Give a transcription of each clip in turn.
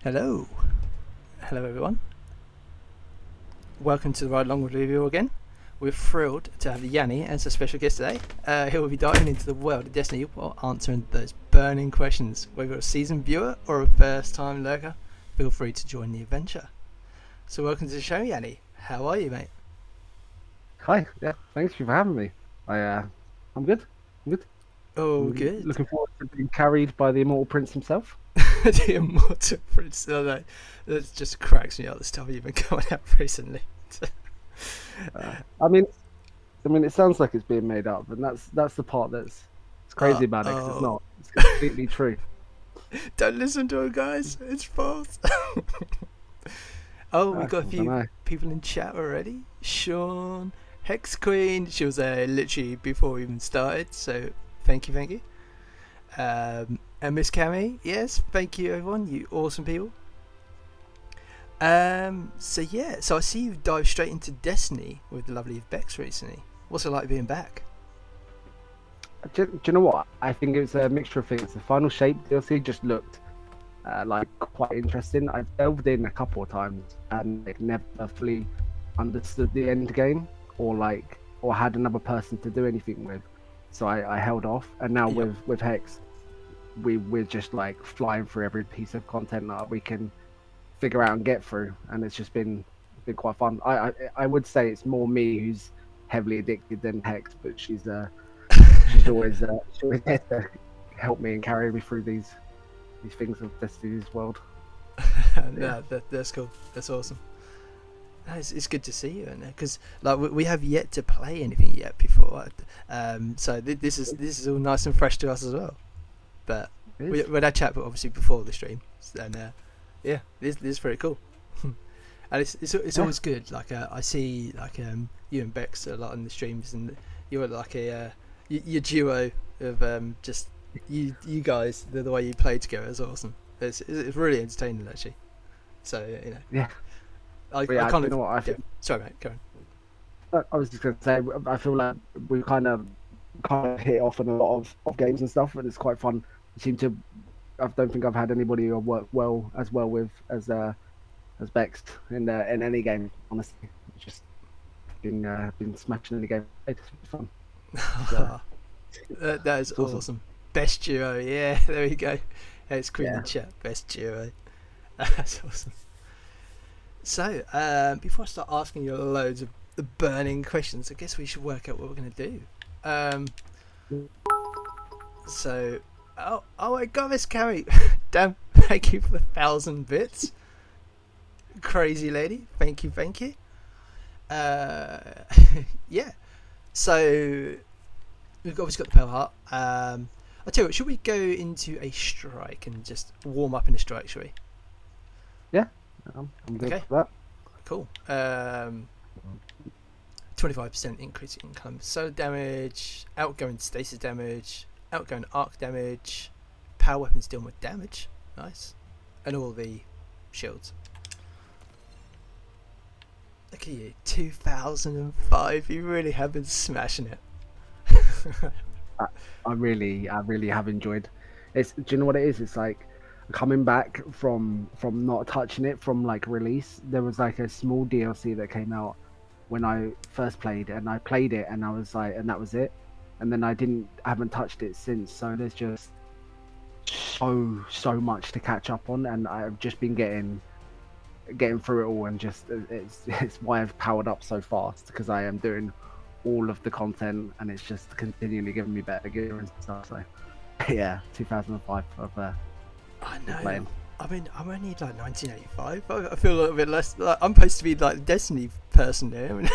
Hello. Hello everyone. Welcome to the Ride Along with LiveviL again. We're thrilled to have Yanni as a special guest today. He will be diving into the world of Destiny while answering those burning questions. Whether you're a seasoned viewer or a first time lurker, feel free to join the adventure. So welcome to the show, Yanni. How are you, mate? Hi, yeah, thanks for having me. I'm good. I'm good. Oh, I'm good. looking forward to being carried by the immortal prince himself. The immortal prince. Oh, no, that just cracks me up, the stuff you've been coming out recently. Uh, I mean, it sounds like it's being made up, and that's the part that's it's crazy about it because it's Oh, not. It's completely true. don't listen to it, guys. It's false. Oh, we I got a don't few know. people in chat already. Sean, Hex Queen, she was there literally before we even started, so thank you, thank you. And Miss Cammy, yes, thank you everyone, you awesome people. So yeah, so I see you've dived straight into Destiny with the lovely Bex recently. What's it like being back? Do you know what? I think it was a mixture of things. The final shape DLC just looked like quite interesting. I delved in a couple of times and like never fully understood the end game or had another person to do anything with. So I held off. And now Yep. with Hex, we're just like flying through every piece of content that we can figure out and get through, and it's just been quite fun. I would say it's more me who's heavily addicted than Hex, but she's always there to help me and carry me through these things of Destiny's world. Yeah. No, that's cool. That's awesome. No, it's good to see you in there because like we have yet to play anything yet before, so this is all nice and fresh to us as well. But It we is. had that chat, but obviously before the stream, and yeah, this is very cool. And it's Yeah. always good. Like I see like you and Bex a lot on the streams, and you're like a your duo of just you guys. The way you play together is awesome. It's really entertaining actually. So you know, Yeah. But I yeah, do kind you of know what I yeah. think? Sorry, mate. Go on. I was just gonna say, I feel like we kind of hit off on a lot of games and stuff, and it's quite fun. We seem to. I don't think I've had anybody who I work well with as Bex in any game. Honestly, it's just been smashing any game. It's fun. It's, uh, That is it's awesome. awesome. Best duo, yeah. There we go. Hey, it's Queen Yeah. in chat. Best duo. That's awesome. So, before I start asking you loads of the burning questions, I guess we should work out what we're going to do. Um, so, oh my god, Miss Carrie. Damn, thank you for the 1,000 bits. Crazy lady. Thank you, thank you. Uh, yeah. So, we've obviously got the Pearl Heart. I'll tell you what, should we go into a strike and just warm up in a strike, shall we? Yeah. I'm good Okay, for that. cool. 25% increase in income solar damage, outgoing stasis damage, outgoing arc damage, power weapons deal more damage. Nice. And all the shields. Look at you, 2005. You really have been smashing it. I, I really have enjoyed. Do you know what it is? It's like coming back from not touching it from like release. There was like a small DLC that came out when I first played, and I played it, and I was like, and that was it. And then I haven't touched it since. So there's just so much to catch up on, and I've just been getting through it all, and just it's why I've powered up so fast because I am doing all of the content, and it's just continually giving me better gear and stuff. So yeah, 2005 I of know. playing. I mean, I'm only like 1985. I feel a little bit less. Like, I'm supposed to be like the Destiny person here. I mean,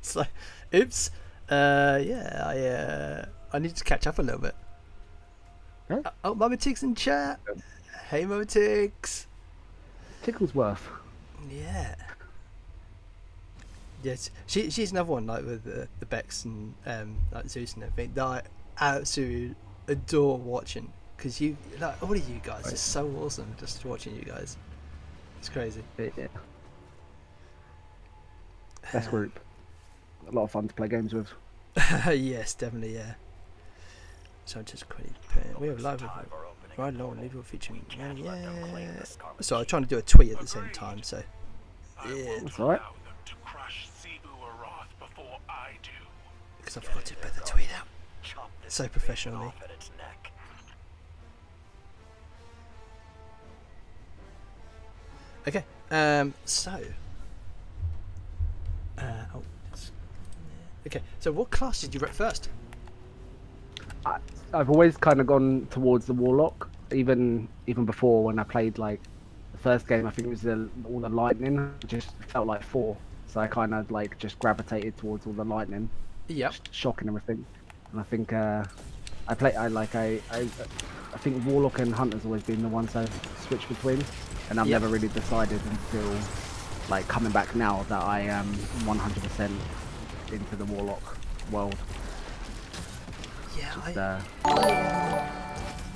it's like, oops. Yeah, I need to catch up a little bit. Okay. Oh, Mama Tig's in chat. Hey, Mama Tigs. Ticklesworth. Yeah. Yes, she's another one like with the Bex and like Zeus and everything that I absolutely adore watching because you like all of you guys are Right. so awesome just watching you guys. It's crazy. Yeah, best group. A lot of fun to play games with. Yes, definitely, yeah. So I'm just quickly putting we have live with Right along, LiveviL featuring Yanni. Yeah. So I'm trying to do a tweet at the same time. So yeah, That's all right. because I forgot to put the tweet out. So professionally. Okay. So. Oh. Okay. So what class did you rep first? I've always kind of gone towards the warlock, even before when I played like the first game. I think it was all the lightning. It just felt like 4, so I kind of like just gravitated towards all the lightning, Yep. shocking everything. And I think I think warlock and hunter's always been the ones I've switched between, and I've Yep. never really decided until like coming back now that I am 100% into the warlock world. Yeah.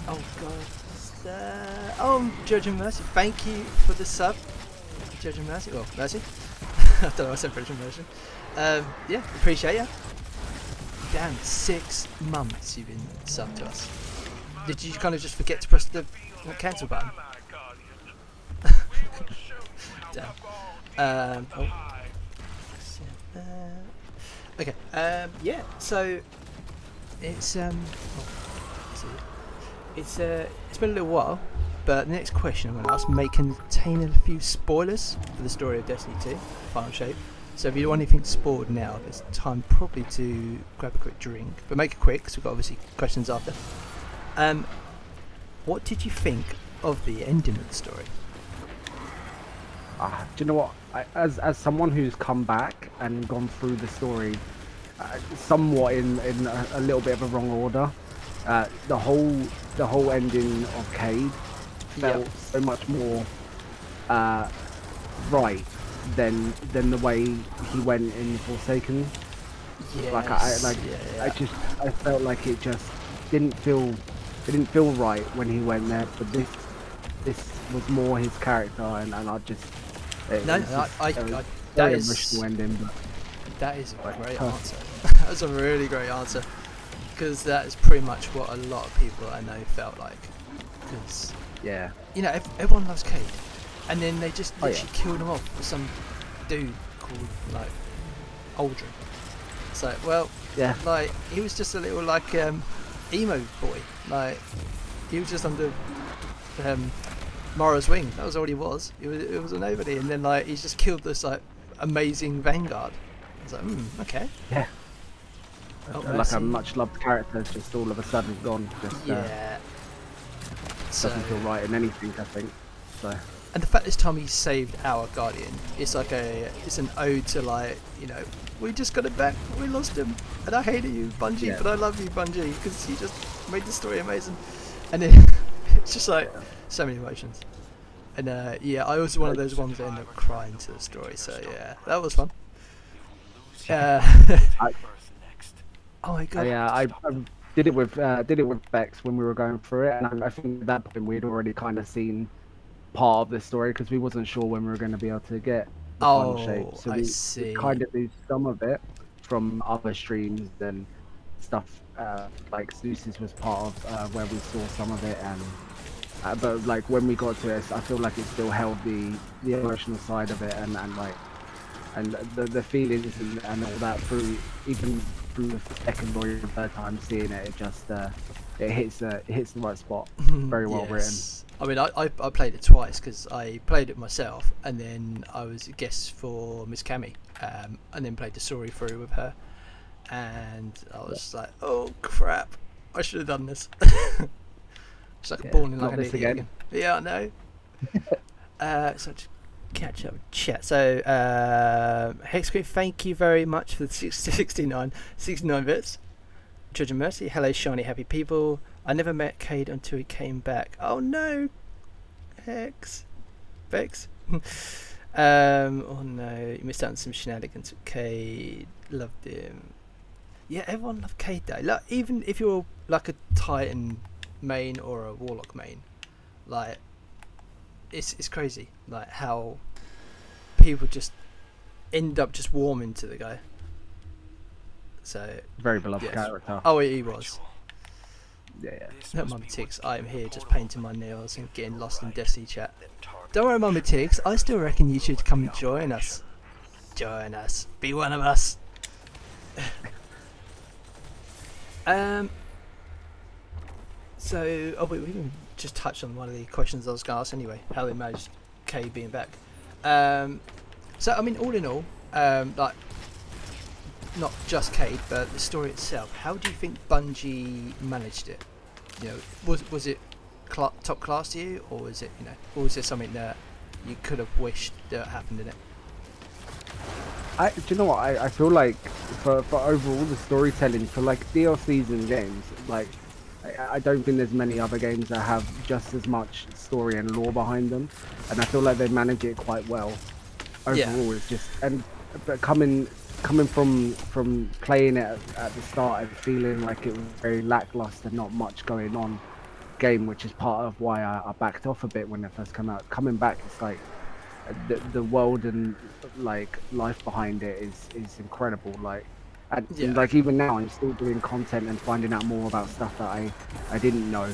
Oh god. Judge and Mercy. Thank you for the sub. Judge and Mercy. Well, Mercy. I don't know. I said Judge and Mercy. Yeah, appreciate ya. Damn, 6 months you've been subbed to us. Did you kind of just forget to press the cancel button? Damn. Okay. Yeah. So it's it's been a little while, but the next question I'm going to ask may contain a few spoilers for the story of Destiny 2, Final Shape. So if you don't want anything spoiled now, there's time probably to grab a quick drink, but make it quick because we've got obviously questions after. What did you think of the ending of the story? Do you know what? As someone who's come back and gone through the story, somewhat in a little bit of a wrong order, the whole ending of Cade felt so much more right than the way he went in Forsaken. Yes, I felt like it just didn't feel right when he went there, but this was more his character, and I just that is emotional ending. But that is a great answer. That's a really great answer, because that is pretty much what a lot of people I know felt like. Because yeah, you know, everyone loves Cade, and then they just literally killed him off with some dude called like Aldrin. It's like, well, like he was just a little like emo boy, like he was just under Mara's wing. That was all he was. It was a nobody, and then like he's just killed this like amazing vanguard. I was like, okay. Yeah. Oh, like a much loved character, just all of a sudden gone. Just doesn't feel right in anything, I think. So. And the fact this time he saved our Guardian, it's like it's an ode to like, you know, we just got it back, we lost him, and I hated you, Bungie, but I love you, Bungie, because you just made the story amazing. And then it's just like so many emotions. And I was one of those ones that ended up crying to the story. So yeah, that was fun. Oh my god. Yeah, I did it with Bex when we were going through it, and I think at that point we'd already kind of seen part of the story because we wasn't sure when we were going to be able to get the final shape. So we kind of knew some of it from other streams and stuff. Like Zeus's was part of where we saw some of it, and but like when we got to it, I feel like it still held the emotional side of it, and the feelings and all that through even through the second or even third time seeing it. It just it hits the right spot. Very well written. I mean, I played it twice because I played it myself, and then I was a guest for Miss Cammy, and then played the story through with her, and I was like, oh crap, I should have done this. It's like born in like an idiot again. Yeah, I know. So just catch up with chat. So Hexcreen, thank you very much for the 69 bits. Judge and Mercy, hello shiny happy people. I never met Cade until he came back. Oh no, Bex. Oh no, you missed out on some shenanigans with Cade. Loved him. Yeah, everyone loved Cade though. Like, even if you're like a Titan main or a Warlock main, like it's crazy. Like how people just end up just warming to the guy. So very beloved character. Oh, he was. Yeah. No, Mummy Tiggs, I am here just painting my nails and getting lost in Destiny chat. Don't worry, Mummy Tiggs, I still reckon you should come and join us. Join us. Be one of us. So, we even just touched on one of the questions I was going to ask anyway. How they managed Kay being back. So, I mean, all in all, like, not just Cade, but the story itself. How do you think Bungie managed it? You know, was it top class to you, or was it, you know, or was there something that you could have wished that happened in it? Do you know what? I feel like for overall the storytelling for like DLCs and games, like I don't think there's many other games that have just as much story and lore behind them, and I feel like they manage it quite well. Overall, it's just but coming from playing it at the start and feeling like it was very lackluster, not much going on game, which is part of why I backed off a bit when it first came out. Coming back, it's like the world and like life behind it is incredible. Like and like even now I'm still doing content and finding out more about stuff that I didn't know,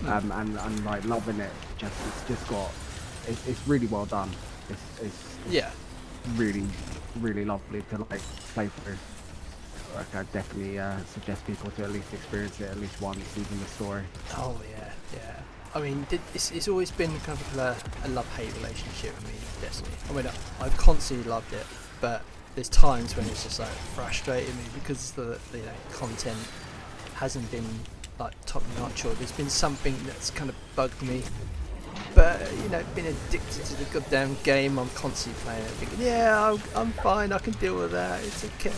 and like loving it. It's just got it's really well done. It's really lovely to like play through. Like I definitely suggest people to at least experience it at least once, even the story. Oh yeah. I mean, it's always been kind of a love-hate relationship with me, Destiny. I mean, I've constantly loved it, but there's times when it's just like frustrating me because the you know, content hasn't been like top notch, or there's been something that's kind of bugged me. But you know, being addicted to the goddamn game, I'm constantly playing it, thinking, yeah, I'm fine, I can deal with that. It's okay.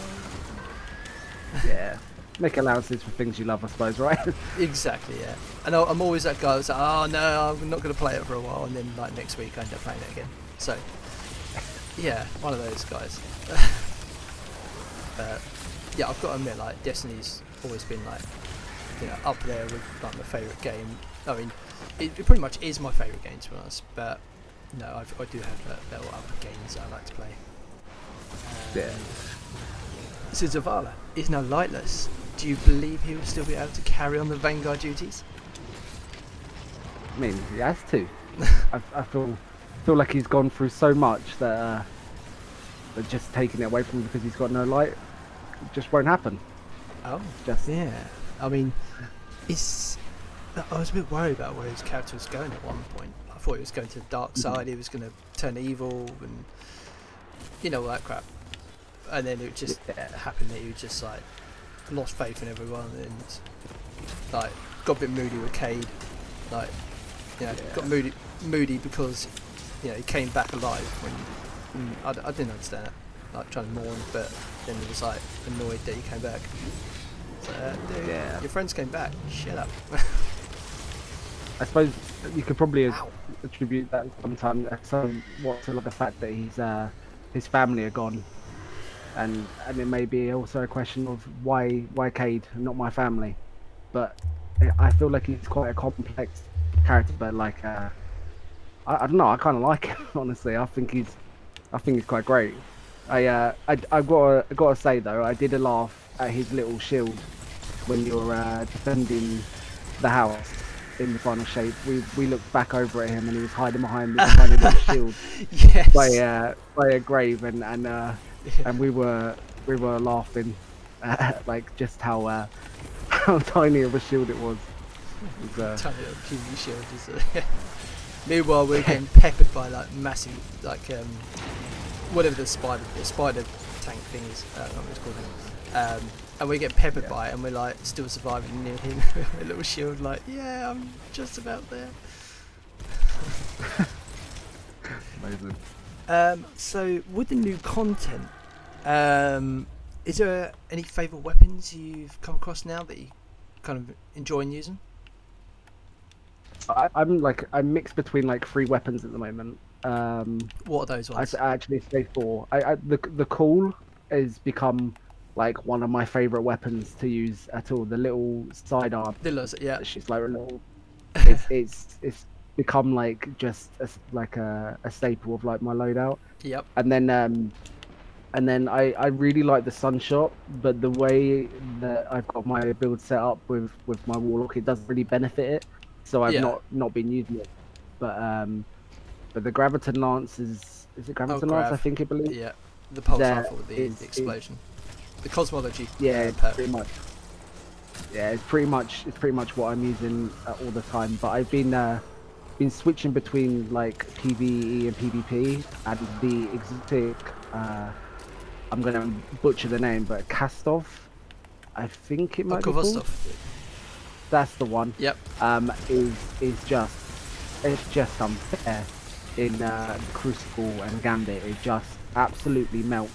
Yeah. Make allowances for things you love, I suppose, right? Exactly, yeah. And I'm always that guy that's like, oh no, I'm not going to play it for a while, and then like next week I end up playing it again. So, yeah, one of those guys. Yeah, I've got to admit, like, Destiny's always been like, you know, up there with like my favourite game. I mean, it pretty much is my favourite game, to be honest. But no, I do have there are other games I like to play. Yeah. So Zavala is now lightless. Do you believe he will still be able to carry on the Vanguard duties? I mean, he has to. I feel like he's gone through so much that just taking it away from him because he's got no light just won't happen. Oh, just yeah. I mean, I was a bit worried about where his character was going at one point. I thought he was going to the dark side. He was going to turn evil, and you know all that crap. And then it just happened that he was just like lost faith in everyone, and like got a bit moody with Cade. Like, you know, got moody because, you know, he came back alive when I didn't understand it. Like trying to mourn, but then he was like annoyed that he came back. So, dude, your friends came back. Shut up. I suppose you could probably attribute that sometimes somewhat to like the fact that his family are gone, and it may be also a question of why Cade and not my family. But I feel like he's quite a complex character, but like I don't know, I kind of like him honestly. I think he's quite great. I gotta say though, I did a laugh at his little shield when you're defending the house in the final shape. We looked back over at him and he was hiding behind this tiny little shield by a grave, and we were laughing at, like just how tiny of a shield it was. Tiny little puny shield. Meanwhile, we're getting peppered by like massive, like whatever the spider tank thing is. I don't know what it's called. And we get peppered by it, and we're like still surviving near him with a little shield. Like, yeah, I'm just about there. Amazing. So with the new content, is there any favourite weapons you've come across now that you kind of enjoying using? I'm mixed between like 3 weapons at the moment. What are those ones? I actually say 4. The cool has become like one of my favorite weapons to use at all. The little sidearm. Yeah. She's like a little. It's become like just like a staple of like my loadout. Yep. And then And then I really like the Sunshot, but the way that I've got my build set up with my Warlock, it doesn't really benefit it. So I've Yeah. not been using it. But the Graviton Lance is it Oh, Graviton Lance? I Grav. think it believes Yeah. The pulse that rifle with the is explosion. The cosmology yeah, perk. pretty much. Yeah, it's pretty much what I'm using all the time. But I've been switching between like PvE and PvP, and the exotic. I'm gonna butcher the name, but Kastov, I think it Oh, might be cover called. stuff. That's the one. Yep. Is just it's just unfair in Crucible and Gambit. It just absolutely melts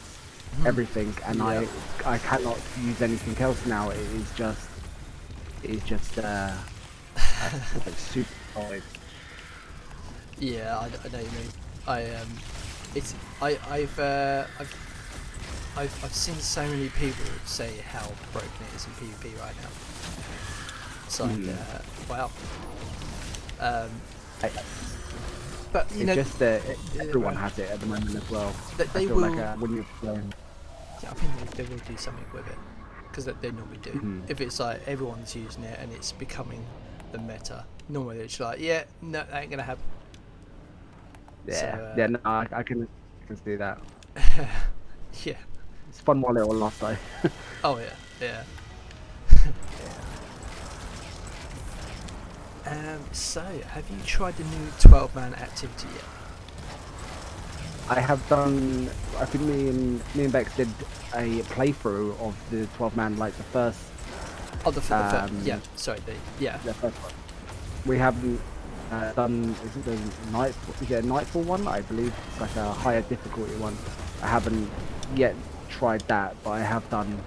everything, and Yep. I cannot use anything else now. It is just like super solid. Yeah, I know what you mean. It's I've seen so many people say how broken it is in PvP right now. It's like, wow. Um, I, but you it's know, just that everyone uh, has it at the moment as well. I they feel will. like when you're playing, Yeah, I think they will do something with it because they normally do. Mhm. If it's like everyone's using it and it's becoming the meta, normally it's like, yeah, no, that ain't gonna happen. So yeah, no, I can see that. yeah. It's fun while it will last though. Oh yeah, yeah. So, have you tried the new 12-man activity yet? I have done. I think me and Bex did a playthrough of the 12-man, like Oh, the first, yeah. um Sorry, yeah. the first one. We haven't done. Is it the night? Is it a nightfall one? I believe it's like a higher difficulty one. I haven't yet tried that, but I have done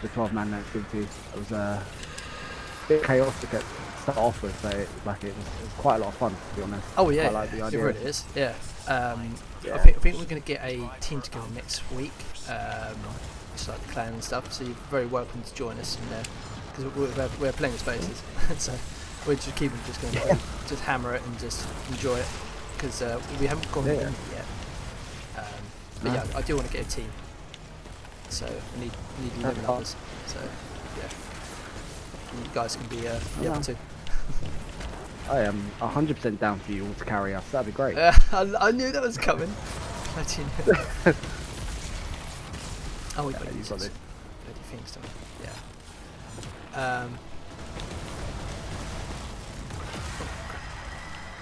the 12-man activity. It was a bit chaotic at start off with, but it was quite a lot of fun, to be honest. Oh yeah, Quite like the it idea. really is. Yeah. I Yeah. think we're going to get a team together next week. Just like the clan and stuff. So you're very welcome to join us in there because we're playing spaces. So we're just going to just hammer it and just enjoy it because we haven't gone in yet. But yeah, I do want to get a team. So I need 11 others. So yeah, you guys can be the other two. I am 100% down for you all to carry us. That'd be great. I knew that was coming. I didn't know. Oh, wait, You got it. bloody things done. Yeah.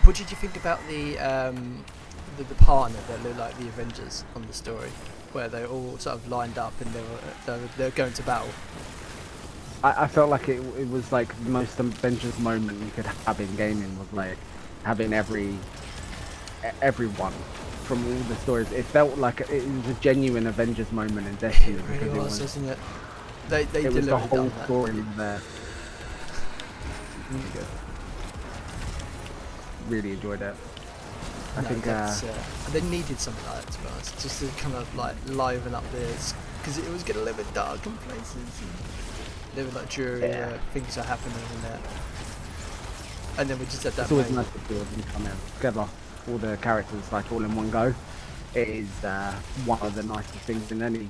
What did you think about the partner that looked like the Avengers on the story, where they're all sort of lined up and they were going to battle? I felt like it was like the most Avengers moment you could have in gaming was like having everyone from all the stories. It felt like it was a genuine Avengers moment in Destiny It because really it was, was wasn't it? They it was the delivered whole on that. story there. Really enjoyed it. I think they needed something like that, to be honest, just to kind of like liven up this, because it was getting a little bit dark in places. And there were like dreary things are happening in there, and then we just had that. It's always nice to see them come in together, all the characters like all in one go. It is one of the nicest things in any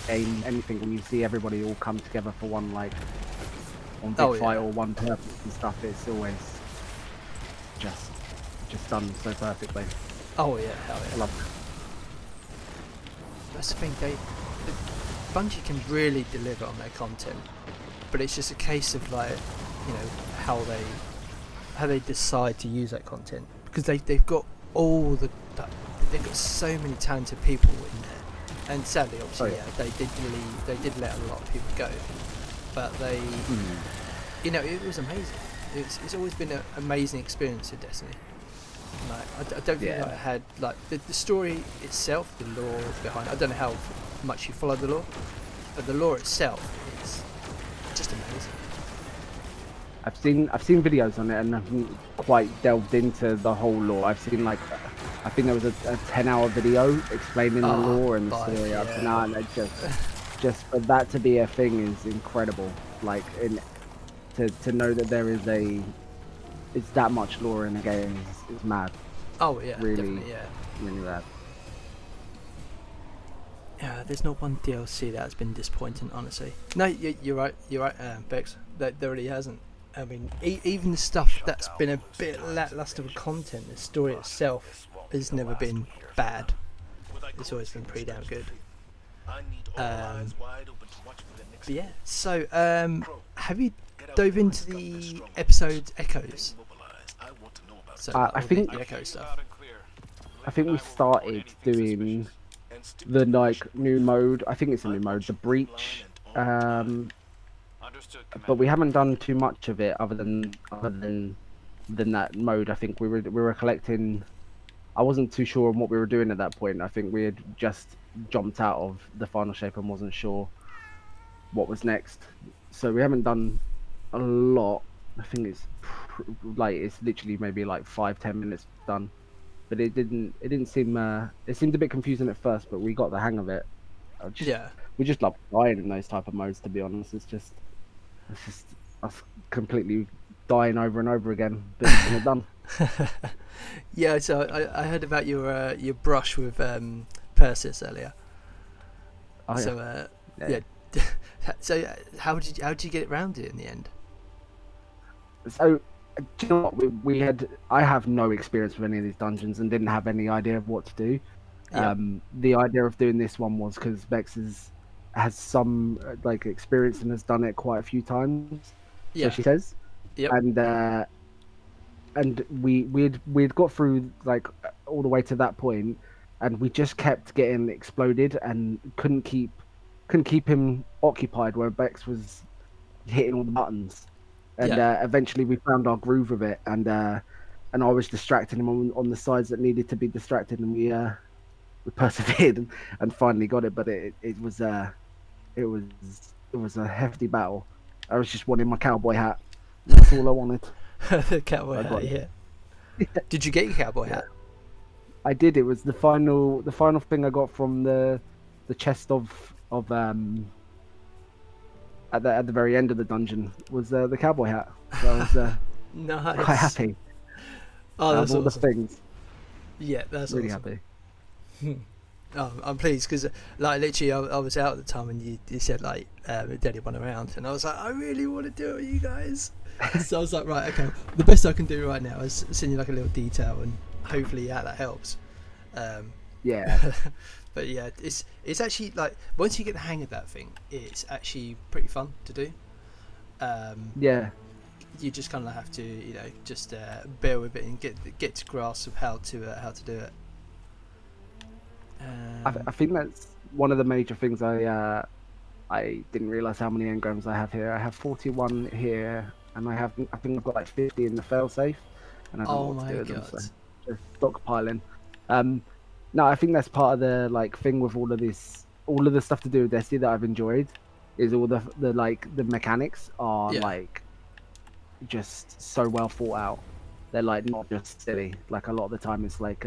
game, anything when you see everybody all come together for one big fight or one purpose and stuff. It's always just done so perfectly. Oh yeah, hell yeah. I love it. That's the thing. Bungie can really deliver on their content, but it's just a case of like, you know, how they decide to use that content, because they've got they've got so many talented people in there, and sadly, obviously, they did let a lot of people go, but you know, it was amazing. It's always been an amazing experience with Destiny. Like, I don't think I had like the story itself, the lore behind it. I don't know how much you follow the lore, but the lore itself is just amazing. I've seen videos on it and I haven't quite delved into the whole lore. I've seen like I think there was a 10-hour video explaining the lore and the story up to now, and it just for that to be a thing is incredible. Like to know that there is it's that much lore in the game is mad. Oh yeah, Really, definitely, yeah. really mad. Yeah, there's not one DLC that's been disappointing, honestly. No, you're right. You're right, Bex. There really hasn't. I mean, even the stuff that's been a bit lackluster with content, the story itself has never been bad. It's always been pretty damn good. But yeah, so have you dove into the episode's echoes? So like, I all the think echo stuff. we started doing the like new mode. I think it's a new mode, the breach. But we haven't done too much of it other than that mode. I think we were collecting. I wasn't too sure on what we were doing at that point. I think we had just jumped out of the final shape and wasn't sure what was next. So we haven't done a lot. I think it's literally maybe like 5-10 minutes done. But it didn't seem it seemed a bit confusing at first, but we got the hang of it. Yeah. We just love dying in those type of modes, to be honest. It's just us completely dying over and over again, but getting it done. Yeah, so I heard about your brush with Persis earlier. Oh yeah. So Yeah. yeah. So how did you get around it in the end? So, do you know what? I have no experience with any of these dungeons and didn't have any idea of what to do. Yep. The idea of doing this one was because has some like experience and has done it quite a few times, so Yeah. she says. Yep. And we'd got through like all the way to that point, and we just kept getting exploded and couldn't keep him occupied where Bex was hitting all the buttons. And Yeah. eventually we found our groove of it, and I was distracting him on the sides that needed to be distracted, and we persevered and finally got it. But it was it was a hefty battle. I was just wanting my cowboy hat. That's all I wanted. The cowboy I got hat. it. Yeah. Did you get your cowboy Yeah, hat? I did. It was the final thing I got from the chest of at the very end of the dungeon was the cowboy hat. So I was quite Nice. happy Oh, out of that's all the awesome. things. Yeah, that's Really awesome. happy. Oh, I'm pleased because, like, literally, I was out at the time and you said like there's only one around, and I was like, I really want to do it with you guys. So I was like, right, okay, the best I can do right now is send you like a little detail, and hopefully, yeah, that helps. Um, Yeah, but yeah, it's actually like once you get the hang of that thing, it's actually pretty fun to do. Um, yeah. you just kind of have to, just bear with it and get to grasp of how to do it. I think that's one of the major things I didn't realize how many engrams I have here. I have 41 here, and I think I've got like 50 in the failsafe, and I don't know Oh what to do my with them, so god. just stockpiling. Um, no, I think that's part of the like thing with all of the stuff to do with Destiny that I've enjoyed is all the like the mechanics are Yeah. like just so well thought out. They're like not just silly. Like a lot of the time, it's like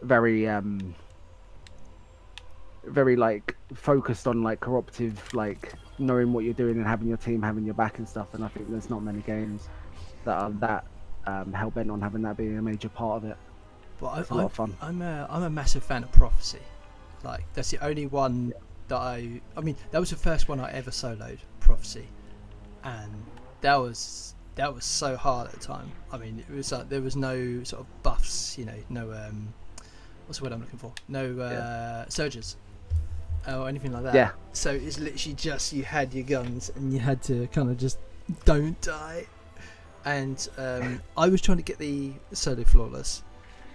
very very like focused on like cooperative, like knowing what you're doing and having your team having your back and stuff. And I think there's not many games that are that hell bent on having that being a major part of it. But It's a lot of fun. I'm a massive fan of Prophecy. Like that's the only one that I mean that was the first one I ever soloed, Prophecy, and that was so hard at the time. I mean it was like there was no sort of buffs, no what's the word I'm looking for? No surges or anything like that. Yeah, So it's literally just you had your guns and you had to kind of just don't die. And I was trying to get the solo flawless,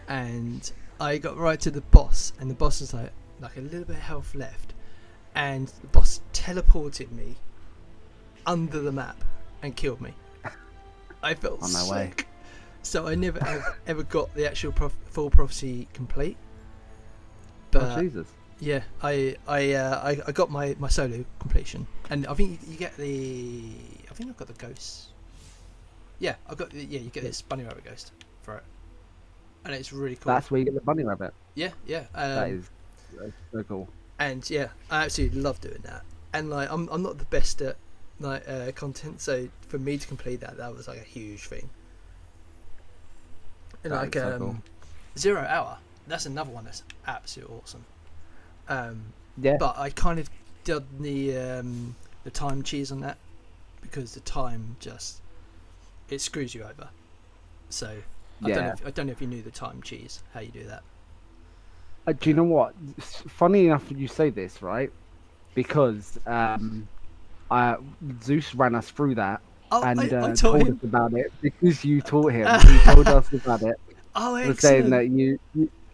and I got right to the boss, and the boss was like a little bit of health left, and the boss teleported me under the map and killed me. I felt on my way. sick. So I never ever got the actual full prophecy complete. Oh But Jesus! yeah, I got my solo completion, and I think you get I think I've got the ghosts. Yeah, you get this bunny rabbit ghost for it, and it's really cool. That's where you get the bunny rabbit. Yeah, yeah. That's so cool. And yeah, I absolutely love doing that. And like, I'm not the best at like content, so for me to complete that was like a huge thing. And That is so cool. 0 Hour, that's another one that's absolutely awesome. Yeah, but I kind of done the time cheese on that because the time just it screws you over. So yeah. I don't know if you knew the time cheese, how you do that. Do you know what? Funny enough, you say this, right? Because I Zeus ran us through that Oh, and I taught told us him. about it because you taught him. He told us about it. Oh, Was saying excellent. that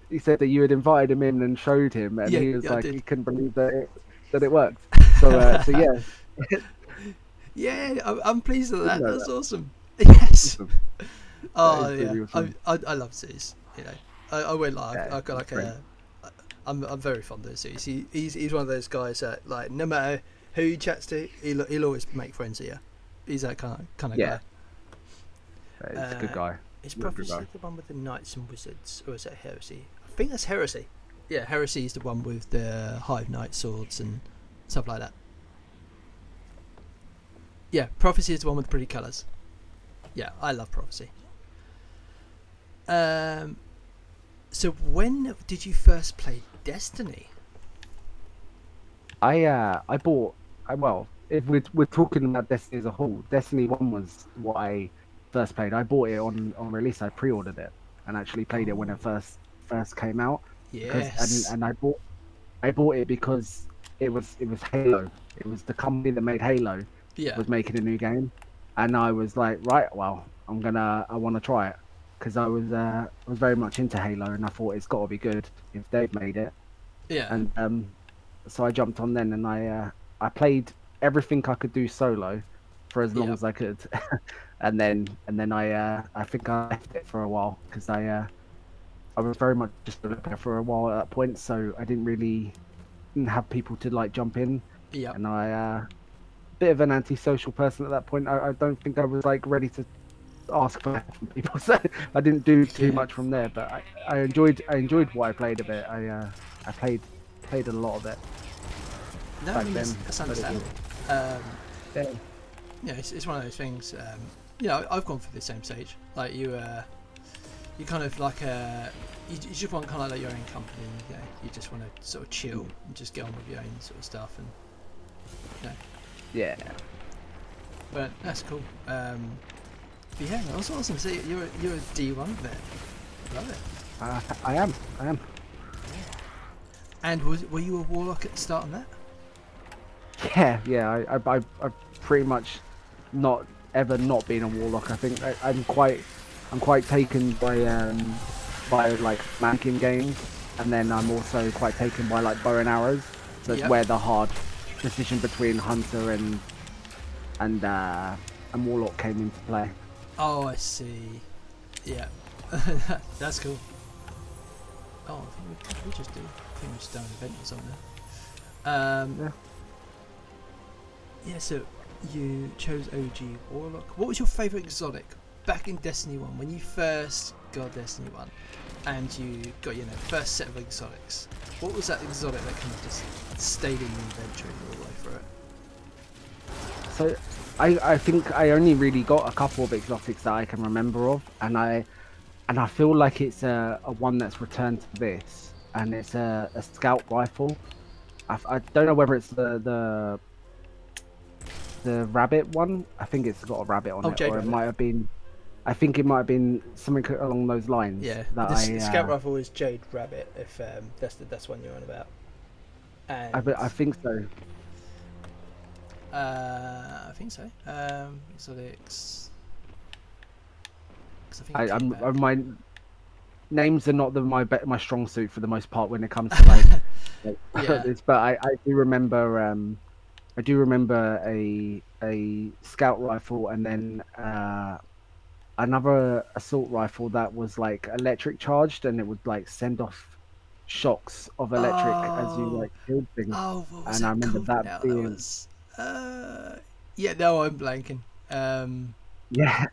he said that you had invited him in and showed him, and Yeah, he was yeah, I like did. he couldn't believe that it worked. So yeah, Yeah, I'm pleased with didn't that. know That's that. awesome. Yes. Awesome. That Oh is yeah, really awesome. I love Zeus. You know, I won't lie. Yeah, I've got it's like great. I'm very fond of Zeus. He's one of those guys that like no matter who he chats to, he'll always make friends with you. He's that kind of Yeah, guy. he's a good guy. Is Real good Prophecy guy. the one with the knights and wizards, or is that Heresy? I think that's Heresy. Yeah, Heresy is the one with the Hive Knight swords and stuff like that. Yeah, Prophecy is the one with the pretty colours. Yeah, I love Prophecy. Um, so when did you first play Destiny? I bought. Well, if we're talking about Destiny as a whole, Destiny One was what I first played. I bought it on release. I pre-ordered it and actually played it when Oh, it first came out because yes. and I bought it because it was Halo. It was the company that made Halo Yeah, was making a new game, and I was like, right, well, I want to try it because I was very much into Halo, and I thought it's got to be good if they've made it, yeah, and so I jumped on then, and I played everything I could do solo for as long yeah, as I could, and then I think I left it for a while because I was very much just a looker for a while at that point, so I didn't have people to like jump in, yeah, and bit of an antisocial person at that point. I don't think I was like ready to ask for help from people, so I didn't do too yeah. much from there. But I enjoyed what I played of it. I played a lot of it No, I back mean then, that's but it was understandable. Um, yeah, yeah, it's one of those things. You know, I've gone through the same stage. Like you kind of like you just want kind of like your own company. You know, you just want to sort of chill and just get on with your own sort of stuff, and you know. yeah. But that's cool. But yeah, that was awesome. So you're a D1 vet. Love it. I am. And were you a warlock at the start on that? Yeah. I've pretty much not ever not been a warlock. I think I'm quite taken by like mannequin games, and then I'm also quite taken by like bow and arrows. So it's Yep. where the hard decision between hunter and warlock came into play. Oh, I see. Yeah, that's cool. Oh, I think we just do. I think we just done an event or something. Yeah. Yeah. So you chose OG warlock. What was your favourite exotic back in Destiny 1 when you first got Destiny 1 and you got first set of exotics? What was that exotic that kind of just stayed in your inventory all the way through it? So I think I only really got a couple of exotics that I can remember of, and I feel like it's a one that's returned to this, and it's a scout rifle. I don't know whether it's the rabbit one. I think it's got a rabbit on Oh, it, Jade or it Rabbit. might have been. I think it might have been something along those lines Yeah, that the Scout Rifle is Jade Rabbit. If that's one you're on about. And I think so. I think so. Exotics. Because I think it came back. My names are not my strong suit for the most part when it comes to like Yeah. this, but I do remember I do remember a scout rifle and then another assault rifle that was like electric charged and it would like send off shocks of electric as you Oh. like killed things. Oh, what was And I that remember called that now? That being was. Yeah. No, I'm blanking. yeah,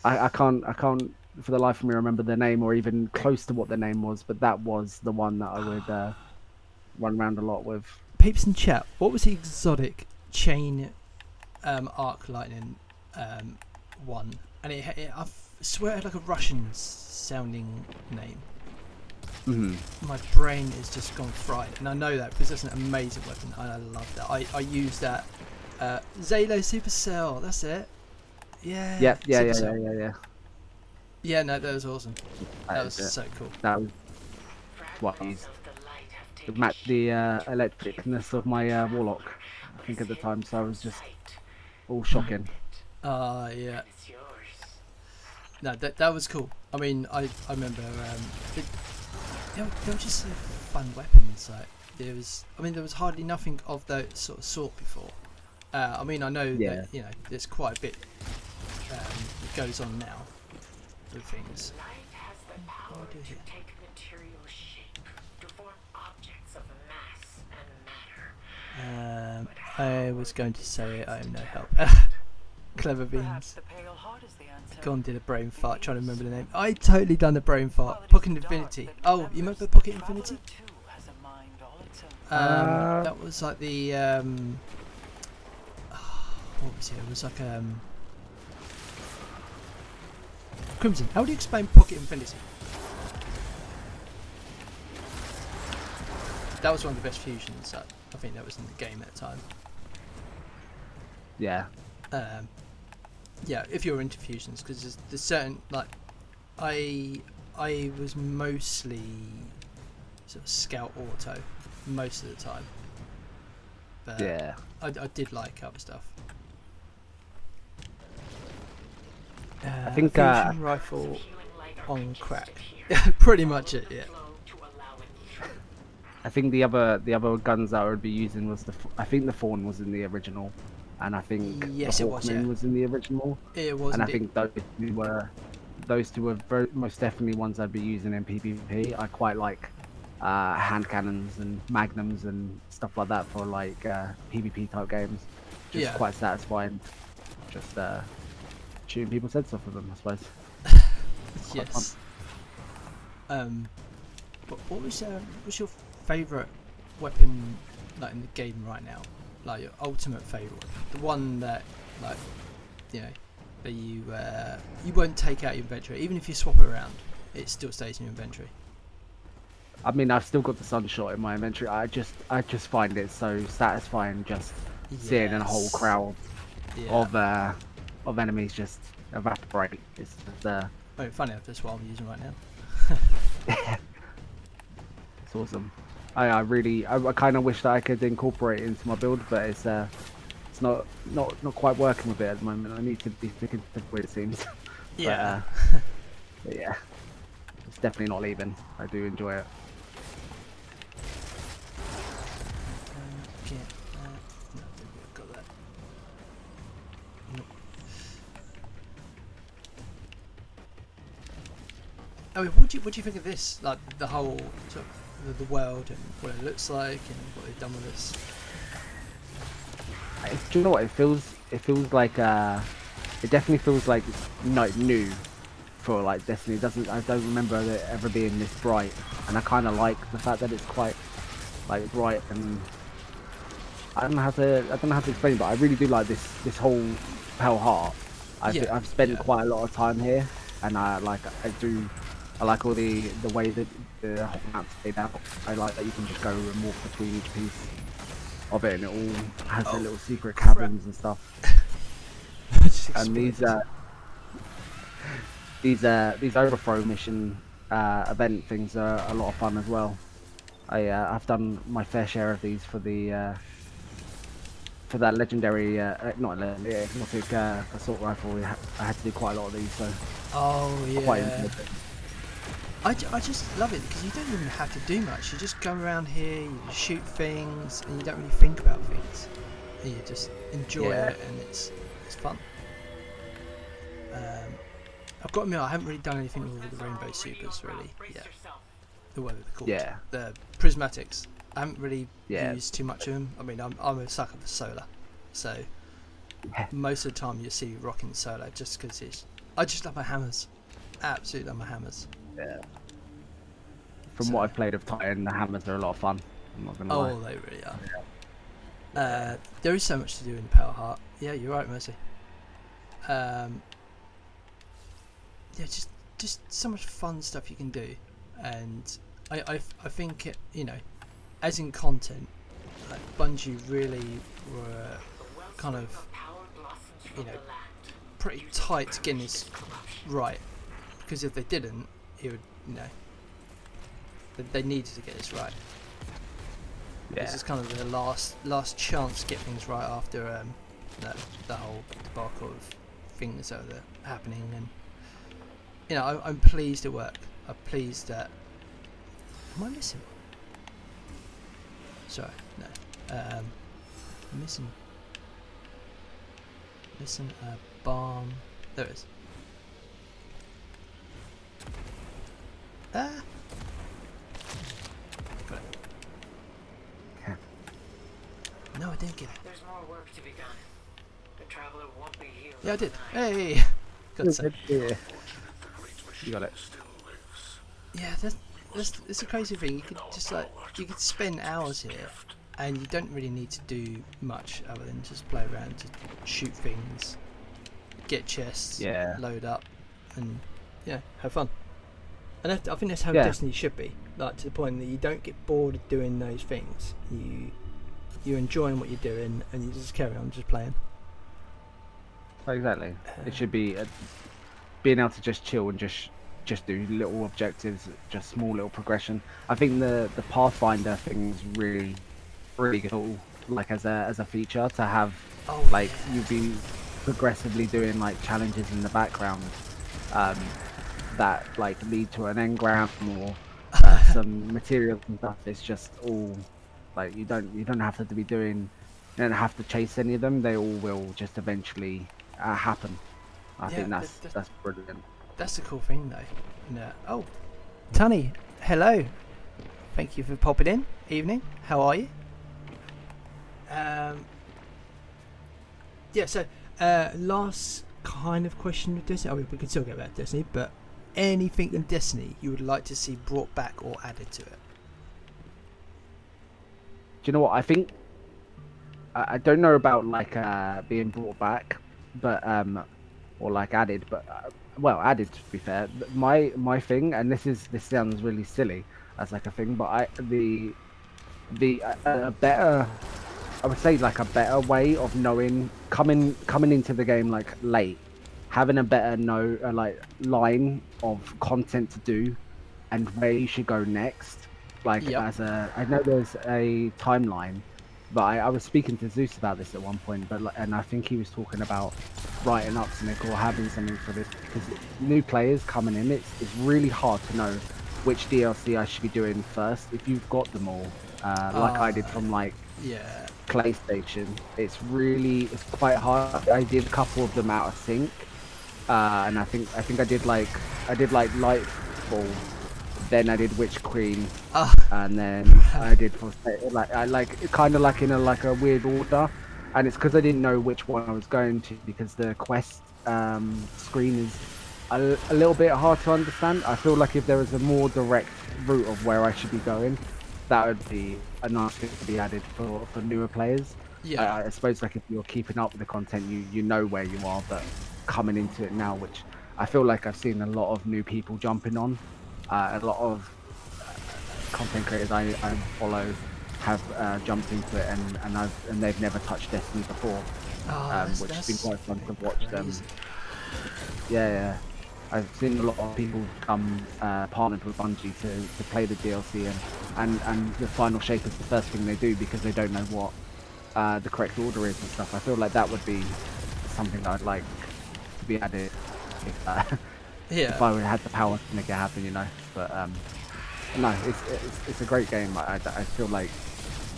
I can't for the life of me remember the name or even close to what the name was, but that was the one that I would run around a lot with. Peeps in chat. What was the exotic chain arc lightning one? And I swear it had like a Russian sounding name. Mhm. my brain is just gone fried, and I know that because that's an amazing weapon. And I love that. I use that. Zalo Supercell. That's it. Yeah, Supercell. Yeah. Yeah, no, that was awesome. That That was is it. so cool. That was what I used to match the electricness of my warlock. I think at the time, so I was just all shocking. Yeah. No, that was cool. I mean, I remember it, they were just so fun weapons. Like there was hardly nothing of that sort before. I mean, I know that Yeah. there's quite a bit that goes on now with things. What do we do here? I was going to say I am no help. Clever beans. Gone did a brain fart trying to remember the name. I totally done the brain fart. Pocket Infinity. Oh, you remember Pocket Infinity? That was like the what was it? It was like Crimson. How do you explain Pocket Infinity? That was one of the best fusions that I think that was in the game at the time. Yeah. Yeah, if you're into fusions, because there's certain like I was mostly sort of scout auto most of the time, but Yeah. I did like other stuff. I think Fusion rifle on crack. Pretty much it. Yeah. I think the other guns that I would be using was I think the Fawn was in the original, and I think Yes, the it was. Hawkman Yeah, was in the original, it was and I indeed. think those two were most definitely ones I'd be using in PvP. I quite like hand cannons and magnums and stuff like that for like PvP type games. Just Yeah. quite satisfying. Just shooting people's heads off of them, I suppose. Yes. But what's your favourite weapon like in the game right now? Like your ultimate favourite weapon, the one that like that you won't take out your inventory, even if you swap it around, it still stays in your inventory. I mean, I've still got the sunshot in my inventory. I just find it so satisfying just seeing a whole Yes. crowd Yeah. of enemies just evaporate. It's just Oh, funny enough, that's what I'm using right now. it's awesome. I kind of wish that I could incorporate it into my build, but it's not quite working with it at the moment. I need to be sticking to the way it seems. Yeah. But yeah, it's definitely not leaving. I do enjoy it. Okay. No, I don't think we've got that. Nope. I mean, what do you think of this? Like the whole sort of the world and what it looks like and what they've done with this. Do you know what it feels? It feels like it definitely feels like new for like Destiny. I don't remember it ever being this bright, and I kind of like the fact that it's quite like bright, and I don't know how to explain it, but I really do like this whole Pale Heart. I've spent quite a lot of time here, and I like all the way that the whole map's laid out. I like that you can just go and walk between each piece of it, and it all has the little secret caverns and stuff. And these overthrow mission event things are a lot of fun as well. I've done my fair share of these for that legendary not legendary exotic assault rifle. I had to do quite a lot of these, so quite enjoyed it. I just love it because you don't even have to do much. You just go around here, you shoot things, and you don't really think about things. And you just enjoy it, and it's fun. I've got to admit, I haven't really done anything with the Rainbow Supers really yet. The way they're called, the prismatics. I haven't really used too much of them. I mean, I'm a sucker for solar, so most of the time you see me rocking solar just because I just love my hammers. Absolutely love my hammers. Yeah. From what I've played of Titan, the hammers are a lot of fun. I'm not gonna lie. Oh, they really are. There is so much to do in the Power Heart. Yeah, you're right, Mercy. Yeah, just so much fun stuff you can do, and I think it, as in content, like Bungie really were kind of, pretty tight to getting this right, because if they didn't, it would, they needed to get this right. Yeah. This is kind of the last chance to get things right after the whole debacle of things that are happening, and I'm pleased it worked. I'm pleased that. Am I missing one? Sorry, no. Missing a bomb. There it is. Ah. Got it. Okay. No, I didn't get it. There's more work to be done. The traveler won't be healed. Yeah, I did. overnight. Hey. Got some. Yeah. You got it. Yeah, that's a crazy thing. You could just you could spend hours here, and you don't really need to do much other than just play around, to shoot things, get chests, Yeah. load up, and have fun. And I think that's how Yeah. Destiny should be. Like, to the point that you don't get bored of doing those things. You're enjoying what you're doing, and you just carry on just playing. Exactly. It should be being able to just chill and just do little objectives, just small little progression. I think the Pathfinder thing is really cool. Like as a feature to have, you'd be progressively doing like challenges in the background, that like lead to an engram or some materials and stuff. It's just all like you don't have to be doing. You don't have to chase any of them. They all will just eventually happen. I think that's brilliant. That's the cool thing, though. Oh, Tunny, hello. Thank you for popping in. Evening. How are you? Yeah. So, last kind of question with Destiny. I mean, we could still get back to Destiny, but anything in Destiny you would like to see brought back or added to it? Do you know what I think? I don't know about like being brought back, but or like added, but well, added to be fair. My thing, and this sounds really silly as like a thing, but the better, I would say like a better way of knowing coming into the game like late, having a better like line of content to do, and where you should go next. Like I know there's a timeline. But I was speaking to Zeus about this at one point, and I think he was talking about writing up something or having something for this, because new players coming in, it's really hard to know which DLC I should be doing first if you've got them all, like I did from PlayStation. It's quite hard. I did a couple of them out of sync, and I think I did like Lightfall. Then I did Witch Queen, and then I did kind of like in a weird order, and it's because I didn't know which one I was going to, because the quest screen is a little bit hard to understand. I feel like if there was a more direct route of where I should be going, that would be a nice thing to be added for newer players. Yeah, I suppose like if you're keeping up with the content, you know where you are, but coming into it now, which I feel like I've seen a lot of new people jumping on. A lot of content creators I follow have jumped into it, and they've never touched Destiny before, which has been quite fun to watch them. Yeah, I've seen a lot of people come partnered with Bungie to play the DLC, and the final shape is the first thing they do because they don't know what the correct order is and stuff. I feel like that would be something that I'd like to be added if I would have had the power to make it happen, But no, it's a great game. I feel like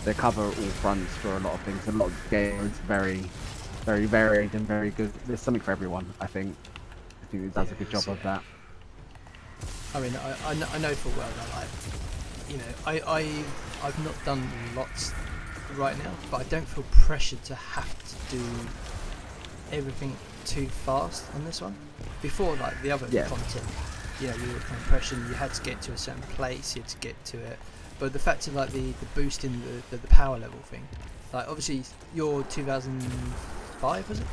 they cover all fronts for a lot of things. A lot of the game is very, very varied and very good. There's something for everyone. I think it does a good job of that. I mean, I know full well that I've not done lots right now, but I don't feel pressured to have to do everything too fast on this one. Before, like the other content, you were kind of pressured. You had to get to a certain place. You had to get to it. But the fact of like the boost in the power level thing, like obviously you're 2005, was it?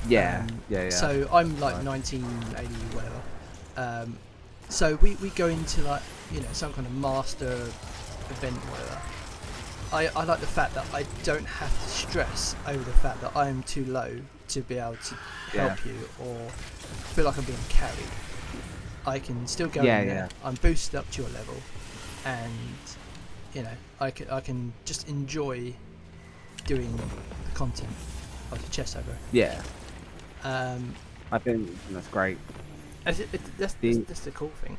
Yeah. So I'm like 1980 whatever. So we go into like some kind of master event, whatever. I like the fact that I don't have to stress over the fact that I am too low to be able to help you or feel like I'm being carried. I can still go in there. I'm boosted up to your level, and I can just enjoy doing the content of the chess over. Yeah. I think that's great. That's the cool thing.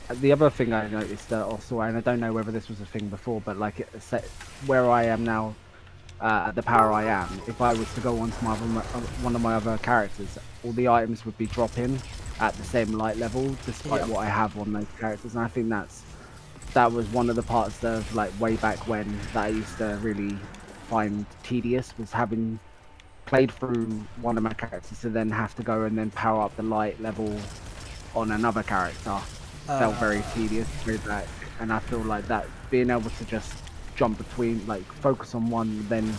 The other thing I noticed also, and I don't know whether this was a thing before, but like where I am now, at the power I am, if I was to go on to one of my other characters, all the items would be dropping at the same light level, despite what I have on those characters. And I think that was one of the parts of like way back when that I used to really find tedious, was having played through one of my characters to then have to go and then power up the light level on another character. Felt very tedious, very back, and I feel like that being able to just jump between, like focus on one, then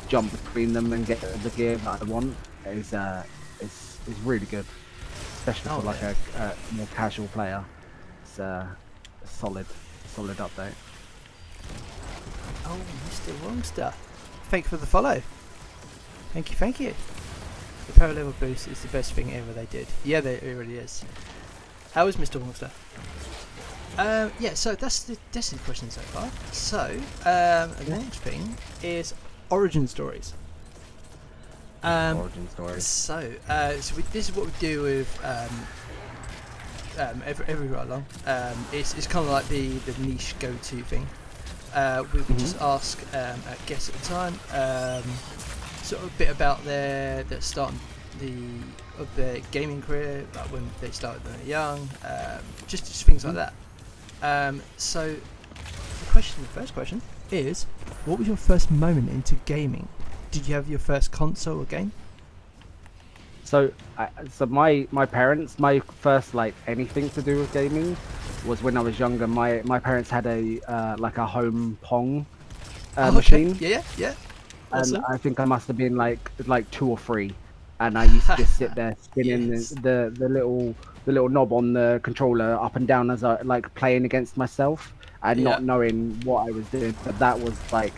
jump between them and get the gear that I want is really good, especially for like a more casual player. It's a solid update. Oh, Mr. Wongster, thank you for the follow. Thank you. The power level boost is the best thing ever they did. Yeah, it really is. How is Mr. Wongster? Yeah, so that's the Destiny question so far. So, the next thing is origin stories. Origin stories. So, this is what we do with every ride along. It's kind of like the niche go-to thing. We just ask guests at the time sort of a bit about their start of their gaming career, like when they started when they were young, just things like that. So the first question is, what was your first moment into gaming? Did you have your first console or game? So my parents, my first like anything to do with gaming was when I was younger. My parents had a like a home Pong machine. Yeah. Awesome. And I think I must have been like 2 or 3, and I used to just sit there spinning the little knob on the controller up and down as I like playing against myself and not knowing what I was doing. But that was like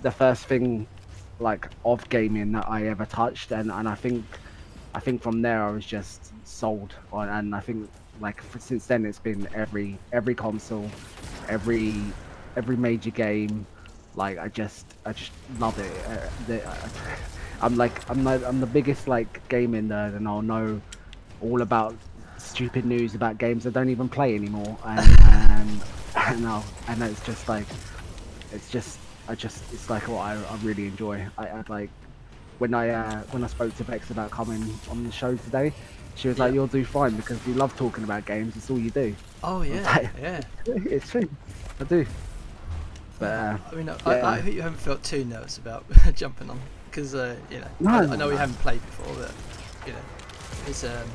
the first thing like of gaming that I ever touched, and I think from there I was just sold on, and I think like since then it's been every console, every major game. Like I just love it. I'm the biggest like gaming nerd, and I'll know all about stupid news about games I don't even play anymore. And it's just like it's like what I really enjoy. I like when I spoke to Bex about coming on the show today, she was like, "You'll do fine because you love talking about games. It's all you do." Oh yeah, like, yeah. It's true. I do. But I mean, I hope you haven't felt too nervous about jumping on, because I know we haven't played before, but it's the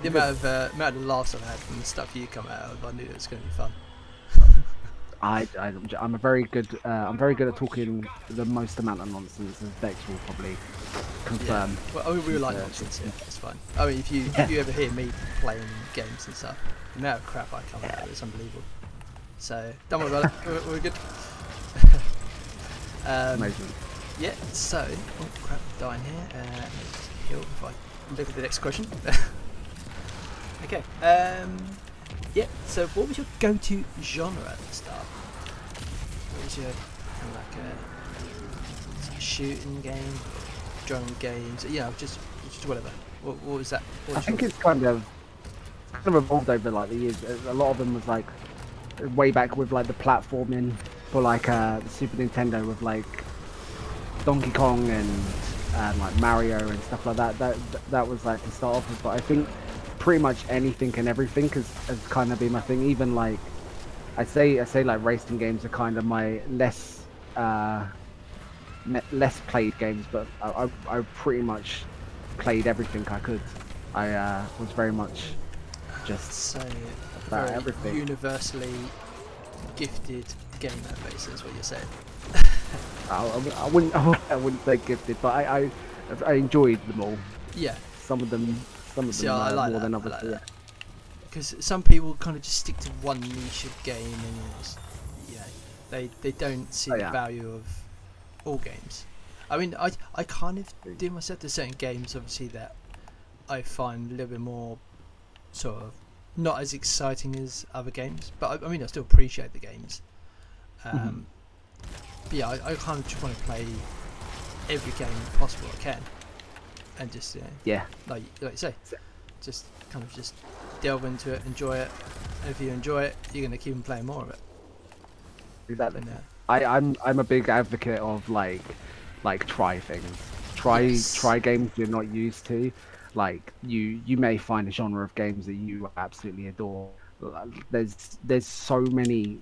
amount of laughs I've had from the stuff you come out of, I knew it was going to be fun. I'm very good at talking the most amount of nonsense, as Bex will probably confirm. Yeah. Well, I mean, we were like nonsense, it's fine. I mean, if you ever hear me playing games and stuff, the amount of crap I come out of, it's unbelievable. So don't worry about it. We're good. Amazing. Yeah. So, oh crap, I'm dying here. Let's heal if I look at the next question. Okay. Yeah. So, what was your go-to genre at the start? What was your kind of like a shooting game, drone games? Just whatever. What was that? I think it's kind of evolved over like the years. A lot of them was like way back with like the platforming for like the Super Nintendo with like Donkey Kong and like Mario and stuff like that. That was like the start of it. But I think pretty much anything and everything has kind of been my thing. Even like I say like racing games are kind of my less played games, but I pretty much played everything I could. I was very much just about everything. Universally gifted gamer, basically, is what you're saying. I wouldn't say gifted, but I enjoyed them all. Yeah. Some of them I like more that. than others. I like that. because some people kind of just stick to one niche of game, and it's, you know, they don't see Oh, the yeah. value of all games. I mean, I kind of do myself to certain games, obviously, that I find a little bit more sort of not as exciting as other games, but I mean, I still appreciate the games. But yeah, I kind of just want to play every game possible I can, and just Yeah. like you say, just kind of just delve into it, enjoy it. And if you enjoy it, you're gonna keep on playing more of it. Exactly. And, I'm a big advocate of like try things. yes. Try games you're not used to. Like you may find a genre of games that you absolutely adore. There's so many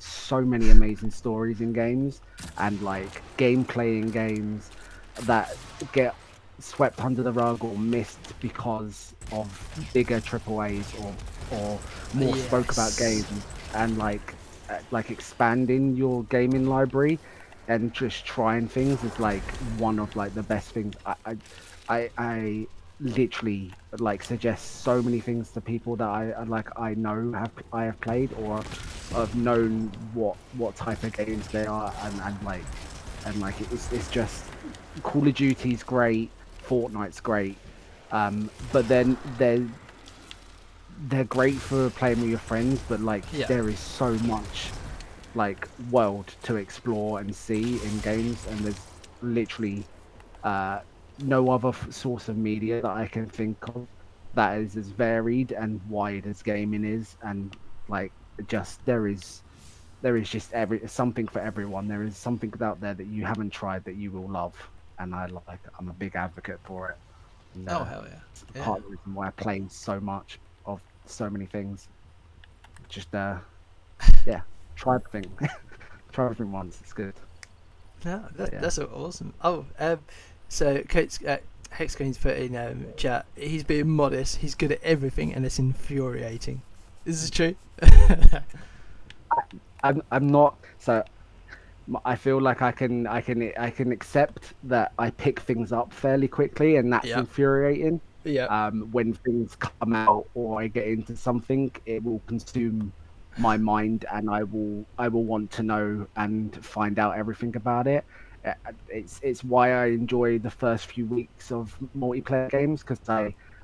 amazing stories in games, and like gameplay in games that get swept under the rug or missed because of bigger triple A's or more spoke about Yes. games, and like expanding your gaming library and just trying things is like one of like the best things. I literally like suggest so many things to people that I know I have played or have known what type of games they are, and like it's just Call of Duty's great, Fortnite's great, but then they're great for playing with your friends, but like Yeah. there is so much like world to explore and see in games, and there's literally no other source of media that I can think of that is as varied and wide as gaming is, and like just there is just something for everyone. There is something out there that you haven't tried that you will love, and I'm a big advocate for it. And, Oh hell yeah. it's Yeah. part of the reason why I play so much of so many things. Just yeah, try everything. Try everything once. It's good. No, But yeah. that's awesome. Oh, so Coach Hexcoin's put in chat. He's being modest. He's good at everything, and it's infuriating. Is this true? I'm not so. I feel like I can accept that I pick things up fairly quickly, and that's Yep. infuriating. Yep. When things come out or I get into something, it will consume my mind, and I will want to know and find out everything about it. It's why I enjoy the first few weeks of multiplayer games, because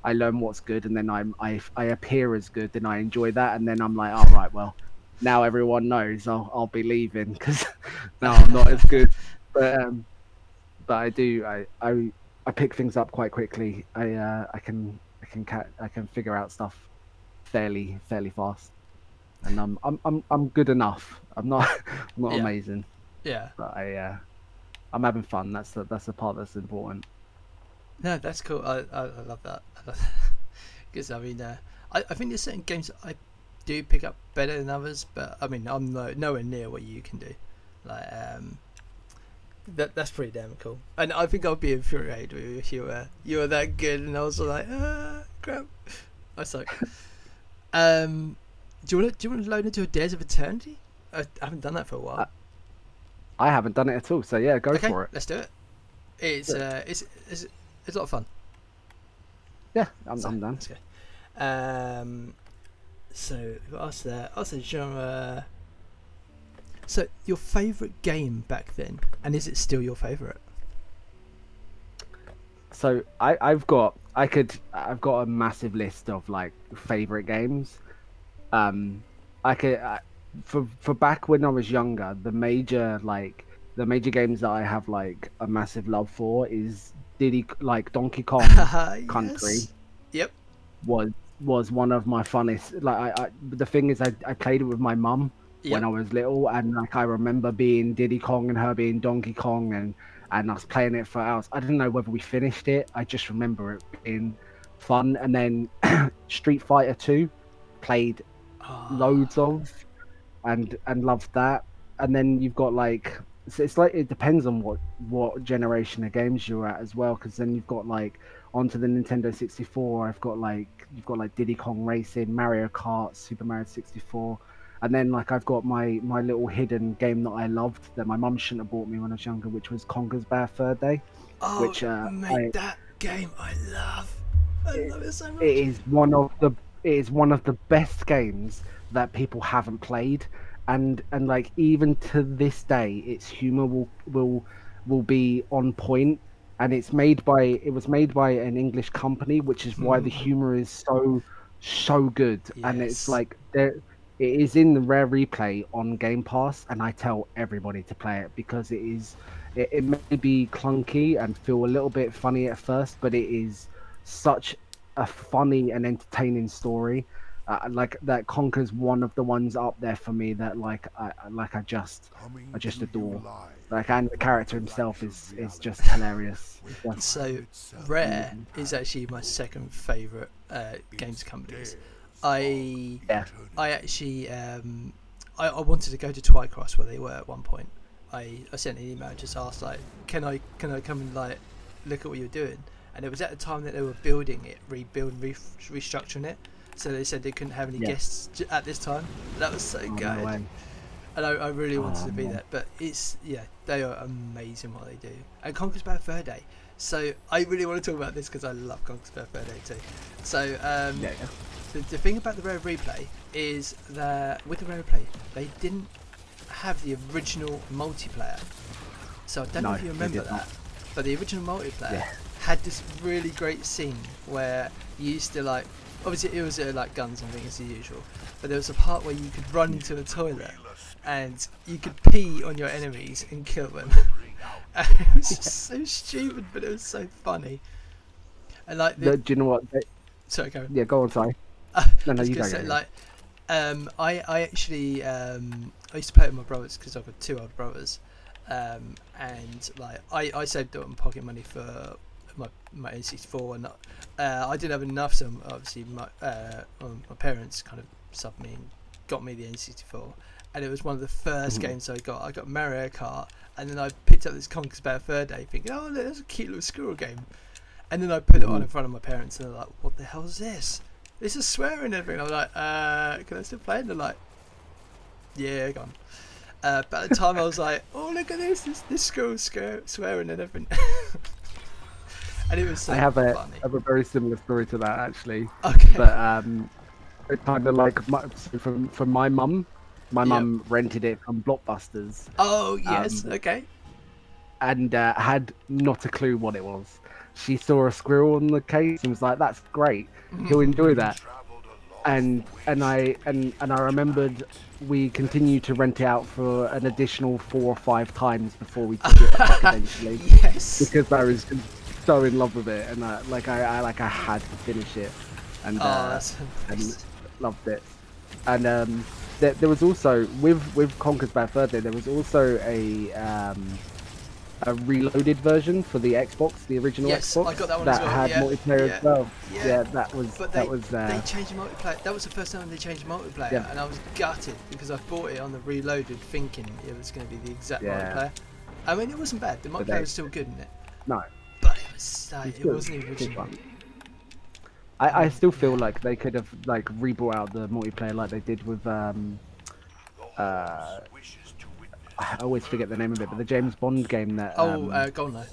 I learn what's good, and then I appear as good, and I enjoy that, and then I'm like, all right, well, now everyone knows I'll be leaving because now I'm not as good. But I do I pick things up quite quickly. I can figure out stuff fairly fast, and I'm good enough. I'm not I'm not Yeah. amazing, Yeah. but I'm having fun. That's the part that's important. No, that's cool. I love that. Because I mean, I think there's certain games that I do pick up better than others, but I mean, I'm nowhere near what you can do. Like, that's pretty damn cool. And I think I'd be infuriated if you were that good, and I was like, crap, I suck. Do you want to load into a Days of Eternity? I haven't done that for a while. I haven't done it at all, so yeah, go Okay, for it. let's do it. It's a lot of fun. Yeah, So, I'm done. let's go. So we've got us there. Also genre. So your favourite game back then, and is it still your favourite? So I've got a massive list of like favorite games. I could for back when I was younger, the major games that I have like a massive love for is Donkey Kong Country Yes. Yep. was one of my funnest. Like the thing is, I played it with my mum when Yep. I was little, and like I remember being Diddy Kong and her being Donkey Kong, and us playing it for hours. I don't know whether we finished it. I just remember it being fun. And then Street Fighter 2 played loads of and loved that. And then you've got like it's like it depends on what generation of games you're at as well, because then you've got like onto the Nintendo 64. I've got like you've got like Diddy Kong Racing, Mario Kart, Super Mario 64. And then like I've got my little hidden game that I loved that my mum shouldn't have bought me when I was younger, which was Conker's Bad Fur Day, Oh, which mate, that game I love. I love it so it much. is one of the it is one of the best games that people haven't played, and like even to this day, its humor will be on point. And it was made by an English company, which is why the humor is so good. And it's Yes. like there, it is in the rare replay on Game Pass, and I tell everybody to play it because it may be clunky and feel a little bit funny at first, but it is such a funny and entertaining story. Like that conquers one of the ones up there for me that I just adore. Like, and the character himself is just hilarious. It's just So Rare amazing. is actually my second favourite games companies. I Yeah, I actually I wanted to go to Twycross where they were at one point. I sent an email and just asked like, can I come and like look at what you're doing? And it was at the time that they were building it, restructuring it. So they said they couldn't have any yeah. guests at this time. That was so Oh good. no way. And I really wanted Oh to be man. there, but they are amazing what they do. And Conquer's Bad Fur Day. So I really want to talk about this because I love Conquer's Bad Fur Day too. So Yeah, yeah. the thing about the Rare Replay is that with the Rare Replay, they didn't have the original multiplayer. So I don't know No, if you they remember did not. that, but the original multiplayer Yeah. had this really great scene where you used to like, obviously it was like guns and things as usual, but there was a part where you could run into a toilet and you could pee on your enemies and kill them. And it was just so stupid, but it was so funny. And like Do you know what? sorry, Karen. Yeah, go on. Sorry. I No, no, was you gonna go. say Yeah, like, I actually I used to play with my brothers because I've got two older brothers, and like I saved up my pocket money for my N64, and I didn't have enough, so obviously my parents kind of subbed me and got me the N64, and it was one of the first Mhm. games I got. I got Mario Kart, and then I picked up this Conker's Bad Fur Day, thinking, oh, look, that's a cute little squirrel game, and then I put it on in front of my parents, and they're like, what the hell is this? This is swearing and everything. I'm like, can I still play? And they're like, yeah, go on. But at the time I was like, oh, look at this squirrel's swearing and everything. And it was so I have funny. a very similar story to that actually, Okay. but it's kind of like so from my mum. My Yep. mum rented it from Blockbusters, Oh, yes. um, Okay. and had not a clue what it was. She saw a squirrel on the case and was like, "That's great. He'll enjoy that." And I remembered we continued to rent it out for an additional 4 or 5 times before we took it back eventually, Yes. because I was just so in love with it, and I had to finish it, and Oh, uh, that's and amazing. loved it. And there was also with Conker's Bad Fur Day, there was also a reloaded version for the Xbox, the original Yes, I got Xbox, that one as that well. had Yeah. multiplayer as Yeah. well. Yeah. Yeah, But that was they changed the multiplayer. That was the first time they changed multiplayer, yeah, and I was gutted because I bought it on the Reloaded, thinking it was going to be the exact yeah. multiplayer. I mean, it wasn't bad. The But multiplayer was still good in it, no, but it was it's it wasn't the still original. fun. I I mean, still feel yeah. like they could have like rebrought out the multiplayer like they did with uh I always forget the name of it, but the James Bond game that Oh, Goldeneye.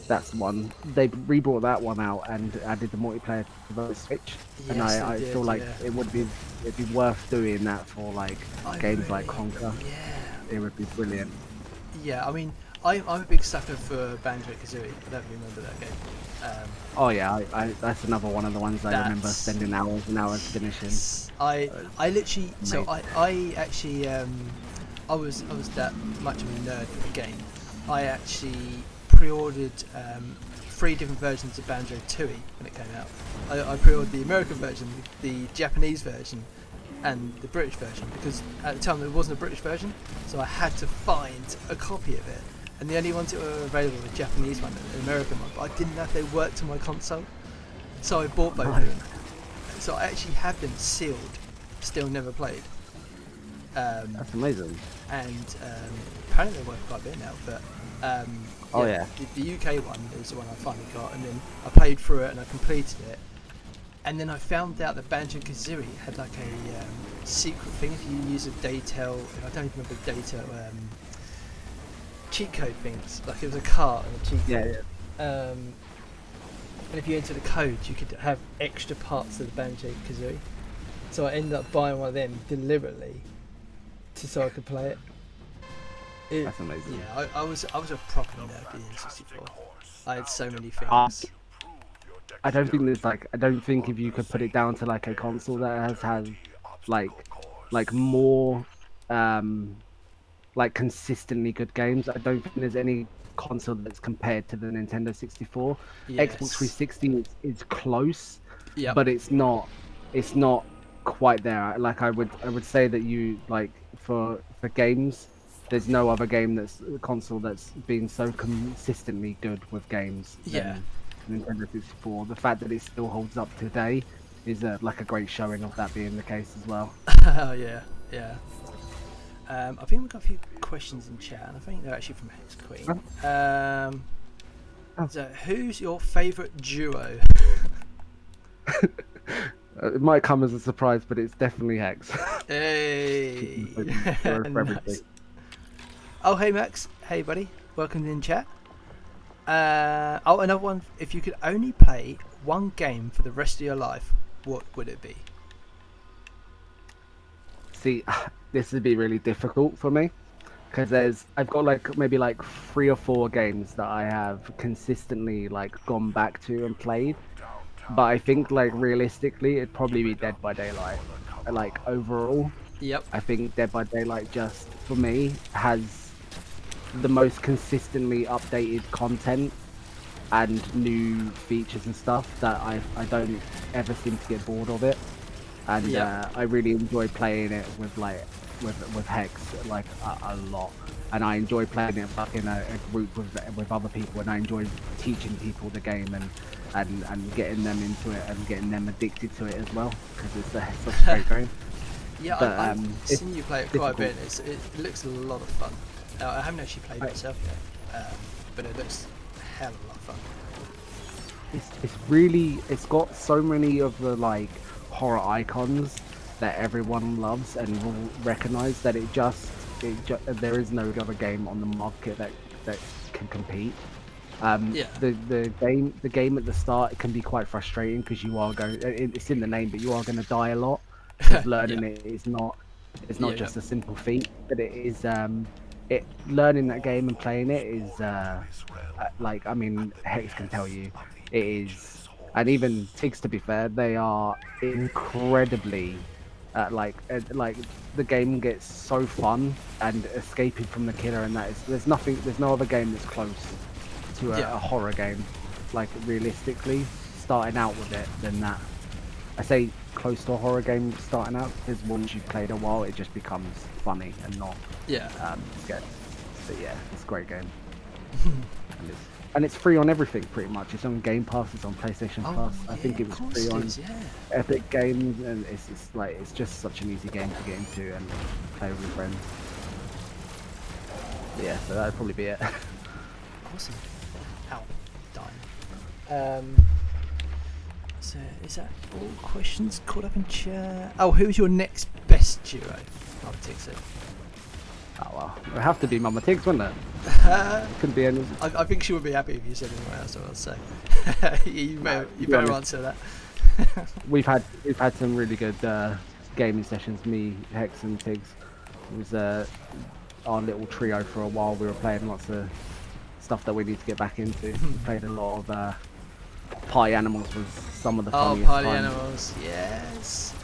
that's the one. They rebrought that one out and added the multiplayer to the Switch, and Yes, they I did. feel like Yeah. it'd be worth doing that for like I games like really, Conquer. yeah, It would be brilliant. yeah. I mean, I'm a big sucker for Banjo Kazooie. I don't remember that game. Oh yeah, I that's another one of the ones I remember That's spending hours and hours finishing. yes. I literally so Amazing. I actually I was that much of a nerd for the game. I actually pre-ordered 3 different versions of Banjo Tooie when it came out. I pre-ordered the American version, the Japanese version, and the British version because at the time there wasn't a British version, so I had to find a copy of it. And the only ones that were available were the Japanese one and the American one, but I didn't know if they worked on my console, so I bought both of Nice. them. So I actually have them sealed, still never played. That's amazing. And apparently they're worth quite a bit now. But Oh yeah. the UK one is the one I finally got, and then I played through it and I completed it. And then I found out that Banjo Kazooie had like a secret thing if you use a Daytail. I don't even remember the Daytail cheat code things. Like it was a cart and a cheat Yeah, code. yeah. and if you enter the code, you could have extra parts of the Banjo-Kazooie. So I ended up buying one of them deliberately, so I could play it. That's amazing. Yeah, I was a proper nerd in N64. I had so many things. I don't think there's like, I don't think if you could put it down to like a console that has had like more like consistently good games. I don't think there's any console that's compared to the Nintendo 64. Yes. Xbox 360 is close, Yep. but it's not quite there. Like I would say that you like for games, there's no other game that's a console that's been so consistently good with games Yeah. than Nintendo 64. The fact that it still holds up today is like a great showing of that being the case as well. Oh yeah, yeah. I think we've got a few questions in chat, and I think they're actually from Hex Queen. So, who's your favourite duo? It might come as a surprise, but it's definitely Hex. Hey. For Nice. everything. Oh, hey Max. Hey buddy. Welcome in chat. Oh, another one. If you could only play one game for the rest of your life, what would it be? See, this would be really difficult for me because I've got like maybe like 3 or 4 games that I have consistently like gone back to and played, but I think like realistically it'd probably be Dead by Daylight. Like overall, Yep. I think Dead by Daylight just for me has the most consistently updated content and new features and stuff that I don't ever seem to get bored of it. And Yeah. I really enjoy playing it with like with Hex like a lot, and I enjoy playing it like in a group with other people, and I enjoy teaching people the game and getting them into it and getting them addicted to it as well because it's such a great game. Yeah, But, I've seen you play it quite a bit. difficult. It looks a lot of fun. I haven't actually played it myself yet, but it looks a hell of a lot of fun. It's really, it's got so many of the like horror icons that everyone loves and will recognize that there is no other game on the market that can compete. Yeah. The game at the start can be quite frustrating because you are going, it's in the name, but you are going to die a lot because learning it is not, it's not just a simple feat, but it is learning that game and playing it is like, I mean, Hex can tell you it is, and even Tigs, to be fair, they are incredibly like the game gets so fun and escaping from the killer, and that is, there's no other game that's close to a horror game, like realistically starting out with it than that. I say close to a horror game starting out because once you've played a while it just becomes funny and not scary. But yeah, it's a great game. and it's free on everything pretty much. It's on Game Pass, it's on PlayStation Plus. I think it was free on Epic Games, and it's just such an easy game to get into and play with your friends. But yeah, so that'd probably be it. Awesome. Ow. Dying. So is that all questions caught up in chat? Oh, who's your next best duo? I'll take it. Oh well, it would have to be Mama Tiggs, wouldn't it? Couldn't be any. I think she would be happy if you said anyone else. I'll say. you better answer that. We've had some really good gaming sessions. Me, Hex, and Tiggs. It was our little trio for a while. We were playing lots of stuff that we need to get back into. We played a lot of Party Animals. Was some of the funniest Party times. Animals, yes.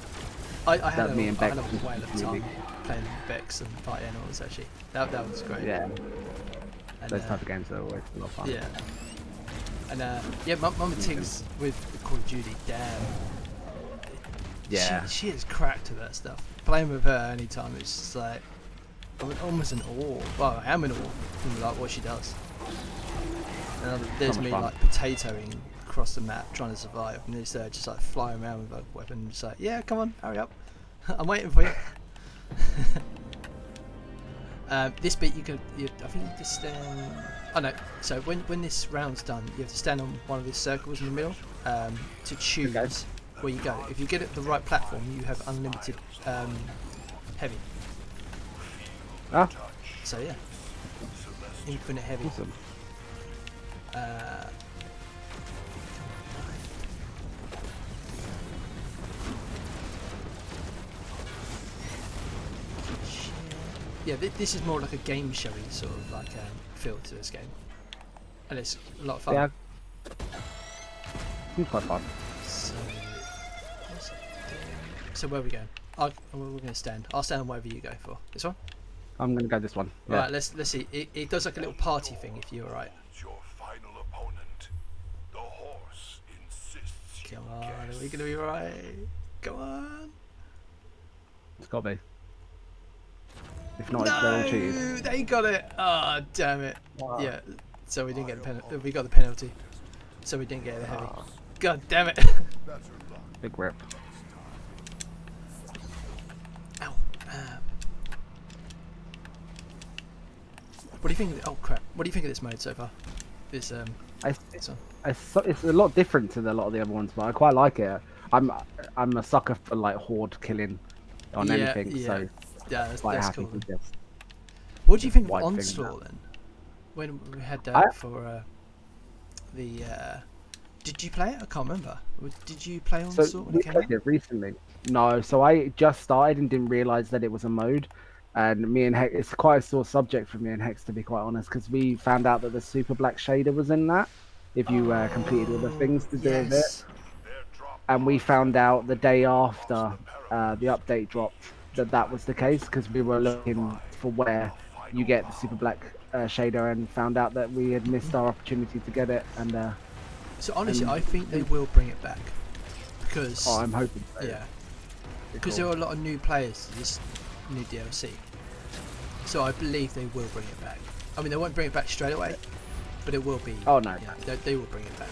I had a me and Bex whale of was time really- playing Bex and Party Animals actually. That was great. Yeah, And, those type of games are always a lot of fun. Yeah. And Mama Tiggs with Call of Duty, damn. Yeah. She is cracked with that stuff. Playing with her anytime, it's just like I'm almost in awe. Well, I am in awe from like what she does. And there's me fun. like potatoing across the map trying to survive, and there's just like flying around with a weapon, just like, yeah, come on, hurry up, I'm waiting for you. This bit I think you just stand. Oh no! So when this round's done, you have to stand on one of these circles in the middle to choose where you go. If you get it the right platform, you have unlimited heavy. Ah, So yeah, infinite heavy. awesome. yeah, this is more like a game showy sort of like feel to this game, and it's a lot of fun. Yeah, it's quite fun. So, what's it doing? So where are we going? We're going to stand. I'll stand on whatever you go for. This one. I'm gonna go this one. Yeah. Right. Let's see. It does like a little party thing. If you're alright. Your final opponent. The horse insists you Come on. guess. Are we going to be right? Come on. It's got to be. If not, they're all cheated. No, they got it. Oh, damn it. Wow. Yeah. So we didn't get the penalty. We got the penalty. So we didn't get the heavy. God damn it. Big rip. Ow. What do you think? Oh crap! What do you think of this mode so far? This one. It's a lot different to a lot of the other ones, but I quite like it. I'm a sucker for like horde killing on anything, so yeah, that's quite cool. happy to Then. just. What do you think of wipe things Onslaught out. then? When we had that I- for the. Did you play it? I can't remember. Did you play So Onslaught when we it came played out? it recently. No, so I just started and didn't realize that it was a mode. And me and Hex, it's quite a sore subject for me and Hex, to be quite honest, because we found out that the super black shader was in that. If you completed all the things to do with it, Yes. and we found out the day after the update dropped that was the case, because we were looking for where you get the super black shader, and found out that we had missed our opportunity to get it. And So honestly, and- I think they will bring it back because I'm hoping. So. yeah, because there are a lot of new players to this new DLC. So I believe they will bring it back. I mean, they won't bring it back straight away, but it will be. Oh, no. Yeah, they will bring it back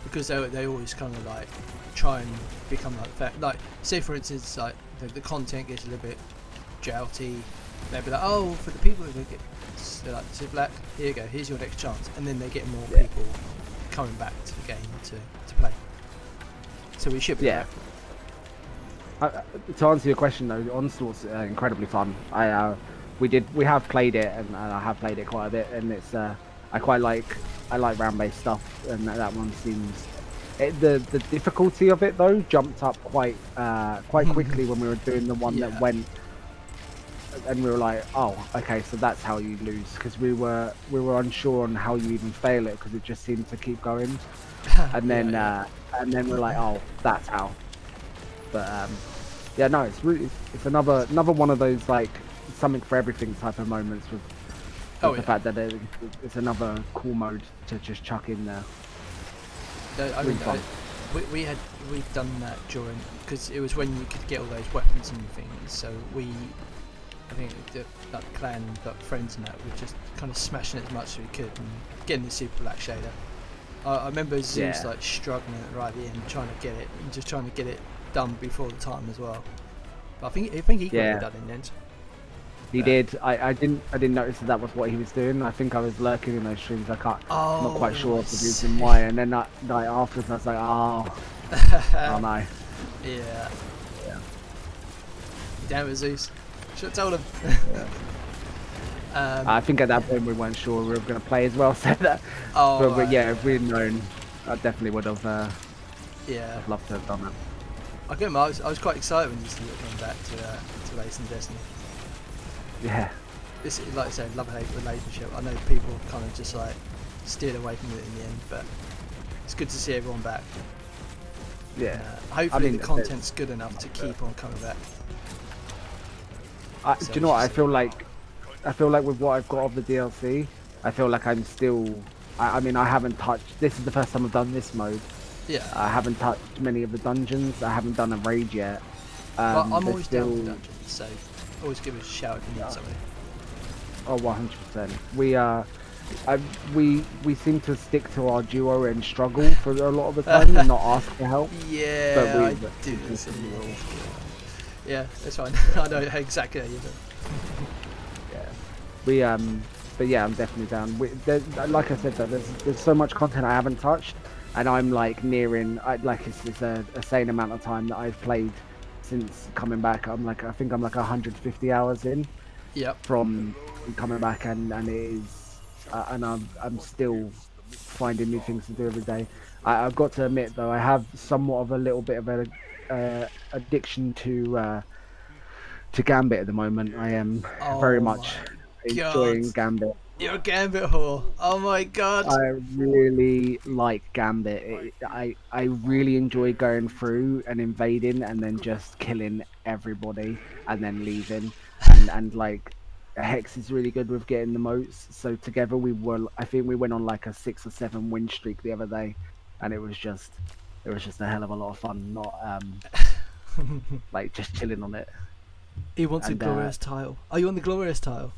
because they always kind of like try and become like say for instance like the content gets a little bit jouty. They'll be like, oh, for the people who get they're like Super Black, here you go, here's your next chance, and then they get more Yeah. people coming back to the game to play. So we should be Yeah. back. To answer your question though, Onslaught's incredibly fun. We have played it, and I have played it quite a bit, and it's I like round-based stuff, and that one seems the difficulty of it though jumped up quite quickly when we were doing the one Yeah. that went, and we were like, oh, okay, so that's how you lose, because we were unsure on how you even fail it, because it just seemed to keep going, and then and then we're like, oh, that's how. But yeah, no, it's another one of those like something for everything type of moments with Oh, the yeah. fact that it's another cool mode to just chuck in there. I Really mean, fun. we've done that during because it was when you could get all those weapons and things. So I think the clan and friends and that were just kind of smashing it as much as we could and getting the super black shader. I remember Zeus Yeah. like struggling right at the end, trying to get it and just trying to get it done before the time as well. But I think he got Yeah. it done in the end. He did. I didn't notice that was what he was doing. I think I was lurking in those streams. I'm not quite sure of the reason why. And then like afterwards, I was like, oh no. Yeah. Yeah. Damn it, Zeus. Should have told him. I think at that point we weren't sure we were going to play as well. So that. But yeah, if we'd known, I definitely would have. Yeah. I'd love to have done that. I get I was quite excited when you said you were coming back to Ace and Destiny. Yeah. This is, like I said, love-hate relationship. I know people kind of just like steered away from it in the end, but it's good to see everyone back. Yeah. Hopefully mean, the content's good enough to keep on coming back. Do you know what? I feel like with what I've got of the DLC, I feel like I'm still. I mean, I haven't touched. This is the first time I've done this mode. Yeah. I haven't touched many of the dungeons. I haven't done a raid yet. But I'm there's always down for still- dungeons, so always give us a shout if you need somebody. Oh, 100%. We seem to stick to our duo and struggle for a lot of the time and not ask for help. Yeah, But I do this. Yeah, that's fine. I know exactly how you do. Yeah. But yeah, I'm definitely down. Like I said, though, there's so much content I haven't touched, and I'm like nearing. It's a sane amount of time that I've played since coming back. I think I'm like 150 hours in Yep. from coming back, and it is, and I'm still finding new things to do every day. I've got to admit though, I have somewhat of a little bit of a addiction to to Gambit at the moment. I am very Oh much my god. enjoying Gambit. You're a Gambit whore. Oh my god. I really like Gambit. I really enjoy going through and invading and then just killing everybody and then leaving. And like Hex is really good with getting the moats. So together I think we went on like a 6 or 7 win streak the other day, and it was just a hell of a lot of fun. Not like just chilling on it. He wants a And glorious title. Are you on the glorious title?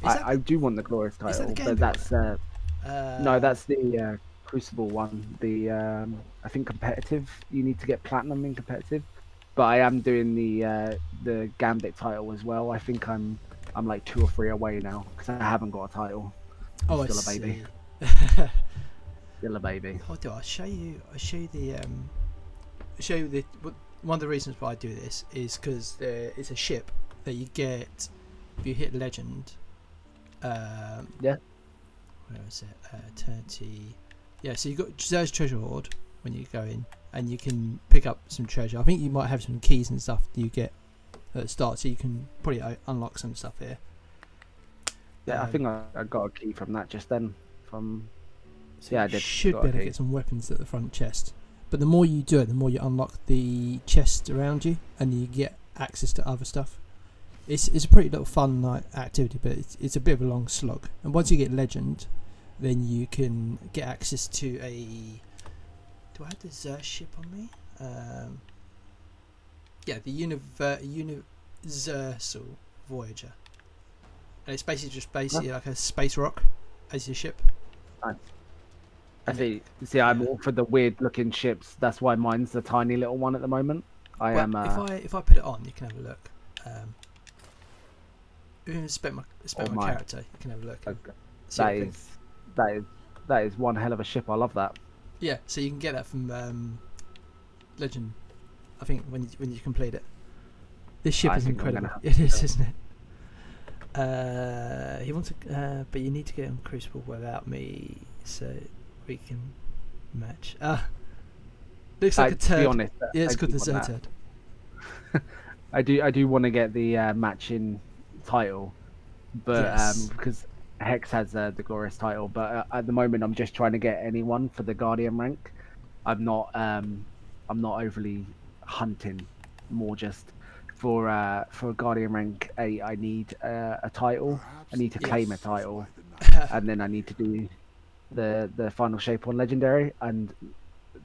I do want the glorious is that the title, but Gambit that's one? no, that's the Crucible one. The I think competitive. You need to get platinum in competitive. But I am doing the Gambit title as well. I think I'm like 2 or 3 away now because I haven't got a title. I'm Oh, I still a baby. see. Still a baby. What do I show you? I show you the one of the reasons why I do this is because it's a ship that you get if you hit legend. Yeah. Where is it? Eternity. Yeah, so you got there's treasure hoard when you go in, and you can pick up some treasure. I think you might have some keys and stuff that you get at the start, so you can probably unlock some stuff here. Yeah, I think I got a key from that just then. So yeah, I you did. should Got be a able to key. get some weapons at the front chest. But the more you do it, the more you unlock the chest around you, and you get access to other stuff. It's a pretty little fun activity, but it's a bit of a long slog. And once you get legend, then you can get access to a. Do I have the Xur ship on me? Yeah, the Universal Voyager, and it's basically like a space rock as your ship. I see. I'm all for the weird looking ships. That's why mine's the tiny little one at the moment. If I put it on, you can have a look. Spec my character. You can have a look. Okay. That is one hell of a ship. I love that. Yeah, so you can get that from Legend. I think when you complete it. This ship is incredible. It is, isn't it? He wants to, but you need to get on Crucible without me, so we can match. Looks like a turd. To be honest, yeah, it's called the Xur turd. I do want to get the matching title, but Yes. because Hex has the glorious title, but at the moment I'm just trying to get anyone for the Guardian rank. I'm not overly hunting, more just for Guardian rank 8. I need a title. I need to claim a title, and then I need to do the final shape on legendary, and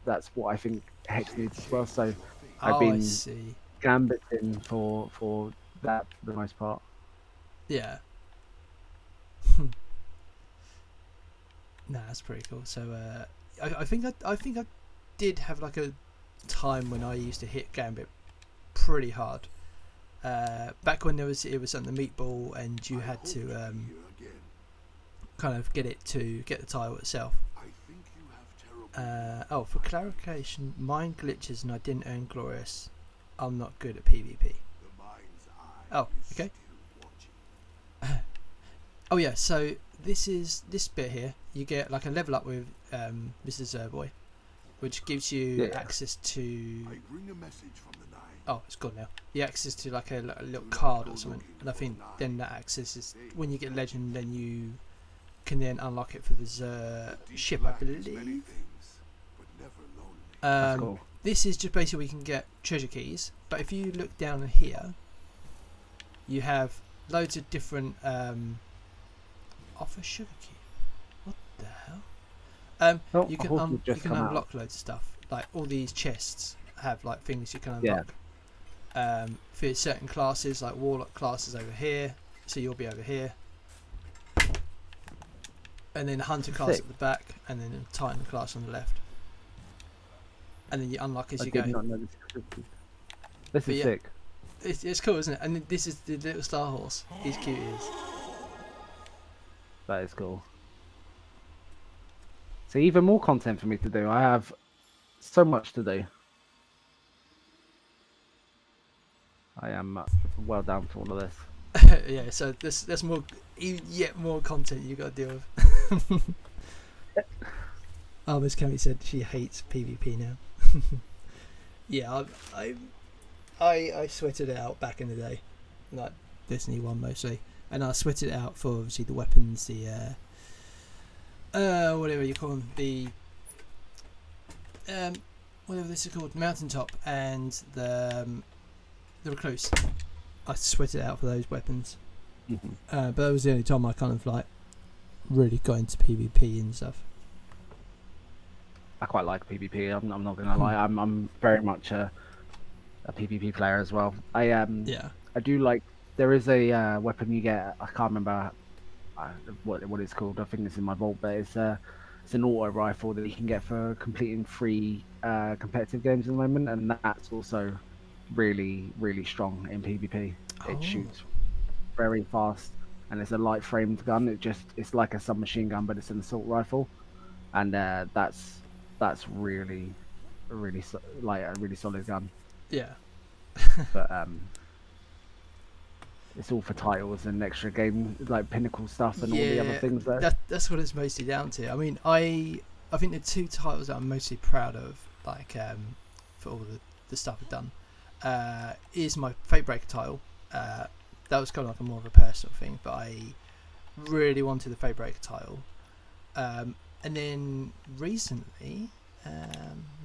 that's what I think Hex needs as well. So I've been I see. gambiting for that for the most part. Yeah. Nah, that's pretty cool. So I think I did have like a time when I used to hit Gambit pretty hard. Back when it was on the meatball and you had to kind of get the title itself. For clarification, mine glitches and I didn't earn glorious. I'm not good at PvP. Oh, okay. Oh yeah, so this bit here, you get like a level up with Mr. Zerboy, which gives you access to. Oh, it's gone now. You access to like a little card or something, and I think then that access is when you get legend, then you can then unlock it for the Xur ship, I believe. That's cool. This is just basically we can get treasure keys, but if you look down here, you have loads of different offer sugar key. What the hell? You can unlock loads of stuff. Like all these chests have like things you can unlock. For certain classes, like warlock classes over here, so you'll be over here. And then hunter class at the back, and then titan class on the left. And then you unlock as you go. This is sick. It's cool, isn't it? And this is the little star horse. He's cute, he is. That is cool. So even more content for me to do. I have so much to do. I am well down for all of this. Yeah, so there's more, yet more content you got to deal with. Miss Cammy said she hates PvP now. Yeah, I sweated it out back in the day, like Destiny 1 mostly, and I sweated it out for obviously the weapons, the whatever you call them, the whatever this is called, mountaintop, and the recluse. I sweated it out for those weapons, but that was the only time I kind of like really got into PvP and stuff. I quite like PvP. I'm not gonna lie. I'm very much a PvP player as well. I do like. There is a weapon you get. I can't remember what it's called. I think it's in my vault, but it's an auto rifle that you can get for completing 3 competitive games at the moment, and that's also really strong in PvP. It shoots very fast, and it's a light framed gun. It's like a submachine gun, but it's an assault rifle, and that's really like a really solid gun. Yeah. But it's all for titles and extra game like pinnacle stuff and all the other things there. That's what it's mostly down to. I mean, I think the 2 titles that I'm mostly proud of, like for all the stuff I've done, is my Fate Breaker title. That was kind of like a more of a personal thing, but I really wanted the Fate Breaker title. And then recently,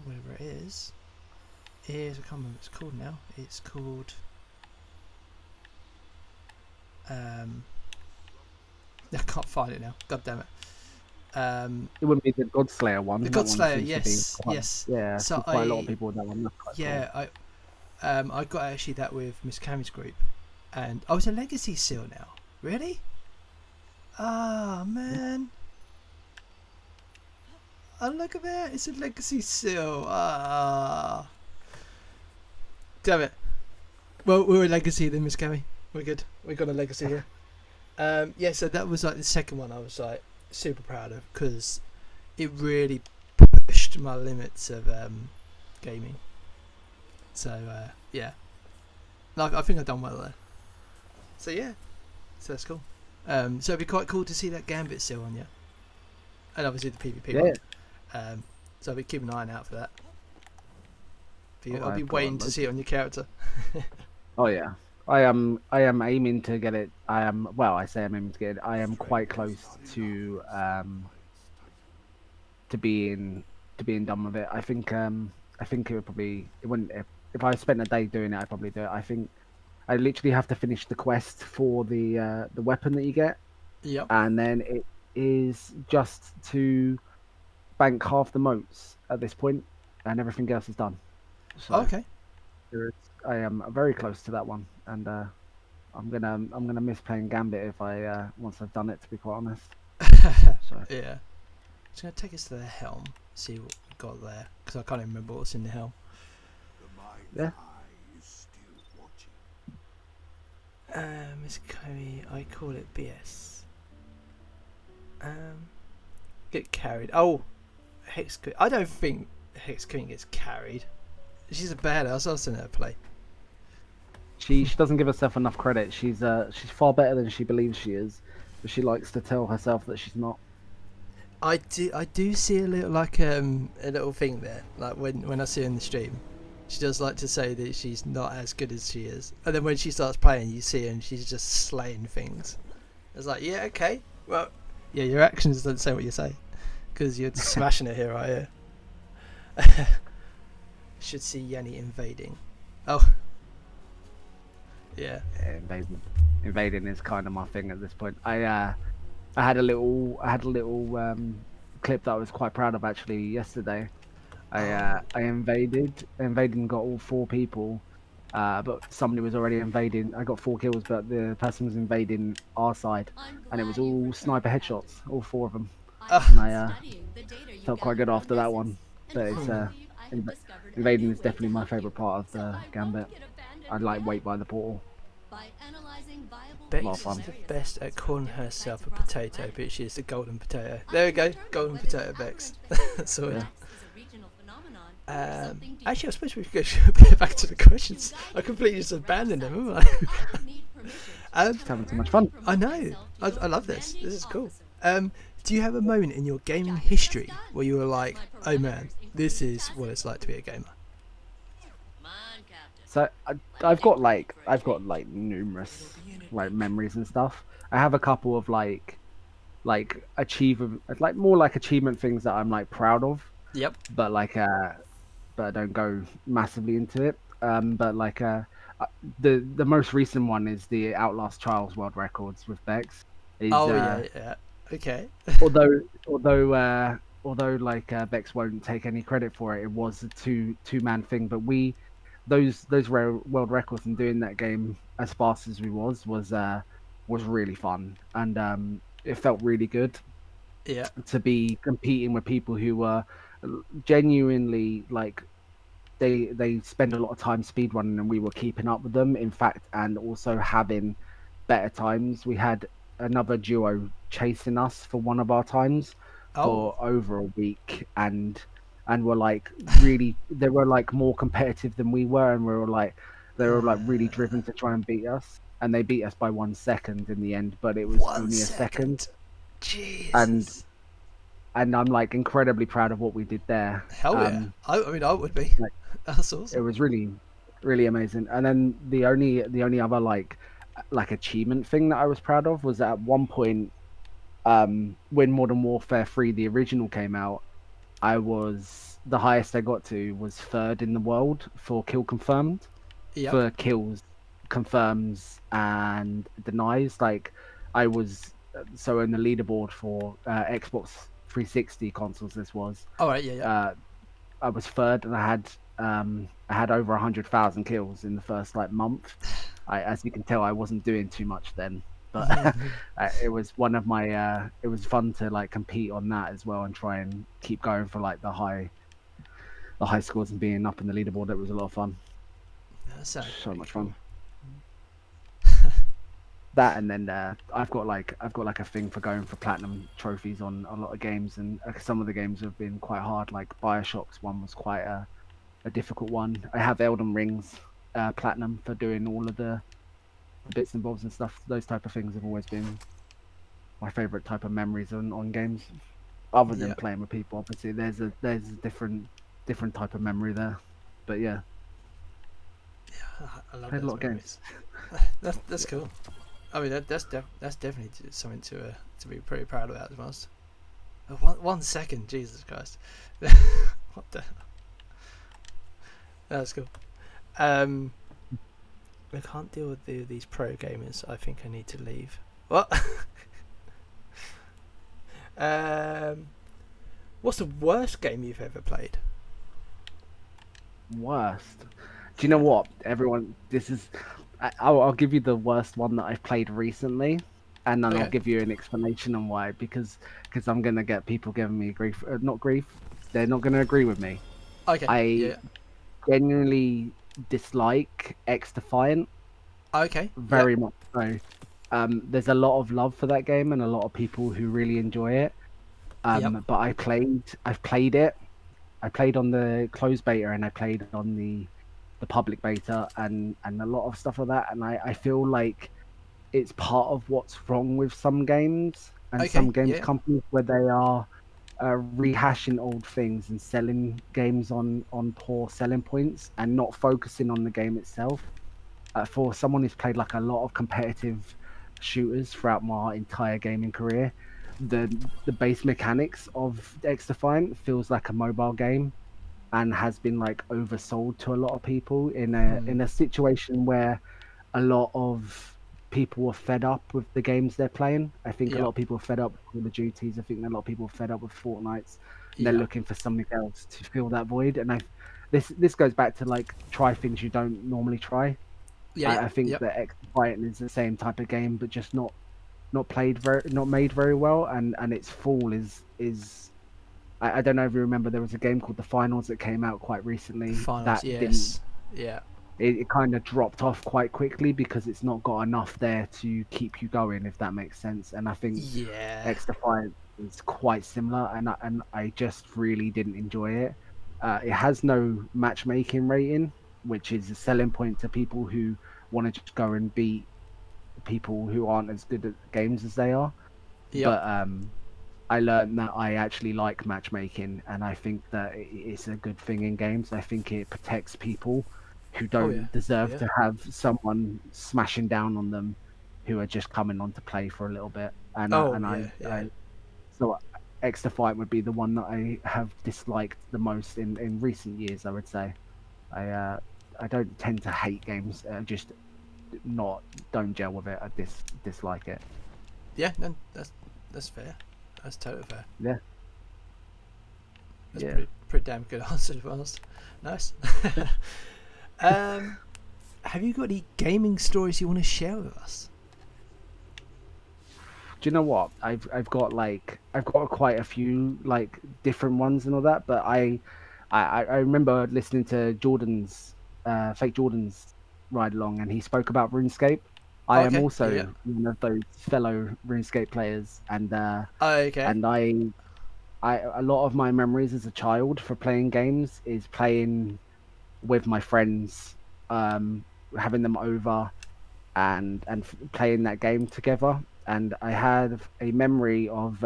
whatever it is, I can't remember what it's called now. It's called I can't find it now. God damn it. It wouldn't be the Godslayer one. The That one Godslayer, seems to yes, be quite, yes. Yeah, So quite a lot of people with that one. That's quite yeah, cool. I got actually that with Miss Cammy's group, and I was a legacy seal now. Really? Ah, man. Oh, look at that! It's a legacy seal. Ah, damn it. Well, we're a legacy then, Miss Cammy. We're good. We got a legacy here. Yeah, so that was like the second one I was like super proud of because it really pushed my limits of gaming. So yeah, like I think I've done well there. So yeah, so that's cool. So it'd be quite cool to see that Gambit still on you, and obviously the PvP one. So I'll be keeping an eye out for that. I'll be waiting to see it on your character. Oh yeah, I am aiming to get it. I say I'm aiming to get it. I am quite close to being done with it. I think it would probably it wouldn't if I spent a day doing it. I'd probably do it. I think I literally have to finish the quest for the weapon that you get. Yep. And then it is just to bank half the moats at this point, and everything else is done. So Okay. I am very close to that one, and I'm gonna miss playing Gambit if I once I've done it. To be quite honest. So Yeah. It's gonna take us to the helm. See what we got there, because I can't even remember what's in the helm. The mind's Yeah. eye is still watching. Miss Chloe, I call it BS. Get carried. Oh, Hex Queen. I don't think Hex Queen gets carried. She's a badass. I'll send her to play. she doesn't give herself enough credit. She's far better than she believes she is, but she likes to tell herself that she's not. I do see a little a little thing there. Like when I see her in the stream, she does like to say that she's not as good as she is, and then when she starts playing, you see her and she's just slaying things. It's like, yeah, okay, well, yeah, your actions don't say what you say, because you're smashing it here, right here. Should see Yanni invading. Oh, yeah. Invading is kind of my thing at this point. I had a little clip that I was quite proud of actually yesterday. I invaded and got all 4 people, but somebody was already invading. I got 4 kills, but the person was invading our side, and it was all sniper headshots, all 4 of them. And I felt quite good after that one. But it's invading is definitely my favourite part of the Gambit. I like wait by the portal. Bex Lot is of fun. the best at calling herself a potato, but she is the golden potato. There we go, golden potato Bex. So Yeah. actually, I suppose we could go back to the questions. I completely just abandoned them, haven't I? Just having too much fun. I know. I love this. This is cool. Do you have a moment in your gaming history where you were like, oh man, this is what it's like to be a gamer? So I've got numerous like memories and stuff. I have a couple of like achievement like more like achievement things that I'm like proud of, Yep. but but I don't go massively into it. But uh, the most recent one is the Outlast Trials World Records with Bex. Is Oh yeah, yeah. Okay. although Bex won't take any credit for it, it was a two-man thing. But those world records and doing that game as fast as we was really fun, and it felt really good Yeah. to be competing with people who were genuinely like they spend a lot of time speedrunning and we were keeping up with them, in fact, and also having better times. We had another duo chasing us for one of our times Oh. for over a week, and were like really they were like more competitive than we were, and they were like really driven to try and beat us, and they beat us by 1 second in the end, but it was One only a second. second. and Jesus. and I'm like incredibly proud of what we did there. Hell yeah. I mean, I would be. Like, That's it awesome. was really amazing. And then the only other like achievement thing that I was proud of was that at one point, when Modern Warfare 3 the original came out, I was the highest I got to was third in the world for kill confirmed, Yep. for kills confirms and denies. Like I was so in the leaderboard for Xbox 360 consoles. This was All right. Yeah. Yeah. uh, I was third, and I had over 100,000 kills in the first like month. As you can tell, I wasn't doing too much then, but it was one of my. It was fun to like compete on that as well and try and keep going for like the high scores and being up in the leaderboard. It was a lot of fun. That sounds So very much cool. fun. That and then I've got like a thing for going for platinum trophies on a lot of games, and some of the games have been quite hard. Like Bioshock's one was quite a difficult one. I have Elden Rings platinum for doing all of the bits and bobs and stuff. Those type of things have always been my favorite type of memories on games. Other than Yeah. playing with people, obviously there's a different type of memory there. But yeah, I love played a those lot of games. memories. That's cool. I mean, that's definitely something to be pretty proud of. That most. 1 second, Jesus Christ. What the? That's cool. I can't deal with these pro gamers. I think I need to leave. What? um, what's the worst game you've ever played? Worst. Do you know Yeah. what? Everyone, this is. I'll give you the worst one that I've played recently, and then I'll Okay. give you an explanation on why. Because I'm gonna get people giving me grief. Not grief. They're not gonna agree with me. Okay. I Yeah. genuinely dislike X Defiant Okay. Yep. very much so. There's a lot of love for that game and a lot of people who really enjoy it. Yep. But I've played it. I played on the closed beta and I played on the public beta and a lot of stuff like that. And I feel like it's part of what's wrong with some games and Okay. some games Yeah. companies where they are rehashing old things and selling games on poor selling points and not focusing on the game itself. For someone who's played like a lot of competitive shooters throughout my entire gaming career, the base mechanics of X Defiant feels like a mobile game and has been like oversold to a lot of people Hmm. in a situation where a lot of people were fed up with the games they're playing. I think a lot Yep. of people are fed up with Call of Duties. I think a lot of people are fed up with Fortnites, and they're Yep. looking for something else to fill that void. And this goes back to like try things you don't normally try. Yeah. Yeah. I think Yep. that X Fighting is the same type of game, but just not made very well. And its fall is I don't know if you remember there was a game called The Finals that came out quite recently Finals. that didn't Yes. Yeah. it kind of dropped off quite quickly because it's not got enough there to keep you going, if that makes sense. And I think Yeah. X Defiant is quite similar, and I just really didn't enjoy it. It has no matchmaking rating, which is a selling point to people who want to just go and beat people who aren't as good at games as they are. Yep. But I learned that I actually like matchmaking, and I think that it's a good thing in games. I think it protects people who Oh, yeah. don't deserve Yeah. to have someone smashing down on them, who are just coming on to play for a little bit. And Oh, yeah. Yeah. so Extra Fight would be the one that I have disliked the most in recent years. I would say I don't tend to hate games. Just not don't gel with it. I dislike it. Yeah. No, that's fair. That's totally fair. Yeah, That's yeah. pretty damn good answer, to be honest. Nice. Have you got any gaming stories you want to share with us? Do you know what? I've got quite a few like different ones and all that, but I remember listening to Jordan's fake Jordan's ride along, and he spoke about RuneScape. I Oh, am okay. Yeah. also one of those fellow RuneScape players, Oh, okay. and I a lot of my memories as a child for playing games is playing with my friends, um, having them over and playing that game together. And I had a memory of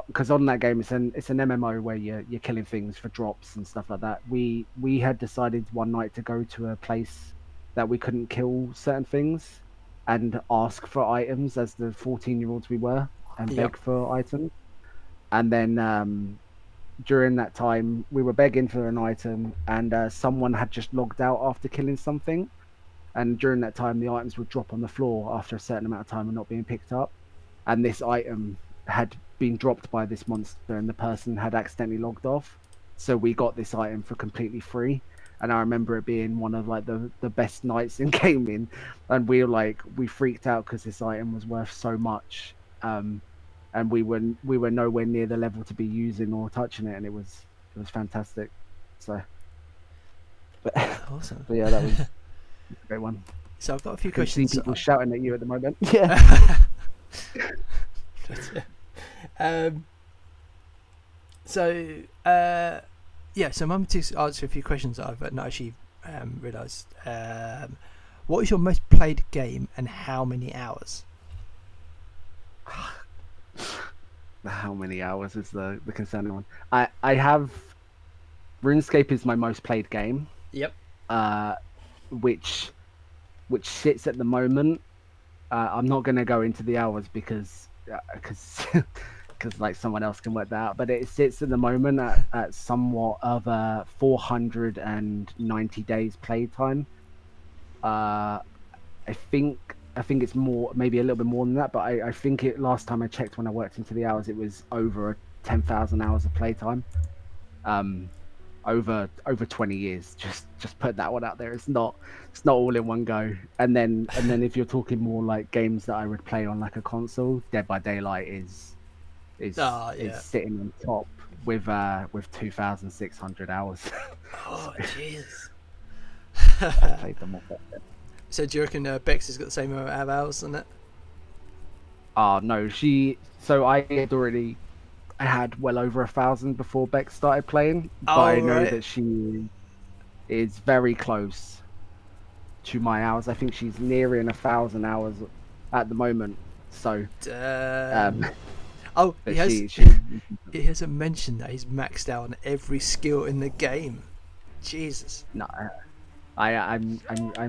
because on that game it's an MMO where you're killing things for drops and stuff like that. We had decided one night to go to a place that we couldn't kill certain things and ask for items as the 14-year-olds we were and Yep. beg for items. And then during that time we were begging for an item and someone had just logged out after killing something, and during that time the items would drop on the floor after a certain amount of time and not being picked up, and this item had been dropped by this monster and the person had accidentally logged off, so we got this item for completely free. And I remember it being one of like the best nights in gaming, and we freaked out because this item was worth so much, and we were nowhere near the level to be using or touching it, and it was fantastic. So but, Awesome. but yeah, that was a great one. So I've got a few Can see questions. people shouting at you at the moment. Yeah. um. So yeah. So I'm going to answer a few questions that I've not actually realised. What is your most played game and how many hours? How many hours is the concerning one? I have RuneScape is my most played game, Yep. which sits at the moment. I'm not going to go into the hours because like someone else can work that out. But it sits at the moment at somewhat of a 490 days playtime. I think it's more, maybe a little bit more than that, but I think it last time I checked when I worked into the hours, it was over 10,000 hours of playtime. Over 20 years. Just put that one out there. It's not all in one go. And then if you're talking more like games that I would play on like a console, Dead by Daylight is Yeah. sitting on top with 2,600 hours. Oh, jeez. I've played them all. So do you reckon Bex has got the same amount of hours on it? Oh no, I had well over 1,000 before Beck started playing, but I know right. that she is very close to my hours. I think she's nearing 1,000 hours at the moment. So, oh, but he she hasn't mentioned that he's maxed out on every skill in the game. Jesus. no, I'm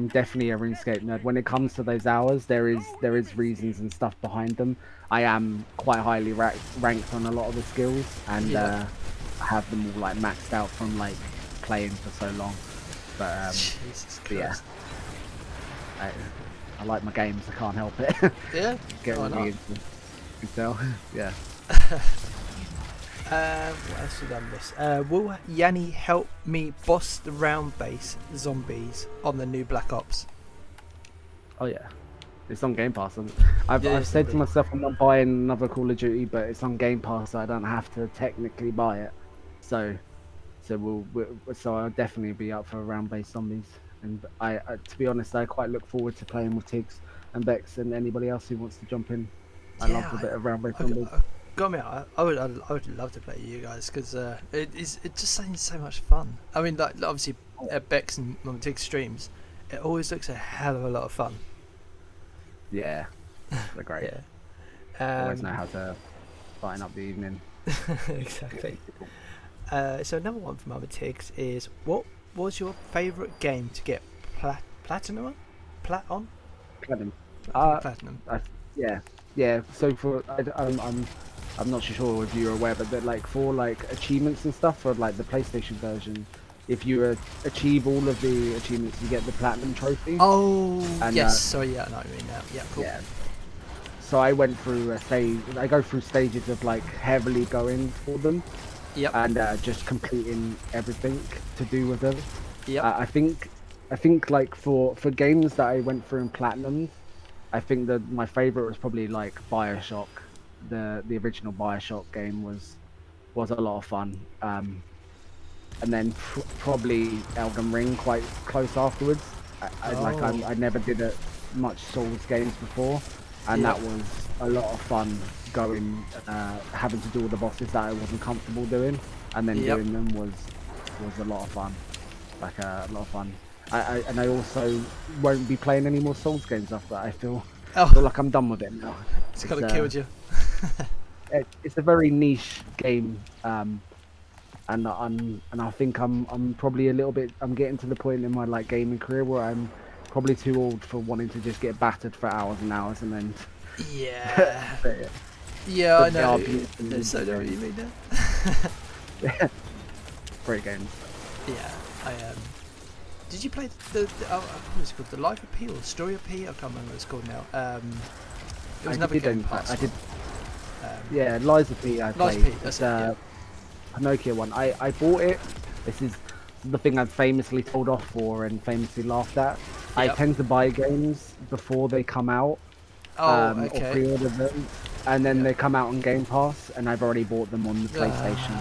definitely a RuneScape nerd. When it comes to those hours, there is reasons and stuff behind them. I am quite highly ranked on a lot of the skills, and Yeah. I have them all like maxed out from like playing for so long. But Jesus but yeah, Christ. I like my games. I can't help it. Yeah. Get Why really not? into. You can tell. Yeah. What else did I miss? Will Yanni help me boss the round base zombies on the new Black Ops? Oh yeah. It's on Game Pass. It I've is said to indeed. myself I'm not buying another Call of Duty, but it's on Game Pass, so I don't have to technically buy it. So so I'll definitely be up for round-based zombies. And to be honest, I quite look forward to playing with Tiggs and Bex and anybody else who wants to jump in. I love a bit of round-based zombies. Got me. I would love to play you guys because it just seems so much fun. I mean, like obviously at Bex and Mum Tig streams, it always looks a hell of a lot of fun. Yeah, they're great. Yeah. Always know how to brighten up the evening. Exactly. So another one from Mum Tigs is what was your favourite game to get platinum on? Platinum. I think platinum. Yeah, yeah. So I'm not sure if you're aware, but that like for like achievements and stuff for like the PlayStation version, if you achieve all of the achievements, you get the platinum trophy. Oh, And yes. Sorry, yeah, I know what you mean now. Yeah, cool. yeah. So I went through a stage. I go through stages of like heavily going for them Yep. and just completing everything to do with them. Yep. I think like for games that I went through in platinum, I think that my favorite was probably like BioShock. The original BioShock game was a lot of fun. And then probably Elden Ring quite close afterwards. I never did much Souls games before, and Yep. that was a lot of fun going having to do all the bosses that I wasn't comfortable doing, and then Yep. doing them was a lot of fun. Like a lot of fun. I also won't be playing any more Souls games after that. I feel Oh, like I'm done with it now. it's kind of killed you. It's a very niche game, and I think I'm probably a little bit. I'm getting to the point in my like gaming career where I'm probably too old for wanting to just get battered for hours and hours and then. Yeah. but, Yeah, I they are know. beautiful So know what you games. mean now. Great games. Yeah, I Did you play what was it called? The Live Appeal, Story Appeal? I can't remember what it's called now. It was another Game Pass. I did. Um, Yeah, Liza P. I Liza played. P, that's It's it, yeah. a Nokia one. I bought it. This is the thing I'm famously told off for and famously laughed at. I Yep. tend to buy games before they come out. Oh, Or okay. pre-order them, and then Yeah. they come out on Game Pass, and I've already bought them on the PlayStation.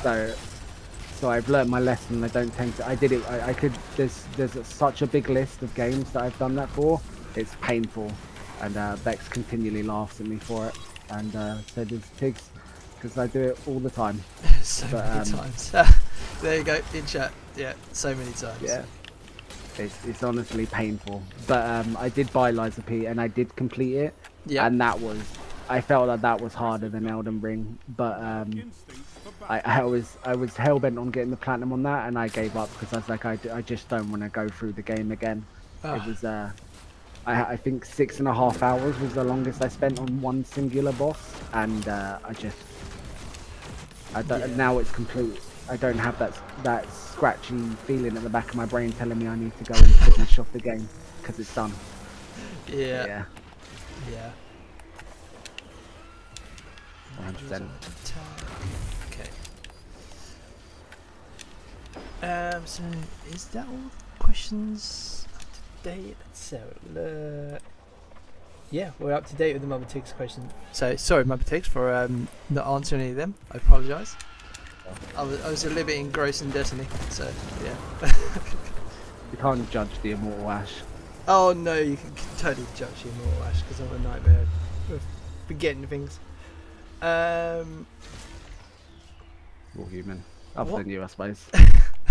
So I've learnt my lesson. I don't tend to. I did it. I could. There's such a big list of games that I've done that for. It's painful, and Bex continually laughs at me for it, and so does Tiggs, because I do it all the time. So But, many times. There you go, in chat. Yeah, so many times. Yeah. It's honestly painful, but I did buy Liza P and I did complete it, Yep. and I felt like that was harder than Elden Ring, but I was hell bent on getting the platinum on that, and I gave up because I was like I just don't want to go through the game again. It was I think 6.5 hours was the longest I spent on one singular boss, and now it's complete. I don't have that scratchy feeling at the back of my brain telling me I need to go and finish off the game because it's done. Yeah. Yeah, Yeah. 100%. Okay. So is that all the questions up to date? Let's have a look. Yeah, we're up to date with the Mother Tiggs question. So sorry, Mother Tiggs, for not answering any of them. I apologise. I was a little bit engrossed in Destiny, so yeah. You can't judge the Immortal Ash. Oh no, you can totally judge the Immortal Ash because I'm a nightmare of forgetting things. We're all human. Other What? than you, I suppose.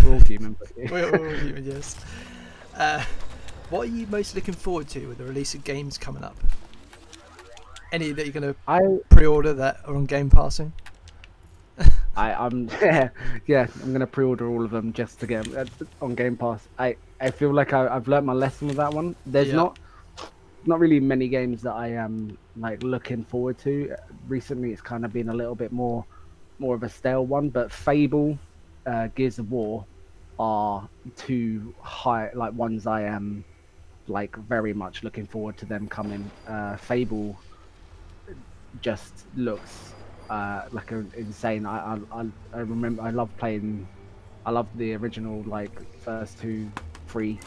We're all human. But you. We're all human, yes. What are you most looking forward to with the release of games coming up? Any that you're going to pre-order that are on Game Pass soon? I'm I'm gonna pre-order all of them just to get them on Game Pass. I feel like I've learnt my lesson with that one. There's Yeah. not really many games that I am like looking forward to. Recently, it's kind of been a little bit more of a stale one. But Fable, Gears of War, are two high like ones I am like very much looking forward to them coming. Fable just looks like an insane. I remember I love playing. I love the original like first three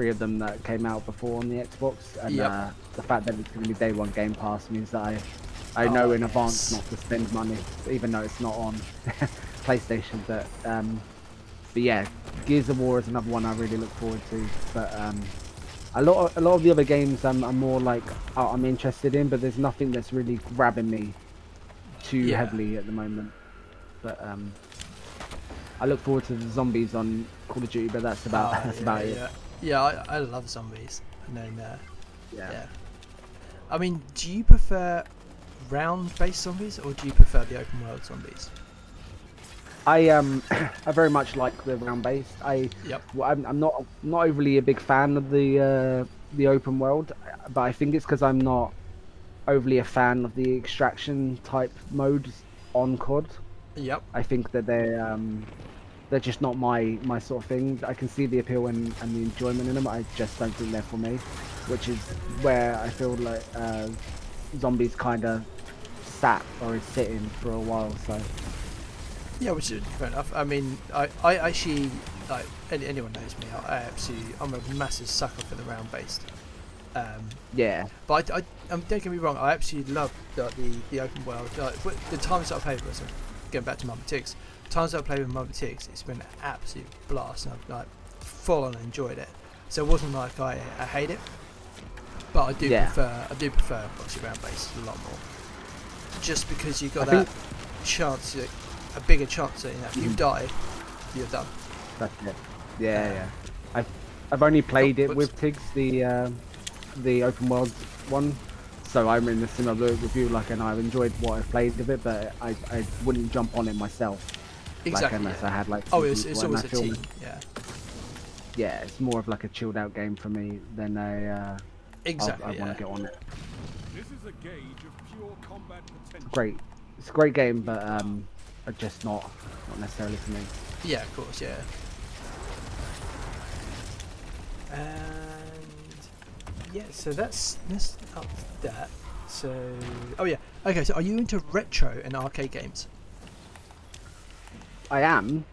of them that came out before on the Xbox, and Yep. the fact that it's going to be day one Game Pass means that I know in advance yes. not to spend money, even though it's not on PlayStation. But yeah, Gears of War is another one I really look forward to. But a lot of the other games I'm more like I'm interested in, but there's nothing that's really grabbing me too heavily at the moment. But I look forward to the zombies on Call of Duty, but that's about it. Yeah, I love zombies. And then Yeah. yeah. I mean, do you prefer round-based zombies or do you prefer the open world zombies? I very much like the round based. Yep. I'm not overly a big fan of the open world, but I think it's because I'm not overly a fan of the extraction type modes on COD. Yep. I think that they're just not my sort of thing. I can see the appeal and the enjoyment in them. I just don't think they're for me, which is where I feel like zombies kind of sat or is sitting for a while. So Yeah, which is fair enough. I mean, I actually, like, anyone knows me, I'm a massive sucker for the round based. yeah, But don't get me wrong, I absolutely love the open world. The times that I played with, going back to Mum Ticks, times that I played with Mum Ticks, it's been an absolute blast, and I've like full on enjoyed it. So it wasn't like I hate it, but I do prefer obviously round based a lot more, just because you got that chance, a bigger chance that, you know, if you die, you're done. that's it. Yeah. I've only played it whoops. with Tiggs, the open world one. So I'm in a similar review, like, and I've enjoyed what I've played of it, but I wouldn't jump on it myself. Exactly. Like, unless I had like. Oh, two it's people, always and a I feel team. like- Yeah. Yeah, it's more of like a chilled out game for me than a. Exactly. I yeah. want to get on it. This is a gauge of pure combat potential. Great, it's a great game, but just not necessarily for me. Yeah, of course, yeah. And yeah, so that's up that. So, oh yeah, okay. So, are you into retro and arcade games? I am.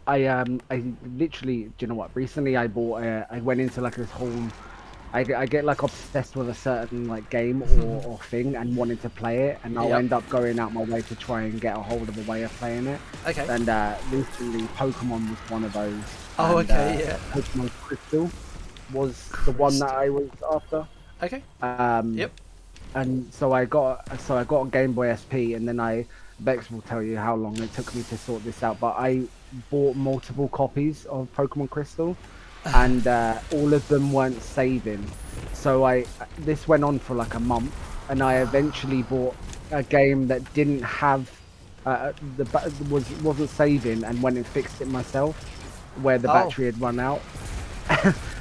I literally, do you know what? Recently, I went into like this whole. I get like obsessed with a certain like game or thing and wanting to play it, and I'll Yep. end up going out my way to try and get a hold of a way of playing it. Okay. And recently, Pokemon was one of those. Oh, and, okay, yeah. Pokemon Crystal was the one that I was after. Okay. Yep. And so I got a Game Boy SP, and then Bex will tell you how long it took me to sort this out, but I bought multiple copies of Pokemon Crystal, and all of them weren't saving. So this went on for like a month, and I eventually bought a game that didn't have wasn't saving, and went and fixed it myself, where the battery had run out,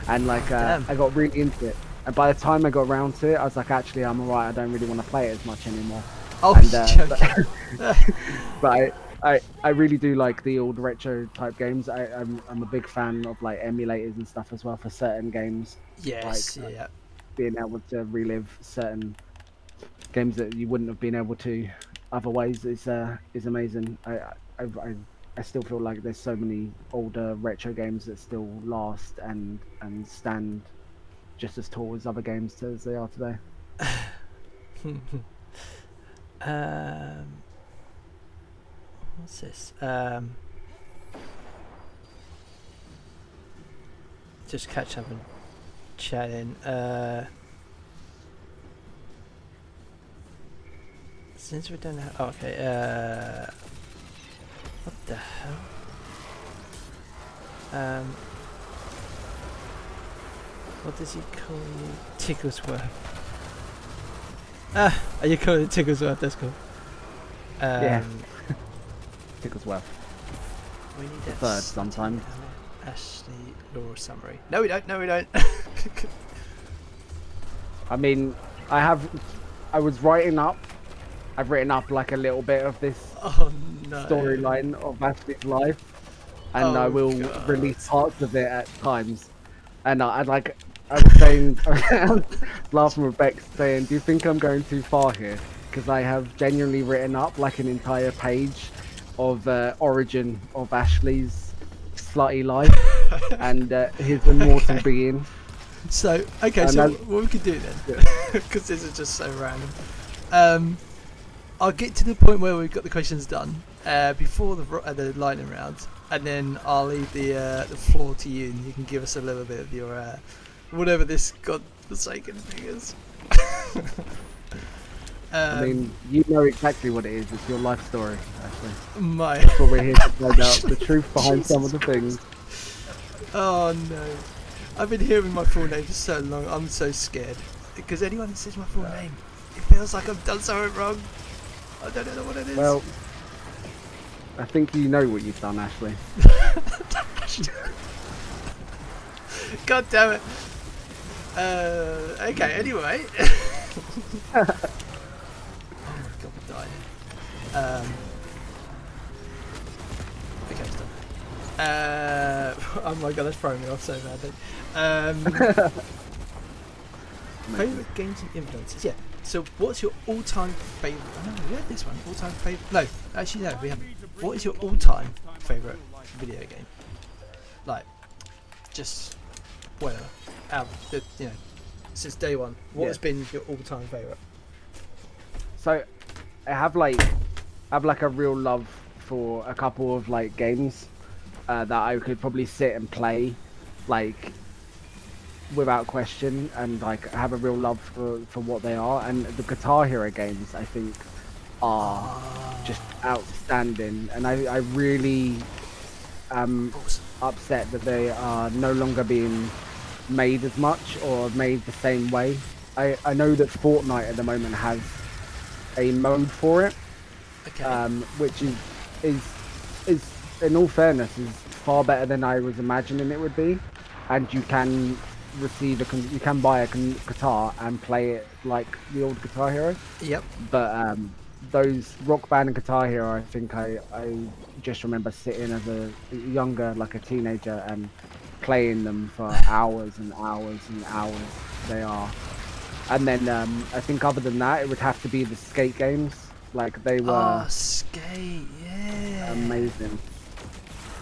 and like I got really into it. And by the time I got around to it, I was like, actually, I'm alright. I don't really want to play it as much anymore. Oh, and, but I really do like the old retro type games. I'm a big fan of like emulators and stuff as well for certain games. Yes. Like, Yeah. being able to relive certain games that you wouldn't have been able to other ways is amazing. I still feel like there's so many older retro games that still last and stand just as tall as other games as they are today. What's this? Just catch up and chatting. Since we don't have, okay. What the hell? What does he call you? Ticklesworth. Are you calling it Ticklesworth? That's cool. Yeah. Ticklesworth. We need The that third sometimes. Ashley lore summary. No, we don't. No, we don't. I mean, I was writing up. I've written up like a little bit of this Oh no. storyline of Ashley's life, and I will release parts of it at times. And I was saying, I was laughing with Bex, saying, "Do you think I'm going too far here?" Because I have genuinely written up like an entire page of origin of Ashley's slutty life and his immortal being. So, okay, And so that- what we could do then, because this is just so random. I'll get to the point where we've got the questions done before the lightning round, and then I'll leave the floor to you, and you can give us a little bit of your whatever this godforsaken thing is. I mean, you know exactly what it is. It's your life story, Ashley. My That's what we're here to find out. The truth behind some of the things. Oh no, I've been hearing my full name for so long. I'm so scared because anyone that says my full name, it feels like I've done something wrong. I don't know what it is. Well, I think you know what you've done, Ashley. God damn it. Okay, anyway. Oh my god, we're dying. Okay, stop. Oh my god, that's throwing me off so badly. Favourite games and influences? Yeah. So, what's your all-time favourite? Oh no, we had this one. All-time favourite? No, actually no, we haven't. What is your all-time favourite video game? Like, just whatever. Since day one, what has been your all-time favourite? So, I have like a real love for a couple of like games that I could probably sit and play, like without question, and like have a real love for what they are. And the Guitar Hero games, I think, are just outstanding. And I really am upset that they are no longer being made as much or made the same way. I know that Fortnite at the moment has a mode for it, Okay. which is in all fairness is far better than I was imagining it would be, and you can you can buy a guitar and play it like the old Guitar Hero. Yep. But those Rock Band and Guitar Hero, I think I just remember sitting as a younger, like a teenager, and playing them for hours and hours and hours. They are. And then I think other than that, it would have to be the skate games. Like they were Skate, yeah. amazing.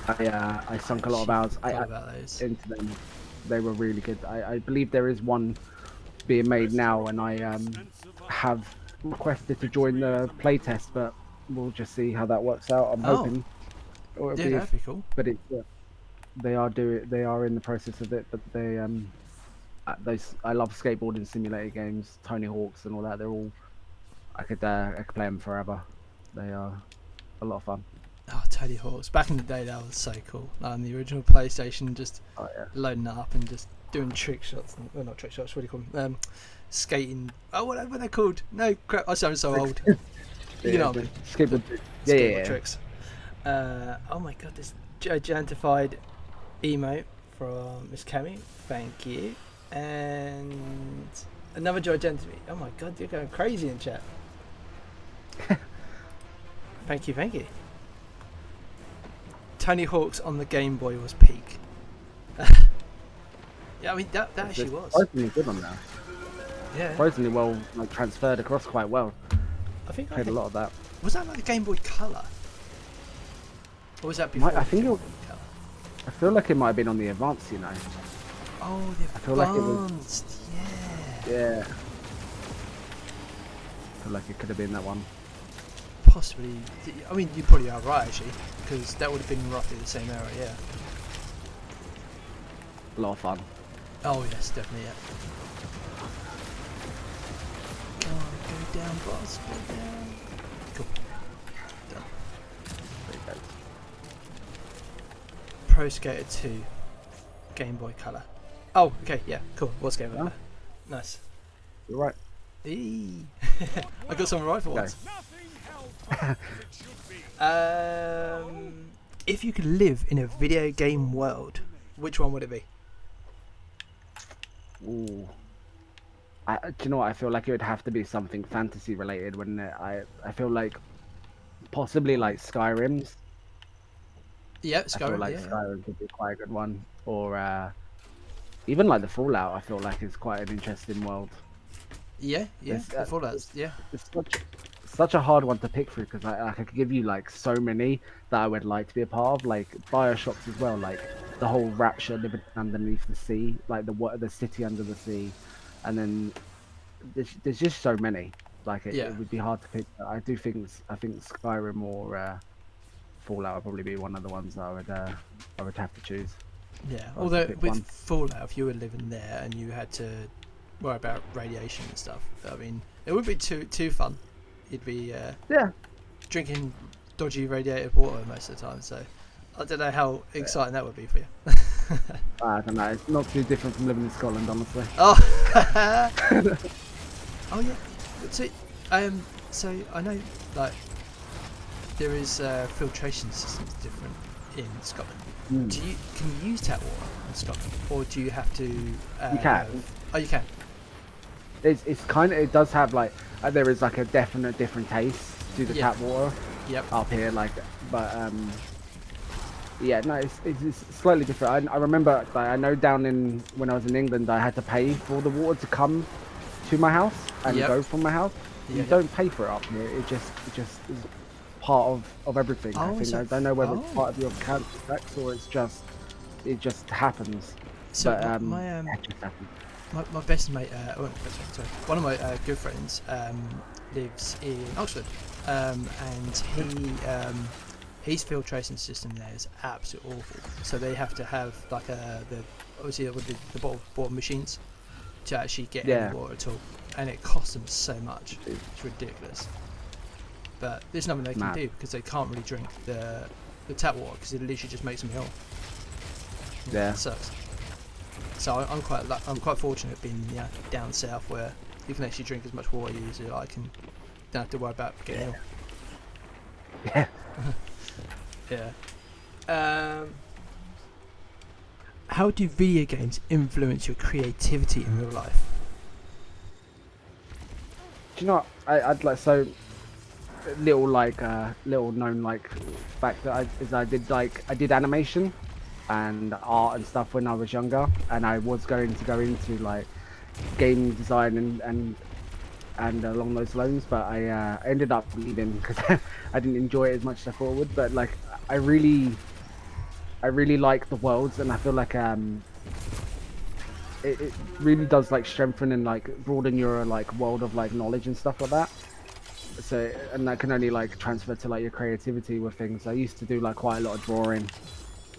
I sunk a lot of hours Forgot about those. into them. They were really good. I believe there is one being made now, and I have requested to join the playtest, but we'll just see how that works out. I'm hoping. Yeah, that'd be cool. But they are in the process of it. But they I love skateboarding simulator games, Tony Hawk's and all that. They're all I could play them forever. They are a lot of fun. Oh, Tony Hawk's. Back in the day, that was so cool. Like on the original PlayStation, just loading that up and just doing trick shots. Well, not trick shots, what do you call them? Skating. Oh, whatever they're called. No, crap. I'm so old. You know what I mean? Skateboard. Skateboard tricks. Oh my god, this gigantified emote from Miss Cammy. Thank you. And another gigantic. Oh my god, you're going crazy in chat. Thank you. Tony Hawk's on the Game Boy was peak. Yeah, I mean that actually was. Surprisingly good on that. Yeah. Surprisingly well, like transferred across quite well. I think Played a lot of that. Was that like the Game Boy Color? Or was that before? I think the Game it. Boy Color? I feel like it might have been on the Advance, you know. Oh, the I feel like it was. Advanced. Yeah. Yeah. I feel like it could have been that one. Possibly. I mean, you probably are right actually, because that would have been roughly the same era. Yeah. A lot of fun. Oh yes, definitely. Yeah. Come on, go down, boss. Go down. Cool. Done. There you go. Pro Skater 2, Game Boy Color. Oh, okay, yeah, cool. What's Game Boy Color? Nice. You're right. Eee. I got something right for once. If you could live in a video game world, which one would it be? Ooh. Do you know what? I feel like it would have to be something fantasy related, wouldn't it? I feel like possibly like Skyrim's. Yeah, I feel Skyrim. like Yeah. Skyrim could be quite a good one, or even like the Fallout. I feel like is quite an interesting world. Yeah. It's, The Fallout's. Yeah. It's such a hard one to pick through because I could give you like so many that I would like to be a part of, like Bioshocks as well, like the whole Rapture living underneath the sea, like the city under the sea, and then there's just so many. Like it would be hard to pick. I think Skyrim or Fallout would probably be one of the ones that I would have to choose. Yeah. I'll Although pick with one. Fallout, if you were living there and you had to worry about radiation and stuff, I mean, it would be too fun. You'd be drinking dodgy radiated water most of the time. So I don't know how exciting that would be for you. I don't know. It's not too different from living in Scotland, honestly. Oh. Oh yeah. So I know like there is filtration systems different in Scotland. Mm. Can you use tap water in Scotland, or do you have to? You can. Oh, you can. It's kind of, it does have like there is like a definite different taste to the Yeah. tap water Yep. up here, like, but yeah, no, it's slightly different. I remember, like, I know down in when I was in England, I had to pay for the water to come to my house and Yep. go from my house. Yeah, You yep. don't pay for it up here. It just is part of everything. I Oh, think so I don't know whether it's oh. part of your council tax or it just happens. So But my it just happens. my best mate, sorry, one of my good friends lives in Oxford, and his filtration system there is absolutely awful. So they have to have like obviously with the bottle machines to actually get Yeah. any water at all, and it costs them so much. It's ridiculous. But there's nothing they can Mad. do because they can't really drink the tap water because it literally just makes them ill. Yeah. It sucks. So I'm quite fortunate being down south where you can actually drink as much water as you like and don't have to worry about getting ill. Yeah. Yeah. How do video games influence your creativity in real life? Do you know what? I'd like, so little known like fact that I did animation and art and stuff when I was younger, and I was going to go into like game design and along those lines, but I ended up leaving because I didn't enjoy it as much as I thought I would. But like I really like the worlds, and I feel like it really does like strengthen and like broaden your like world of like knowledge and stuff like that. So, and that can only like transfer to like your creativity with things. I used to do like quite a lot of drawing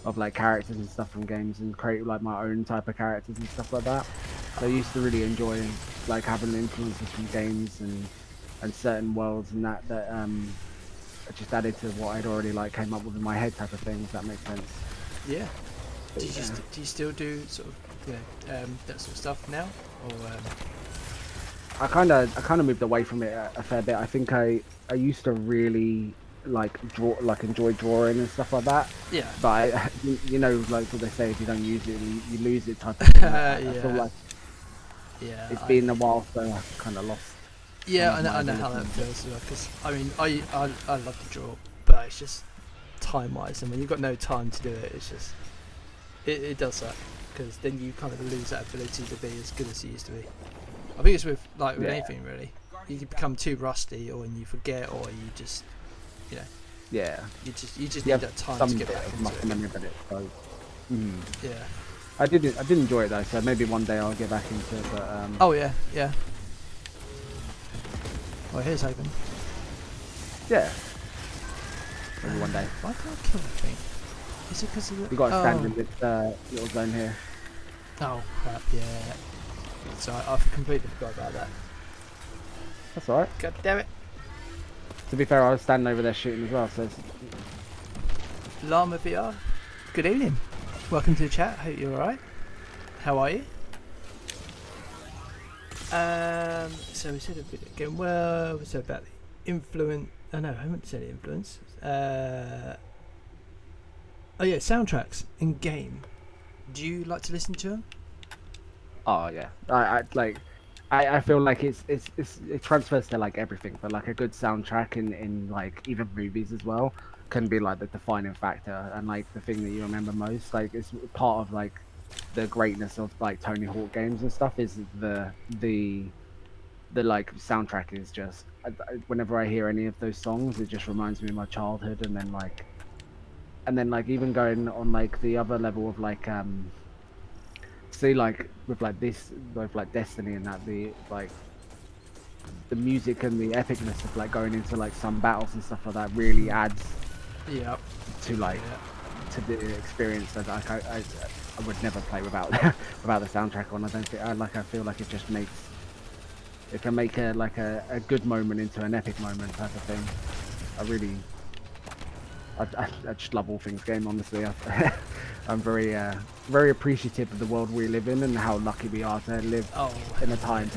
of like characters and stuff from games and create like my own type of characters and stuff like that. So I used to really enjoy like having influences from games and certain worlds and that just added to what I'd already like came up with in my head type of thing, if that makes sense. Yeah. But, Do you still do sort of that sort of stuff now, or? I kind of moved away from it a fair bit. I think I used to really like enjoy drawing and stuff like that. Yeah. But you know, like what they say, if you don't use it, you lose it type of thing. I feel like it's been a while, so I kind of lost. Yeah, some of I my know how that ability. feels. Because I mean, I love to draw, but it's just time-wise, and when you've got no time to do it, it's just it does suck. Because then you kind of lose that ability to be as good as you used to be. I think it's with Yeah. anything really. You become too rusty, or you forget, or you just Yeah. you just need You have that time some to get bit back of into muscle it. memory, but Yeah. I did enjoy it though, so maybe one day I'll get back into it. But Oh yeah. Well, here's hoping. yeah, maybe one day. Why can't I kill that thing? Is it because of the? We got to stand in this little zone here. Oh crap! Yeah. So I completely forgot about that. That's alright. God damn it! To be fair, I was standing over there shooting as well, so it's... Llama VR. Good evening. Welcome to the chat. Hope you're alright. How are you? So we said a bit again. Well, we said about the influence. Oh no, I haven't said influence. Oh yeah, soundtracks in game. Do you like to listen to them? Oh yeah, I feel like it transfers to like everything, but like a good soundtrack in like even movies as well can be like the defining factor and like the thing that you remember most. Like it's part of like the greatness of like Tony Hawk games and stuff is the like soundtrack is just whenever I hear any of those songs, it just reminds me of my childhood, and then like even going on like the other level of like see like with like this with like Destiny and that the like the music and the epicness of like going into like some battles and stuff like that really adds Yeah. to like Yeah. to the experience that like I would never play without without the soundtrack on. I don't think I feel like it just makes it can make a good moment into an epic moment type of thing. I just love all things game, honestly. I'm very very appreciative of the world we live in and how lucky we are to live in a time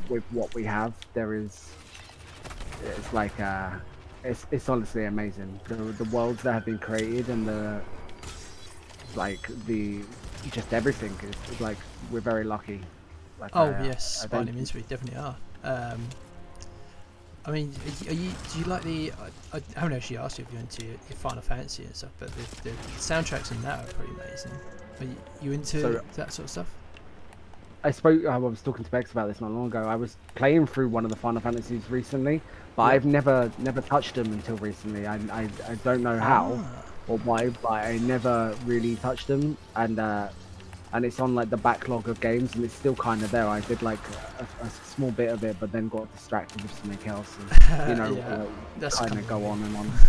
with what we have. It's like it's honestly amazing. The worlds that have been created and the just everything is like we're very lucky. Like Oh yes, I by don't any means we definitely are. I mean, are you? Do you like the? I haven't actually asked you if you're into your Final Fantasy and stuff, but the soundtracks in that are pretty amazing. Are you into so that sort of stuff? I was talking to Bex about this not long ago. I was playing through one of the Final Fantasies recently, but Yep. I've never touched them until recently. I don't know how Ah. or why, but I never really touched them, and it's on like the backlog of games, and it's still kind of there. I did like a small bit of it, but then got distracted with something else, and Yeah, that's kind kind of of go me. on and on.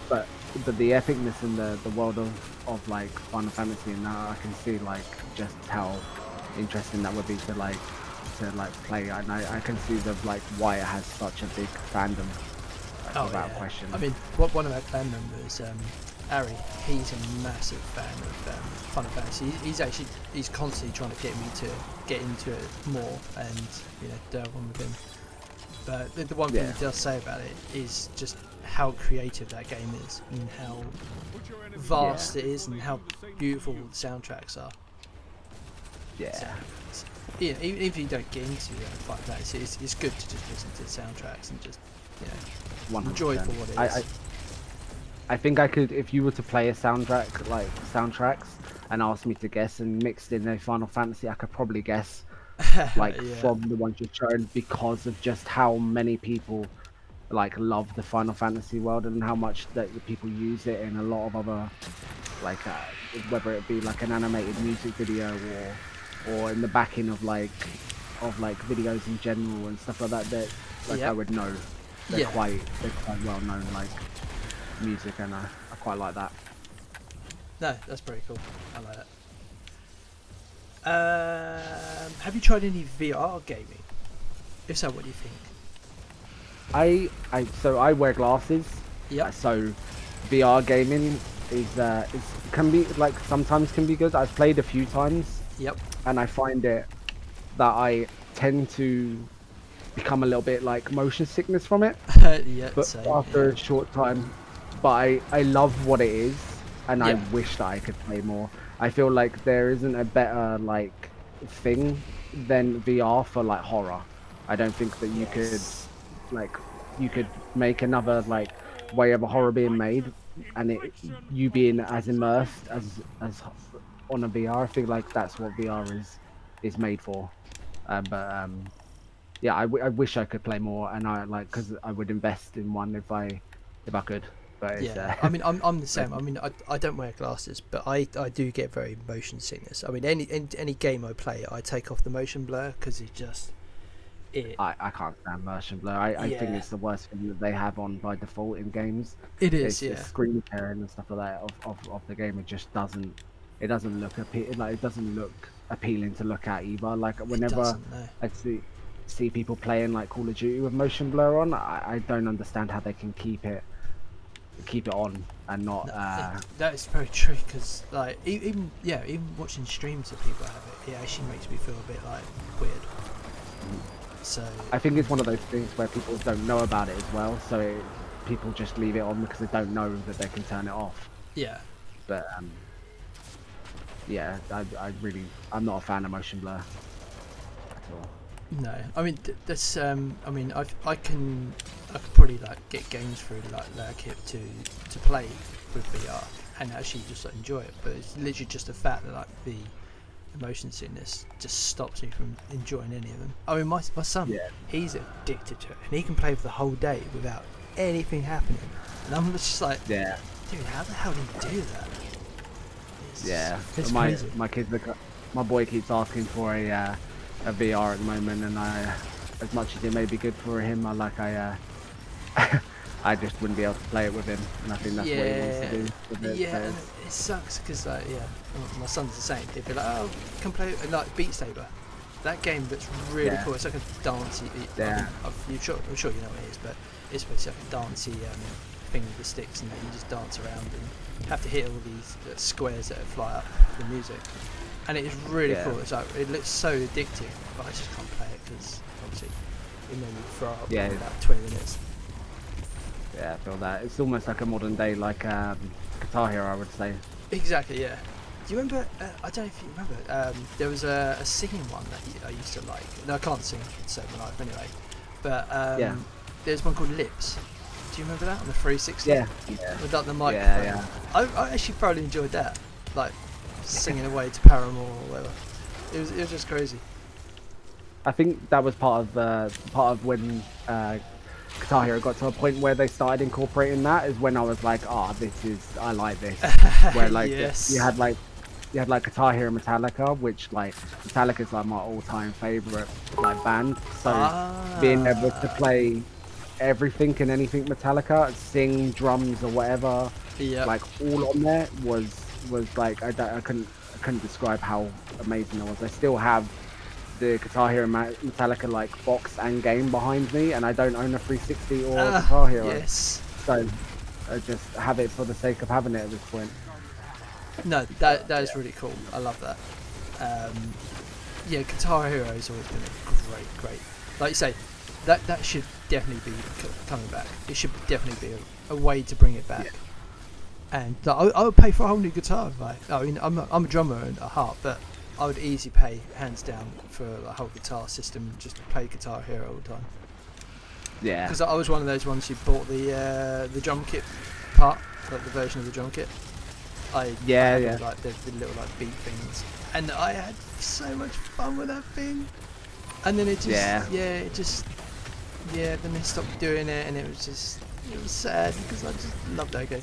But the epicness in the world of like Final Fantasy, and now I can see like just how interesting that would be to like play, and I can see the like why it has such a big fandom, like, Oh without yeah. question. I mean, one of our clan members, Ari, he's a massive fan of Final Fantasy. He's constantly trying to get me to get into it more and delve on with him. But the one thing Yeah, he does say about it is just how creative that game is and how vast it is and how beautiful the soundtracks are. So, yeah, yeah, even if you don't get into Final Fantasy, it's good to just listen to the soundtracks and just enjoy it 100%. for what it is. I think I could, if you were to play a soundtrack, like soundtracks, and ask me to guess and mixed in a Final Fantasy, I could probably guess like Yeah, from the ones you've shown because of just how many people like love the Final Fantasy world and how much that the people use it in a lot of other like whether it be like an animated music video or in the backing of like videos in general and stuff like that that like I yep, would know yeah. they're quite well known like music, and I quite like that. No, that's pretty cool. I like that. Have you tried any VR gaming? If so, what do you think? I wear glasses, Yep. so VR gaming is can be like sometimes can be good. I've played a few times Yep. and I find it that I tend to become a little bit like motion sickness from it, Yeah. but Same. after Yeah. a short time. But I love what it is, and I Yeah. wish that I could play more. I feel like there isn't a better like thing than VR for like horror. I don't think that Yes. like you could make another like way of a horror being made, and you being as immersed as on a VR. I think like that's what VR is made for. But yeah, I wish I could play more, and I like because I would invest in one if I could. But it's Yeah, I mean, I'm the but same. I mean, I don't wear glasses, but I do get very motion sickness. I mean, any game I play, I take off the motion blur because it. I can't stand motion blur. I think Yeah, it's the worst thing that they have on by default in games. it is. It's the Yeah, screen sharing and stuff like that of the game. It just doesn't look like it doesn't look appealing to look at either. Like it whenever doesn't. No, I see people playing like Call of Duty with motion blur on, I don't understand how they can keep it on and not no, that is very true. Because like even watching streams of people have it, it actually makes me feel a bit like weird. So I think it's one of those things where people don't know about it as well, so people just leave it on because they don't know that they can turn it off. yeah. But yeah, I'm not a fan of motion blur at all. No, I mean that's. I mean, I can probably like get games through like it to play with VR and actually just like, enjoy it. But it's literally just the fact that like the motion sickness just stops me from enjoying any of them. I mean, my son, Yeah, he's addicted to it, and he can play for the whole day without anything happening. And I'm just like, yeah, dude, how the hell do you do that? yeah. It's My crazy. my kids, my boy keeps asking for a VR at the moment, and as much as it may be good for him, I just wouldn't be able to play it with him, and I think that's what he wants to Yeah, do with it. yeah, So and it sucks because like my son's the same. He'd be like, oh, can play like Beat Saber. That game that's really yeah, cool. It's like a dancey. yeah, I'm sure you know what it is, but it's basically like a dancey thing with the sticks, and you just dance around and have to hit all these squares that fly up the music. And it is really yeah, cool. It's like it looks so addictive, but I just can't play it because obviously it made me throw up yeah. in about 20 minutes. Yeah, I feel that. It's almost like a modern day, like Guitar Hero, I would say. Exactly, yeah. Do you remember? I don't know if you remember. There was a singing one that I used to like. No, I can't sing to save my life anyway. But Yeah. there's one called Lips. Do you remember that on the 360? Yeah. With like the microphone. Yeah. I actually probably enjoyed that, like singing away to Paramore or whatever. It was just crazy. I think that was part of when Guitar Hero got to a point where they started incorporating that. Is when I was like, I like this. Where like Yes. you had like Guitar Hero Metallica, which like Metallica is like my all-time favorite like band. So being able to play everything and anything Metallica, sing drums or whatever, Yep. like all on there was like I couldn't describe how amazing it was. I still have the Guitar Hero Metallica like box and game behind me, and I don't own a 360 or a Guitar Hero. Yes. So I just have it for the sake of having it at this point. No, that is really cool. I love that. Yeah, Guitar Hero has always been a great. Like you say, that should definitely be coming back. It should definitely be a way to bring it back. Yeah. And I would pay for a whole new guitar. I mean, I'm a drummer at heart, but I would easily pay hands down for a whole guitar system just to play Guitar Hero all the time. Yeah. Because I was one of those ones who bought the drum kit part, like the version of the drum kit. I had like the little like beat things, and I had so much fun with that thing. And then it just then they stopped doing it, and it was sad because I just loved that game.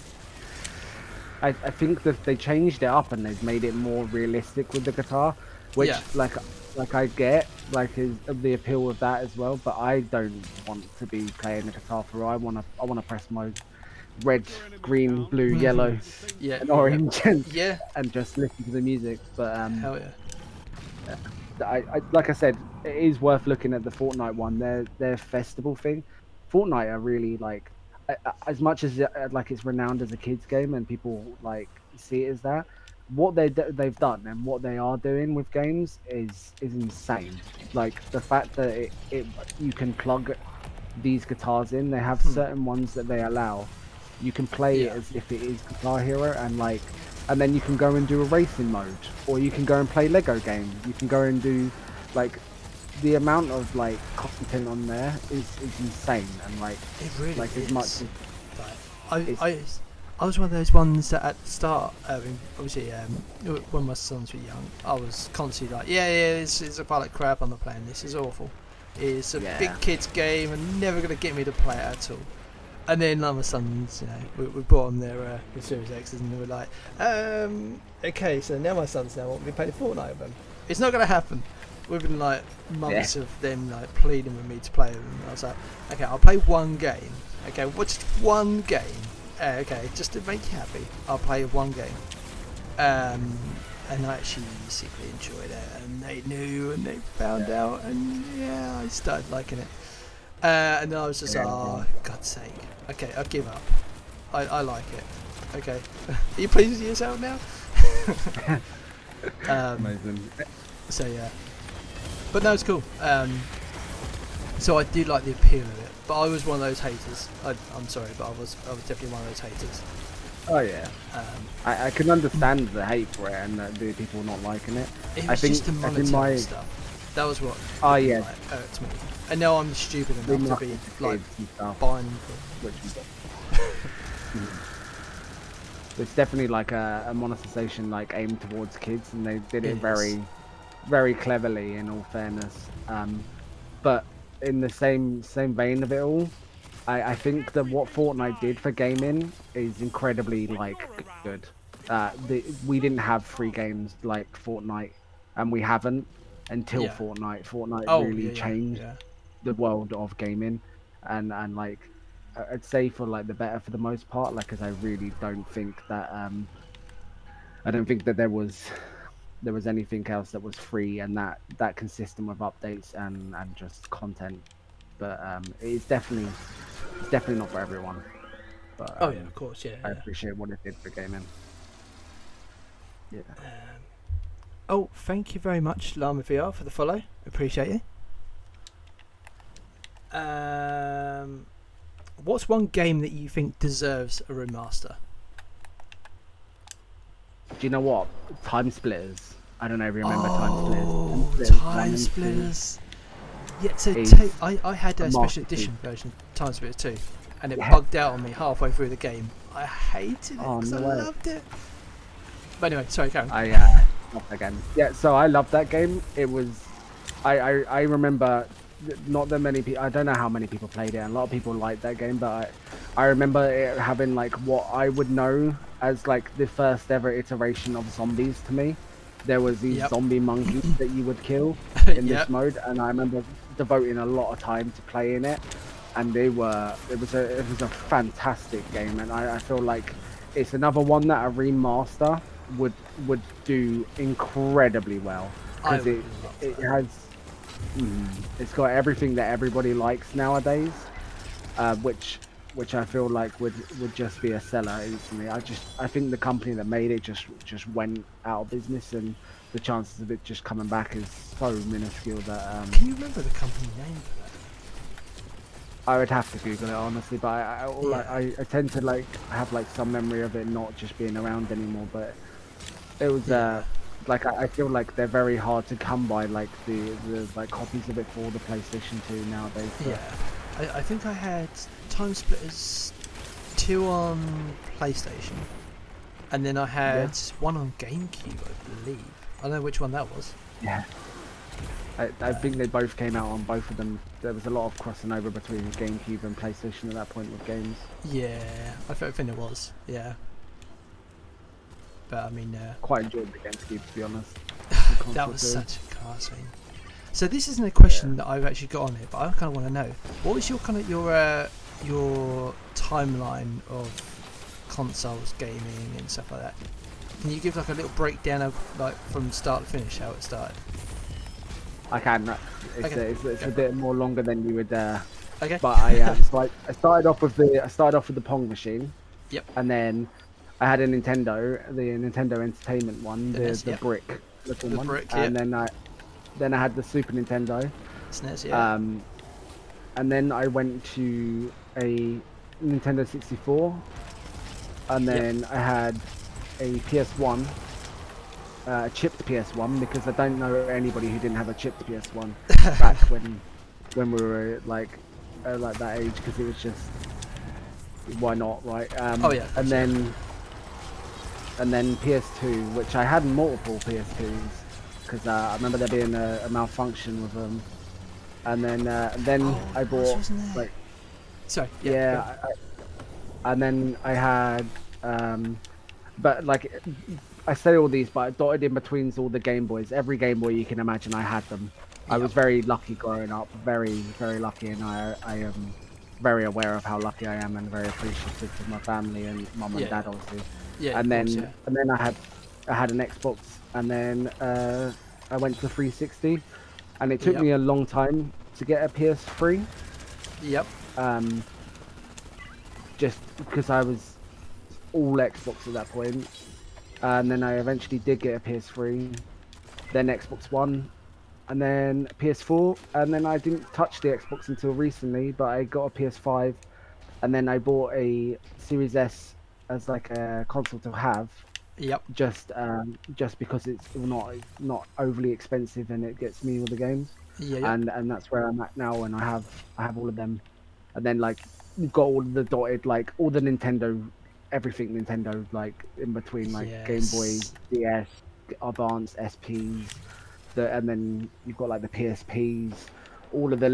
I think that they changed it up and they've made it more realistic with the guitar, which like I get like is the appeal of that as well. But I don't want to be playing the guitar for. I wanna press my red, green, blue, yellow, and orange, and just listen to the music. But hell yeah. I like I said, it is worth looking at the Fortnite one. Their festival thing. Fortnite are really like, as much as like it's renowned as a kids game and people like see it as that. What they've done and what they are doing with games is insane. Like the fact that you can plug these guitars in. They have certain ones that they allow. You can play it as if it is Guitar Hero, and then you can go and do a racing mode, or you can go and play Lego game. You can go and do like the amount of like content on there is insane, and like it really like is. as much as I was one of those ones that at the start, I mean, obviously, when my sons were young, I was constantly like, it's a pile of crap. I'm not playing this. It's awful. It's a big kids game and never gonna get me to play it at all. And then my sons, we bought them their Series X's, and they were like, okay, so now my sons now want me to play Fortnite with them. It's not gonna happen. Within like months of them like pleading with me to play with them, I was like, okay, I'll play one game. Okay, what's one game? Okay, just to make you happy, I'll play one game. And I actually secretly enjoyed it, and they knew, and they found out, and I started liking it. And then I was just God's sake. Okay, I'll give up. I like it. Okay. Are you pleased with yourself now? amazing. So yeah. But no, it's cool. So I do like the appeal of it, but I was one of those haters. I'm sorry, but I was definitely one of those haters. Oh yeah. I can understand the hate for it and the people not liking it. It I was think just the monetary stuff. That was what really, like, hurts me. And now I'm stupid enough to be like buying them for. It's definitely like a monetization like aimed towards kids, and they did it very, very cleverly. In all fairness, but in the same vein of it all, I think that what Fortnite did for gaming is incredibly like good. We didn't have free games like Fortnite, and we haven't until Fortnite. Fortnite really changed the world of gaming, and like I'd say for like the better for the most part. Like, because I really don't think that there was anything else that was free and that consistent with updates and just content. But it's definitely not for everyone. But of course, I appreciate what it did for gaming. Yeah. Oh, thank you very much, LiveviL, for the follow. Appreciate you. what's one game that you think deserves a remaster? Do you know what? Time Splitters. I don't know if you remember Time Oh, Splitters. Time Time Splitters 1 and 2 Splitters. Yeah, so is I had a special masterpiece. edition version of Time Splitters 2, and it Yeah. bugged out on me halfway through the game. I hated it Oh, because no I way. loved it. But anyway, sorry, Karen. I not again. Yeah, so I loved that game. It was, I remember, not that many people. I don't know how many people played it. And a lot of people liked that game, but I remember it having like what I would know as like the first ever iteration of zombies to me. There was these Yep. zombie monkeys that you would kill in Yep. this mode, and I remember devoting a lot of time to playing it. And it was a fantastic game, and I feel like it's another one that a remaster would do incredibly well I because would love it that. has it's got everything that everybody likes nowadays, which I feel like would just be a seller instantly. I think the company that made it just went out of business, and the chances of it just coming back is so minuscule that Can you remember the company name for that? I would have to Google it honestly, but Yeah. I tend to like have like some memory of it not just being around anymore. But it was Yeah. like I feel like they're very hard to come by, like the like copies of it for the PlayStation 2 nowadays. But Yeah. I think I had Time Splitters 2 on PlayStation, and then I had one on GameCube, I believe. I don't know which one that was. yeah, I think they both came out on both of them. There was a lot of crossing over between GameCube and PlayStation at that point with games. Yeah, I think it was. Yeah. But I mean, Quite enjoyed the GameCube, to be honest. that console was too. such a class thing. So this isn't a question that I've actually got on here, but I kind of want to know what was your kind of your timeline of consoles, gaming, and stuff like that. Can you give like a little breakdown of like from start to finish how it started? I can. It's, Okay. it's a bit more longer than you would. Okay. But I started off with the Pong machine. Yep. And then I had a Nintendo, the Nintendo Entertainment one, The the NES, yep. brick looking The one. brick, And yep. then I had the Super Nintendo. SNES, yeah. And then I went to a Nintendo 64. And then I had a PS1. A chipped PS1, because I don't know anybody who didn't have a chipped PS1 back when we were like that age, because it was just, why not, right? Oh, yeah, and then PS2, which I had multiple PS2s, because I remember there being a malfunction with them. And then I bought wasn't there? like Sorry. yeah, and then I had but like I say all these, but I dotted in between all the Game Boys. Every Game Boy you can imagine, I had them. I was very lucky growing up, very, very lucky, and I am very aware of how lucky I am, and very appreciative of my family and mum and Yeah. dad, obviously. Yeah. And of then course, yeah. and then I had an Xbox, and then I went to 360, and it took Yep. me a long time to get a PS3. Yep. Just because I was all Xbox at that point. And then I eventually did get a PS3, then Xbox One, and then PS4, and then I didn't touch the Xbox until recently, but I got a PS5, and then I bought a Series S as like a console to have, Yep. just because it's not overly expensive, and it gets me all the games. Yeah. Yep. And that's where I'm at now, and I have all of them. And then like you've got all the dotted, like all the Nintendo, everything Nintendo, like in between, like Game Boy, Yes. DS, Advance, SPs, and then you've got like the PSPs, all of the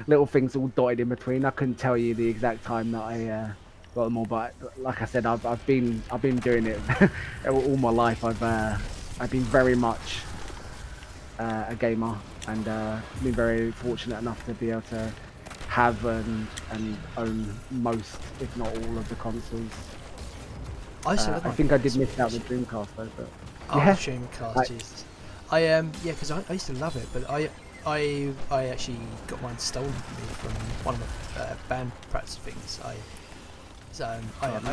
little things all dotted in between. I couldn't tell you the exact time that I got them all, but like I said, I've been doing it all my life. I've been very much a gamer, and been very fortunate enough to be able to have and own most, if not all, of the consoles. I still I think I did miss out the Dreamcast though, but Oh, yeah. Dreamcast, Jesus. I yeah, because I used to love it, but I actually got mine stolen from me from one of my band practice things. I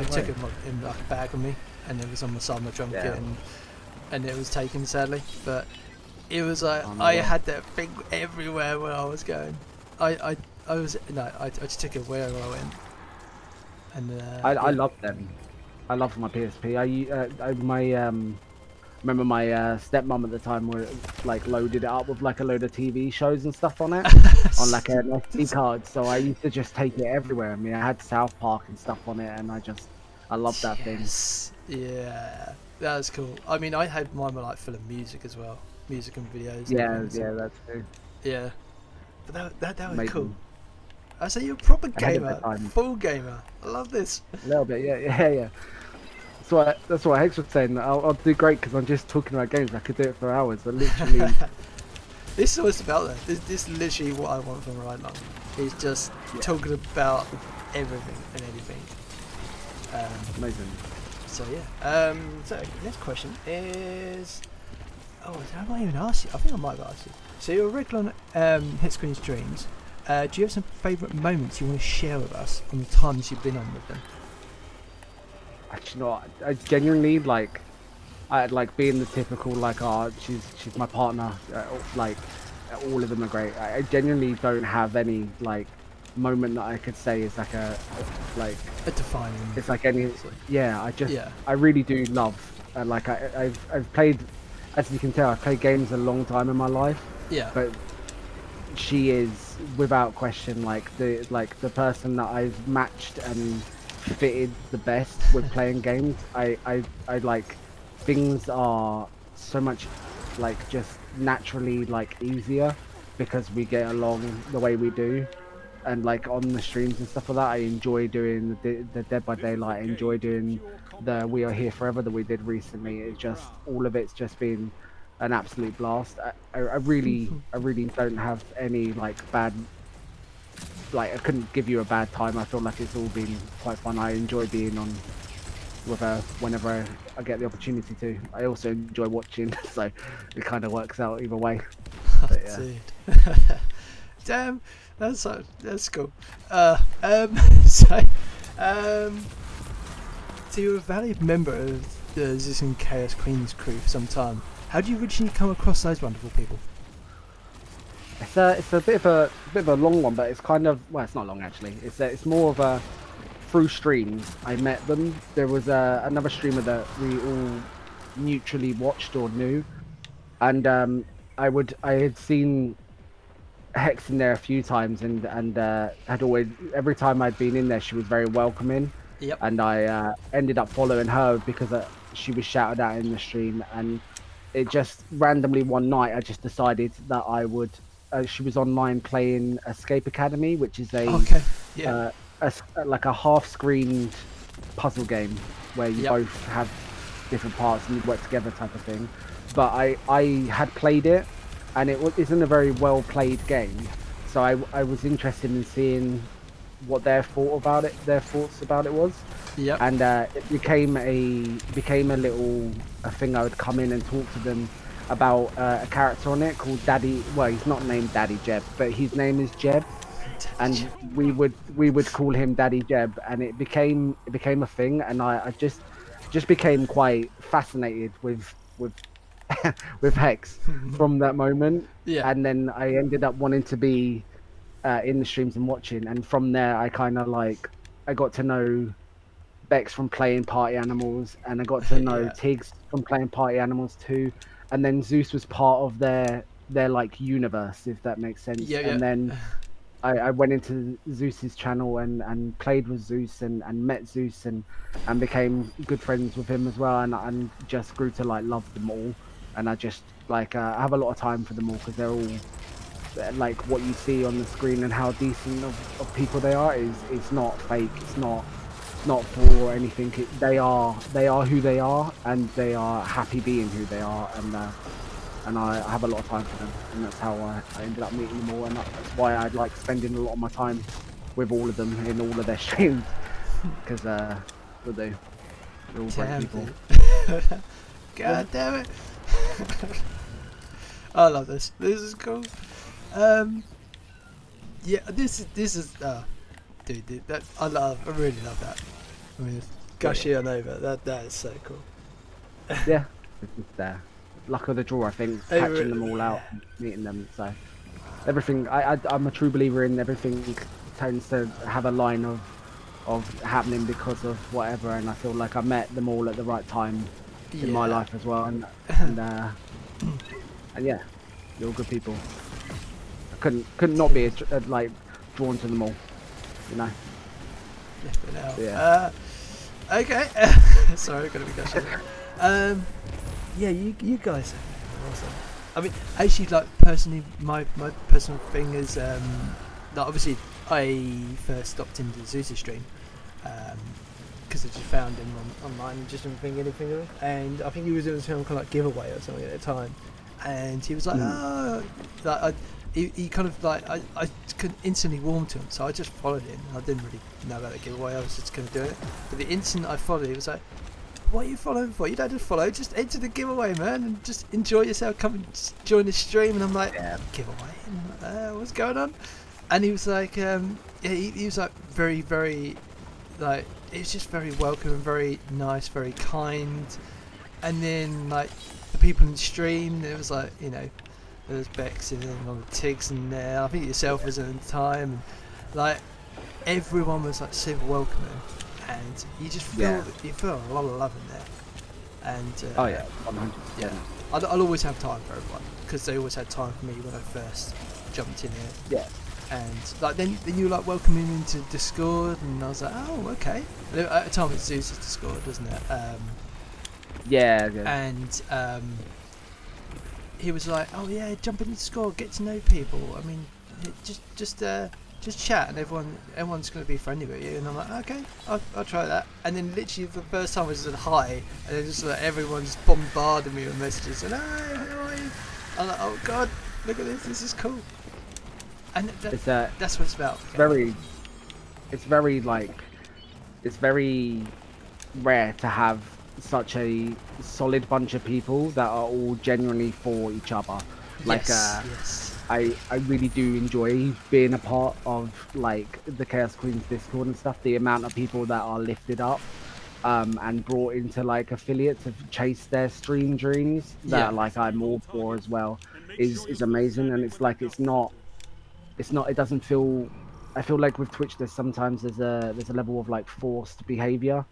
took it in like a bag with me, and it was on the side of my drum kit, and it was taken sadly. But it was like I had that thing everywhere where I was going. I just took it wherever I went. And I yeah. love them. I love my PSP. Remember my stepmom at the time were like loaded it up with like a load of TV shows and stuff on it on like an SD card. So I used to just take it everywhere. I mean, I had South Park and stuff on it, and I love that thing. Yes, yeah, that was cool. I mean, I had mine were like full of music as well, music and videos and Yeah, everything. So, yeah, that's true. yeah, but that was cool. Amazing. I say you're a proper Ahead of the gamer, time. full gamer. I love this. A little bit, yeah, yeah, yeah. That's what Hex was saying. I'll do great because I'm just talking about games. I could do it for hours. I literally, This is what it's about though. This is literally what I want from right now. Is just talking about everything and anything. amazing. So yeah. So next question is. Oh, I might even ask you. I think I might have asked you. So you're a regular on Hit Screen streams. Do you have some favourite moments you want to share with us from the times you've been on with them? Actually, no, I genuinely like. I like being the typical like, oh, she's my partner. Like, all of them are great. I genuinely don't have any like moment that I could say is like like A defining. it's like any. obviously. Yeah, Yeah. I really do love. Like I've played, as you can tell, I've played games a long time in my life. Yeah. But she is without question like the person that I've matched and fitted the best with playing games. I like things are so much like just naturally like easier because we get along the way we do, and like on the streams and stuff like that I enjoy doing the Dead by Daylight. I enjoy doing the We Are Here Forever that we did recently. It's just all of it's just been an absolute blast. I really don't have any like bad, like I couldn't give you a bad time. I feel like it's all been quite fun. I enjoy being on with her whenever I get the opportunity to. I also enjoy watching, so it kind of works out either way. But, yeah. Dude. Damn, that's cool. So, so you're a valued member of the Zeus and Chaos Queens crew for some time. How do you originally come across those wonderful people? It's a bit of a long one, but it's kind of, well, it's not long actually. It's more of a, through streams I met them. There was another streamer that we all mutually watched or knew, and I had seen Hex in there a few times, and had always, every time I'd been in there she was very welcoming. Yep. And I ended up following her because she was shouted out in the stream, and it just randomly one night I just decided that I would. She was online playing Escape Academy, which is Okay. Yeah. like a half-screened puzzle game where you Yep. both have different parts and you work together type of thing. But I had played it, and isn't a very well played game, so I was interested in seeing what their thoughts about it was. Yep. And it became a little a thing. I would come in and talk to them about a character on it called Daddy. Well, he's not named Daddy Jeb, but his name is Jeb, and we would call him Daddy Jeb, and it became a thing. And I just became quite fascinated with with Hex from that moment. Yeah. And then I ended up wanting to be in the streams and watching, and from there I kind of like, I got to know Bex from playing Party Animals, and I got to know Yeah. Tiggs from playing Party Animals too, and then Zeus was part of their like universe, if that makes sense. Yeah. And then I went into Zeus's channel and played with Zeus and met Zeus and became good friends with him as well, and just grew to like love them all. And I just like I have a lot of time for them all because they're all like what you see on the screen, and how decent of people they are is not fake. It's not for anything. They are who they are, and they are happy being who they are, and I have a lot of time for them, and that's how I ended up meeting them all, and that's why I like spending a lot of my time with all of them in all of their streams, because they're all great people. God damn it. I love this. This is cool. Yeah, this is dude, that I really love that. I mean, gushing on over. That is so cool. Yeah, it's just luck of the draw, I think, Hey, catching them all out, and meeting them. So everything, I'm a true believer in everything tends to have a line of happening because of whatever, and I feel like I met them all at the right time in my Yeah. life as well, and yeah, they're all good people. I couldn't not be like drawn to them all, you know. Flipping hell. Yeah. Okay. Sorry, I'm gonna be gushing. Yeah, you guys are awesome. I mean, actually, like personally, my personal thing is that obviously I first stopped into Zeus' stream because I just found him online and just didn't think anything of it. And I think he was doing some kind of like giveaway or something at the time, and he was like, oh, like he kind of like I could instantly warm to him, so I just followed him. I didn't really know about the giveaway. I was just gonna do it, but the instant I followed, he was like, what are you following for? You don't just follow, just enter the giveaway, man, and just enjoy yourself. Come and just join the stream. And I'm like, giveaway? And I'm like, what's going on? And he was like, yeah, he was like very, very, like, it was just very welcome and very nice, very kind. And then like the people in the stream, there was like, you know, there was Bex and then all the Tigs in there. I think yourself was at the time. And, like everyone was like super welcoming. And you just feel you feel a lot of love in there, and Oh yeah, 100%. yeah, I'll always have time for everyone because they always had time for me when I first jumped in here. Yeah. And like then you were like welcoming into Discord, and I was like, oh okay. And at the time it's Zeus's Discord, wasn't it? Yeah. And he was like, oh yeah, jump into Discord, get to know people. I mean, just chat, and everyone's going to be friendly with you. And I'm like, okay, I'll try that. And then literally for the first time I just said hi, and then just like everyone just bombarded me with messages and, hi, how are you? I'm like, oh god, look at this is cool. And that's what it's about. It's very rare to have such a solid bunch of people that are all genuinely for each other. Like, yes. I really do enjoy being a part of like the Chaos Queens Discord and stuff. The amount of people that are lifted up and brought into like affiliates to chase their stream dreams that like I'm all for as well is amazing. And it's like it doesn't feel, I feel like with Twitch there's a level of like forced behavior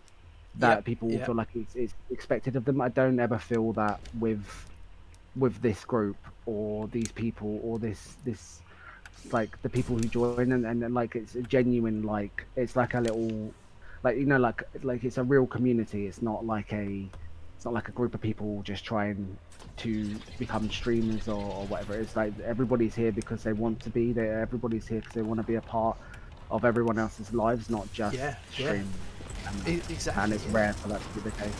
that people feel like it's expected of them. I don't ever feel that with this group or these people or this like the people who join, and like it's a genuine, like it's like a little, like, you know, like it's a real community. It's not like a group of people just trying to become streamers or whatever. It's like everybody's here because they want to be there. Everybody's here because they want to be a part of everyone else's lives, not just stream. Exactly. And it's rare for that to be the case.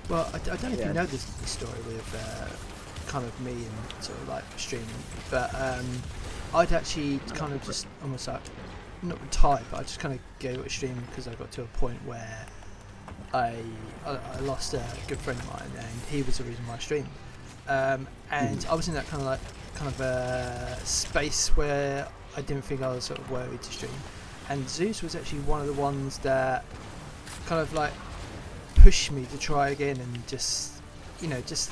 Well, I don't know if you know the story with kind of me and sort of like streaming, but I'd actually kind of just almost like not retired, but I just kind of gave it a stream because I got to a point where I lost a good friend of mine, and he was the reason why I streamed. And I was in that kind of space where I didn't think I was sort of worthy to stream. And Zeus was actually one of the ones that kind of like pushed me to try again, and just, you know, just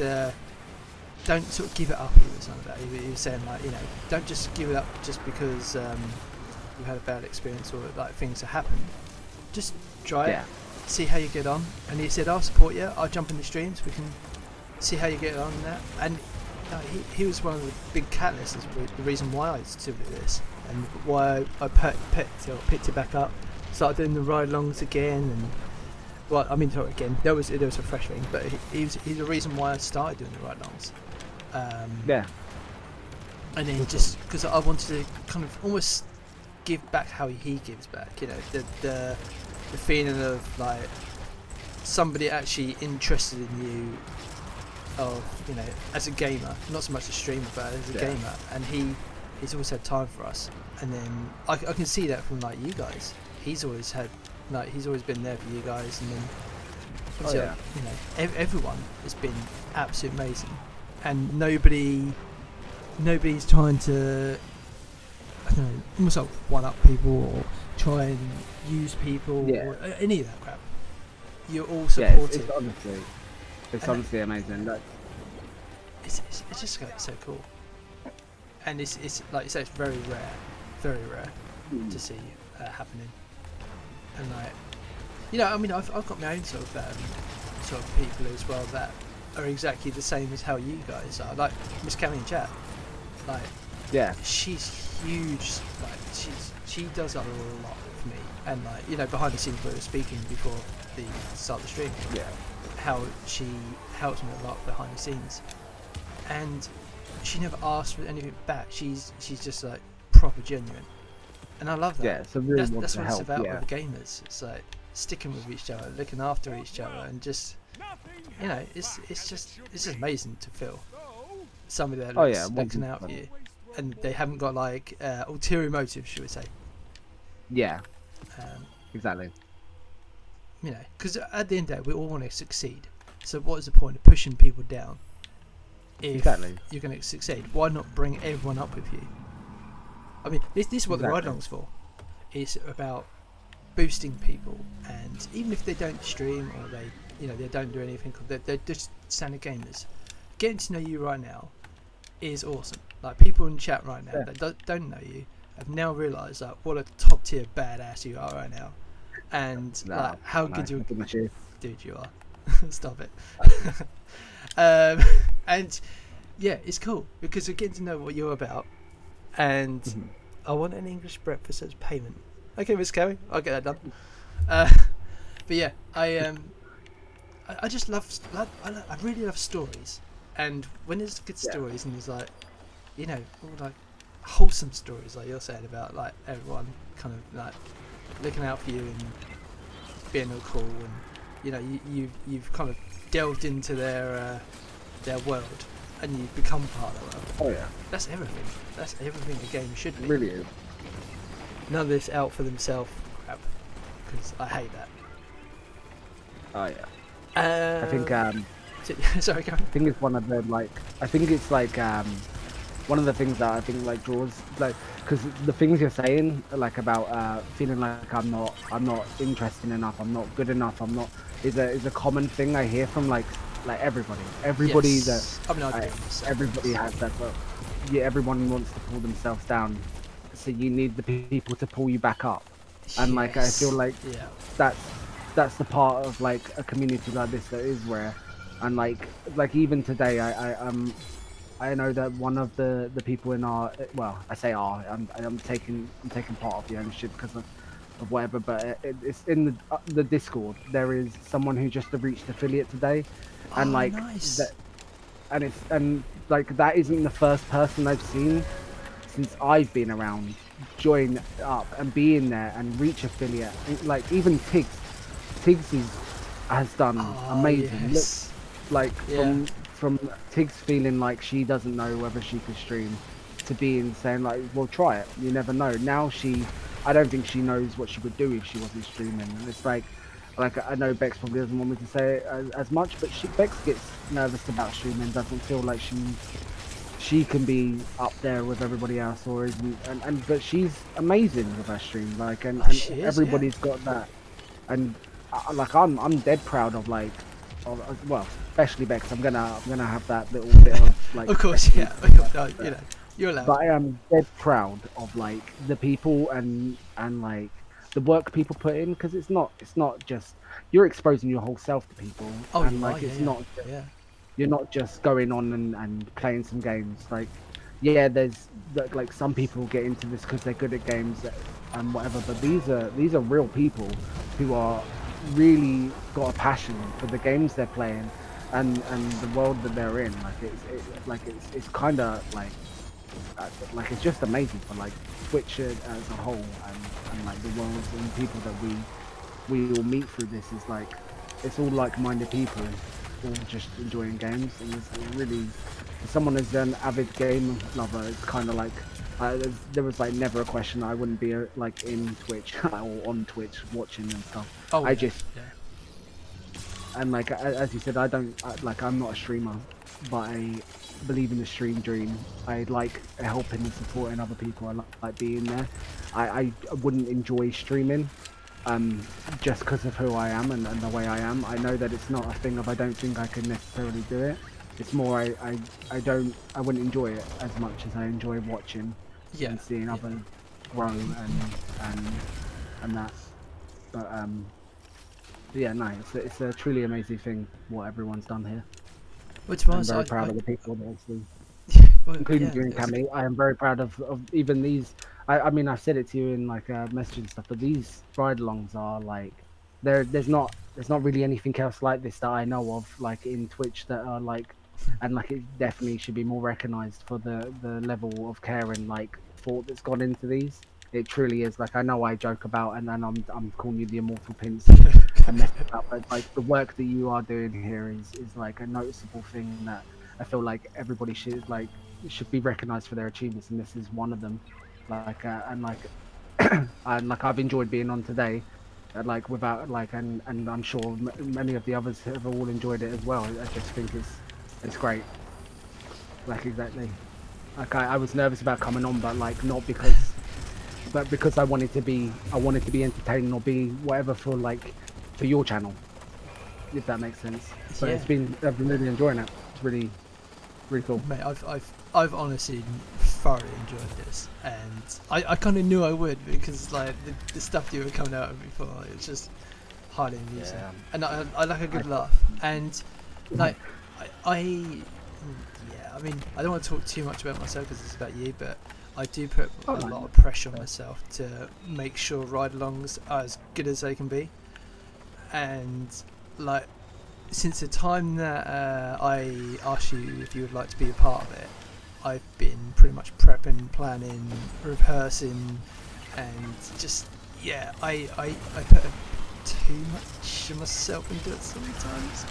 don't sort of give it up. He was on that. He was saying like, you know, don't just give it up just because you had a bad experience or like things have happened. Just try it, see how you get on. And he said, I'll support you. I'll jump in the streams. We can see how you get on in that. And he was one of the big catalysts, the reason why I still do this, and why I picked it back up, started doing the ride-alongs again. And well, I mean, again, there was a fresh thing, but he's the reason why I started doing the ride-alongs. And then just because I wanted to kind of almost give back how he gives back, you know, the feeling of like somebody actually interested in you, of, you know, as a gamer, not so much a streamer, but as a gamer. And he's always had time for us. And then I can see that from like you guys. He's always been there for you guys. And then you know, everyone has been absolutely amazing. And nobody's trying to, I don't know, almost like one up people or try and use people or any of that crap. You're all supportive. It's honestly amazing. It's just so cool. And it's like you say, it's very rare to see happening. and like, you know, I mean, I've got my own sort of people as well that are exactly the same as how you guys are. Like Miss Cammy in chat, like Yeah. she's huge. Like she does a lot for me, and like, you know, behind the scenes we were speaking before the start of the stream. Yeah. How she helps me a lot behind the scenes, and she never asks for anything back. She's just like proper genuine, and I love that. Yeah, so really want That's to what help. it's about Yeah. with the gamers. It's like sticking with each other, looking after each other, and just, you know, it's just amazing to feel somebody that Oh, yeah, looking out for 100%. you, and they haven't got like ulterior motives, should we say? Yeah, Um, exactly. you know, because at the end of the day, we all want to succeed. So what is the point of pushing people down if Exactly. you're going to succeed? Why not bring everyone up with you? I mean, this is what the Exactly. ride-along's for. It's about boosting people, and even if they don't stream or they, you know, they don't do anything, they're just standard gamers. Getting to know you right now is awesome. Like, people in chat right now that don't know you have now realised like what a top tier badass you are right now, and Nah, like how no, good you, nothing much here. dude, you are. Stop it. And yeah, it's cool because we're getting to know what you're about, and Mhm. I want an English breakfast as payment. Okay, Miss Carey, I'll get that done. But yeah, I just I really love stories, and when there's good Yeah. stories and there's like, you know, all like wholesome stories like you're saying about like everyone kind of like looking out for you and being all cool, and you know, you've kind of delved into their world and you become part of them. Oh yeah, That's everything. That's everything a game should it be. really is. None of this out for themselves crap, because I hate that. Oh yeah. I think sorry, go on. I think it's one of the like. I think it's like one of the things that I think like draws like because the things you're saying like about feeling like I'm not interesting enough, I'm not good enough, I'm not is a common thing I hear from like everybody Yes. that I mean, I do myself. everybody has that, but yeah, everyone wants to pull themselves down, so you need the people to pull you back up, and like I feel Yes. like Yeah. that's the part of like a community like this that is rare, and like even today I know that one of the people in our, well, I say our, I'm taking part of the ownership because of whatever, but it's in the Discord. There is someone who just reached affiliate today, and Oh, like that, nice. and like that isn't the first person I've seen since I've been around join up and be in there and reach affiliate. Like even has done Oh, amazing. Look, yes. like Yeah. from Tiggs feeling like she doesn't know whether she could stream to being saying like, well, try it, you never know. Now I don't think she knows what she would do if she wasn't streaming, and it's like I know Bex probably doesn't want me to say it as much, but Bex gets nervous about streaming, doesn't feel like she can be up there with everybody else, or isn't, but she's amazing with her stream, like, Oh, she is, everybody's got that, and like I'm dead proud of like, well, especially Bex. I'm gonna have that little bit of like. Of course, Bex yeah. No, you know, you're allowed. But I am dead proud of like the people and like the work people put in, because it's not just you're exposing your whole self to people, Oh, and you are, like yeah, it's yeah. not Yeah. you're not just going on and playing some games. Like, yeah, there's like some people get into this because they're good at games and whatever, but these are real people who are really got a passion for the games they're playing and the world that they're in. Like it's kind of like it's just amazing for like Twitch as a whole, and like the worlds and people that we all meet through this is like it's all like-minded people all just enjoying games, and it's really for someone who's an avid game lover, it's kind of like there was like never a question I wouldn't be like in Twitch or on Twitch watching and stuff. Oh, I yeah. just Yeah. and like as you said, I'm not a streamer, but I believe in the stream dream. I like helping and supporting other people. I like being there. I wouldn't enjoy streaming just because of who I am and the way I am. I know that it's not a thing of I don't think I could necessarily do it. It's more I wouldn't enjoy it as much as I enjoy watching Yeah. and seeing Yeah. others grow and that. But yeah, no, it's a truly amazing thing what everyone's done here. Which I'm was very proud of the people that actually, well, including yeah, you and it was- Cammy. I am very proud of even these. I mean, I've said it to you in like messages and stuff, but these ride-alongs are like, there's not really anything else like this that I know of, like in Twitch, that are like, and like it definitely should be more recognized for the level of care and like thought that's gone into these. It truly is. Like, I know I joke about, and then I'm calling you the immortal Prince and mess about, but like the work that you are doing here is like a noticeable thing that I feel like everybody should be recognized for their achievements, and this is one of them. Like and like I've enjoyed being on today, like without like, and I'm sure many of the others have all enjoyed it as well. I just think it's great. Like, exactly. Like, I was nervous about coming on, but like not because, but because I wanted to be entertaining or be whatever for like for your channel, if that makes sense. But yeah. I've been really enjoying it. It's really cool. Mate, I've honestly thoroughly enjoyed this, and I kind of knew I would, because like the stuff you were coming out with before, it was just highly amusing, Yeah. and I like a good I- laugh, and like yeah, I mean, I don't want to talk too much about myself because it's about you, but I do put Oh, a no, lot of no. pressure on myself to make sure ride-alongs are as good as they can be, and like, since the time that I asked you if you would like to be a part of it, I've been pretty much prepping, planning, rehearsing, and just, yeah, I put too much of myself into it sometimes,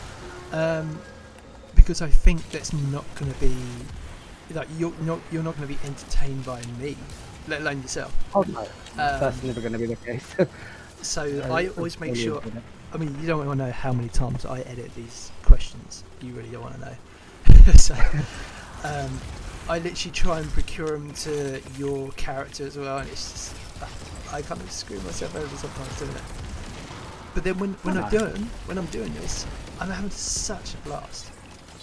because I think that's not going to be, like, you're not going to be entertained by me, let alone yourself. Oh no, that's Um, never going to be the case. so I I always make totally sure. enjoyed it. I mean, you don't want to know how many times I edit these questions. You really don't want to know. So, I literally try and procure them to your character as well, and it's just, I kind of screw myself over sometimes doing it. But then when I'm doing this, I'm having such a blast,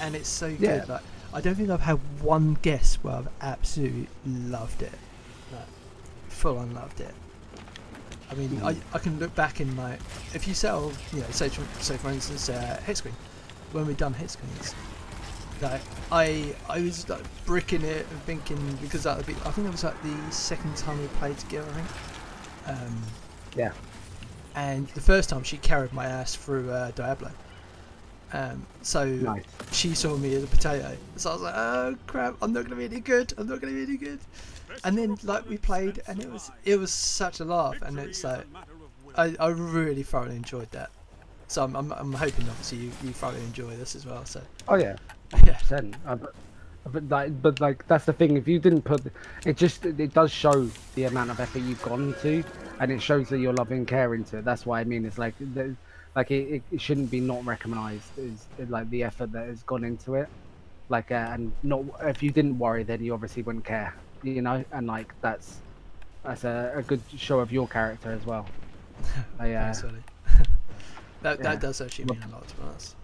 and it's so good. Yeah. Like, I don't think I've had one guest where I've absolutely loved it, like, full on loved it. I mean, I can look back in, like, if you sell, you know, say for instance, hit screen, when we done hit screens, like, I was like bricking it and thinking, because that would be, I think that was like the second time we played together, I think. Yeah. And the first time she carried my ass through Diablo. So Nice. she saw me as a potato, so I was like, oh crap, I'm not gonna be any good. And then, like, we played, and it was such a laugh, and it's like, I really thoroughly enjoyed that. So I'm hoping, obviously, you thoroughly enjoy this as well. So Oh yeah. yeah, 100%. But like that's the thing. If you didn't put it does show the amount of effort you've gone to, and it shows that you're loving care into it. That's why I mean. It's like it shouldn't be not recognized. Is like the effort that has gone into it. Like and not, if you didn't worry, then you obviously wouldn't care. You know, and like that's a good show of your character as well. thanks, Ollie. That Yeah. does actually mean a lot to us.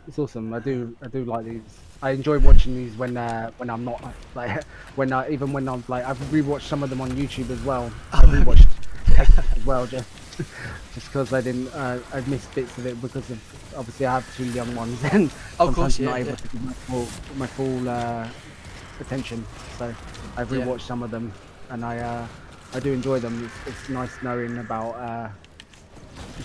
It's awesome. I do like these. I enjoy watching these when I'm not like even when I'm like, I've rewatched some of them on YouTube as well. I rewatched as well just because I didn't I missed bits of it because of, obviously I have two young ones and Of course, sometimes I'm not yeah, able yeah. to give my full attention. So I've rewatched some of them and I do enjoy them. It's nice knowing about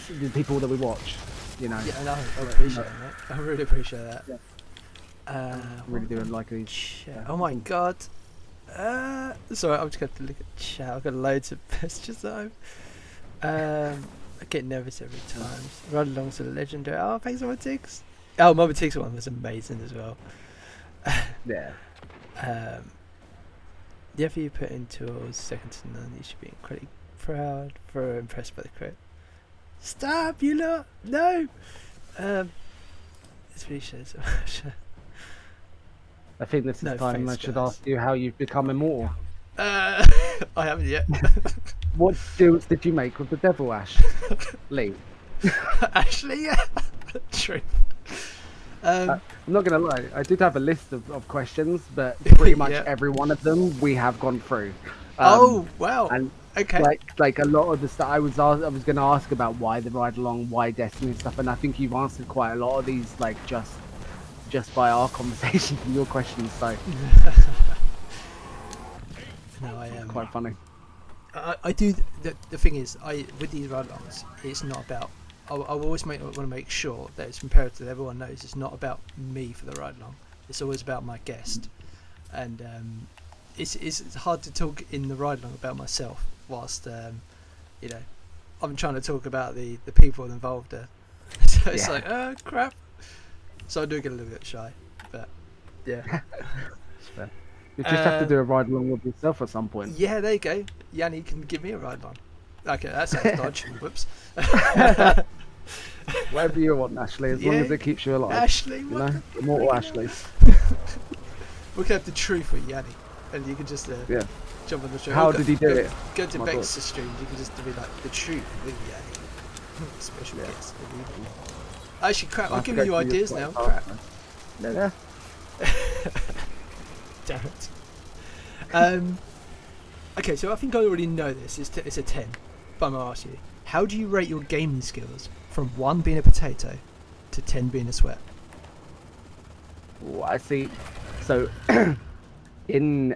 the people that we watch. You know. Yeah, no, I appreciate it, mate. I really appreciate that. Yeah. Really do like these. Chat. Yeah. Oh my god. Sorry, I'm just going to look at chat. I've got loads of messages at home. I get nervous every time. Run along to the legendary. Oh, thanks, Mama Tiggs. Oh, Mama Tiggs one was amazing as well. Yeah. The effort you put into it was second to none. You should be incredibly proud, for impressed by the credit. Stop, you lot! No! It's really shit so much. I think this is No, time I thanks, should guys. ask you how you've become immortal. I haven't yet. What deals did you make with the devil, Ash? Lee. Actually, yeah. True. I'm not gonna lie, I did have a list of questions, but pretty much Yeah. every one of them we have gone through. Oh, wow. And Okay. Like a lot of the stuff I was going to ask about why the ride along, why Destiny and stuff, and I think you've answered quite a lot of these like just by our conversations and your questions. So No, I it's quite funny. I do. The thing is, with these ride-alongs, it's not about. I always want to make sure that it's imperative that everyone knows it's not about me for the ride-along. It's always about my guest, and it's hard to talk in the ride-along about myself whilst you know I'm trying to talk about the people involved there. So it's like, oh crap. So I do get a little bit shy, but yeah. It's fair. You just have to do a ride along with yourself at some point. Yeah, there you go. Yanni can give me a ride along. Okay, that sounds dodge. Whoops. Whatever you want, Ashley, as long as it keeps you alive. Ashley, you what know, immortal Ashley. We could have the truth with Yanni, and you can just jump on the show. How did he do it? Go to My Bex's stream. You can just be like the truth with Yanni. Special guest. Actually, crap! I'm giving you ideas now. Crap. Yeah. Damn it. Okay, so I think I already know this. It's a 10. But I'm going to ask you, how do you rate your gaming skills from 1 being a potato to 10 being a sweat? Well, I see. So, in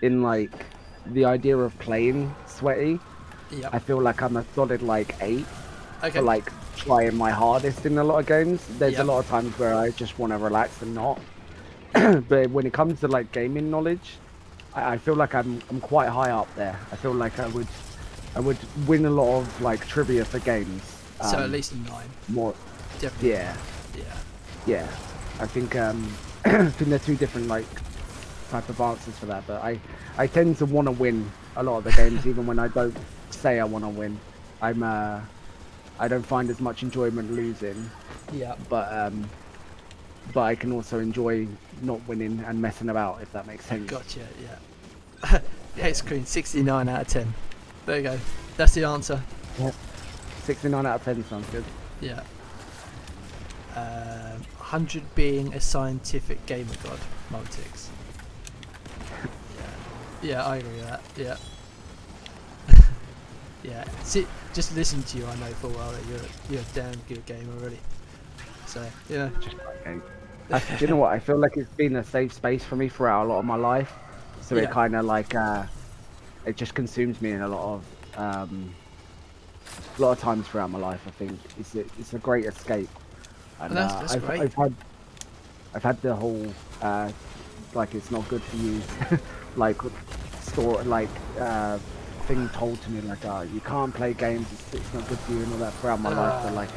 like the idea of playing sweaty, Yep. I feel like I'm a solid like 8. Okay. For like trying my hardest in a lot of games. There's a Yep. lot of times where I just want to relax and not. But when it comes to like gaming knowledge, I feel like I'm quite high up there. I feel like I would win a lot of like trivia for games. So at least a 9. More. Definitely. Yeah. Yeah. Yeah. I think I think they're two different like type of answers for that. But I tend to want to win a lot of the games, even when I don't say I want to win. I don't find as much enjoyment losing. Yeah. But I can also enjoy not winning and messing about, if that makes sense. Gotcha, yeah. Hex Queen, 69 out of 10. There you go. That's the answer. Yeah. 69 out of 10 sounds good. Yeah. 100 being a scientific gamer god, Multics. Yeah, I agree with that. Yeah. Yeah. See, just listen to you, I know full well that you're a damn good gamer already. So, yeah. Just like, do you know what? I feel like it's been a safe space for me throughout a lot of my life. So it kind of like it just consumes me in a lot of times throughout my life. I think it's a great escape. And that's great. I've had the whole like it's not good for you like thing told to me like you can't play games, it's not good for you and all that throughout my life. But like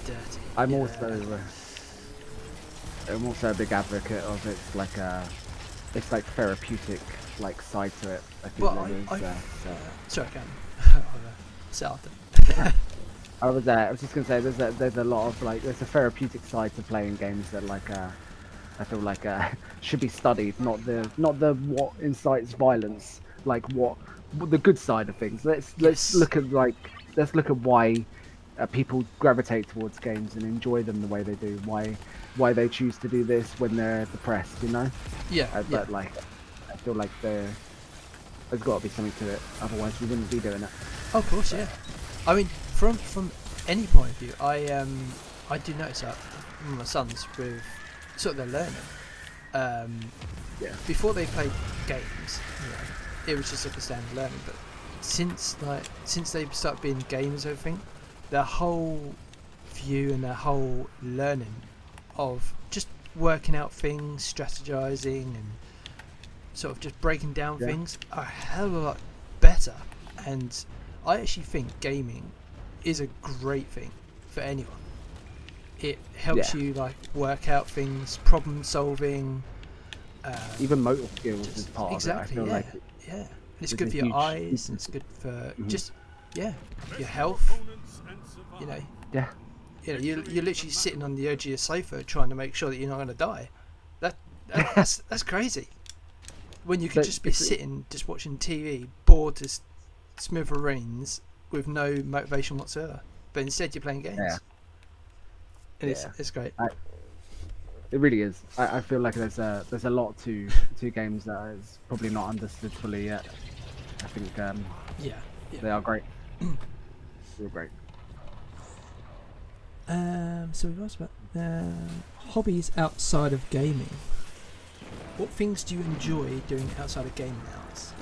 Dirty. I'm also a big advocate of it's like therapeutic like side to it. I think Well, there is. sorry, I can. Set after. I was just gonna say there's a lot of like there's a therapeutic side to playing games that like I feel like should be studied, not the what incites violence, like what the good side of things. Let's look at why people gravitate towards games and enjoy them the way they do. Why they choose to do this when they're depressed, you know? Yeah. But like I feel like there's got to be something to it. Otherwise, we wouldn't be doing it. Oh, of course, yeah. I mean, from any point of view, I do notice that with my sons with sort of their learning. Before they played games, it was just like a standard learning. But since they started being gamers, and everything, their whole view and their whole learning of just working out things, strategizing, and sort of just breaking down things are a hell of a lot better. And I actually think gaming is a great thing for anyone. It helps you like work out things, problem solving, even motor skills is part exactly, of it. I feel like and it's good for your eyes, and it's good for just your health. You know, you're literally sitting on the edge of your sofa trying to make sure that you're not going to die. That's crazy. When you could just be sitting, just watching TV, bored to smithereens with no motivation whatsoever, but instead you're playing games. And it's great. It really is. I feel like there's a lot to games that is probably not understood fully yet. I think Yeah. they are great. Real great. So we've asked about hobbies outside of gaming. What things do you enjoy doing outside of gaming hours?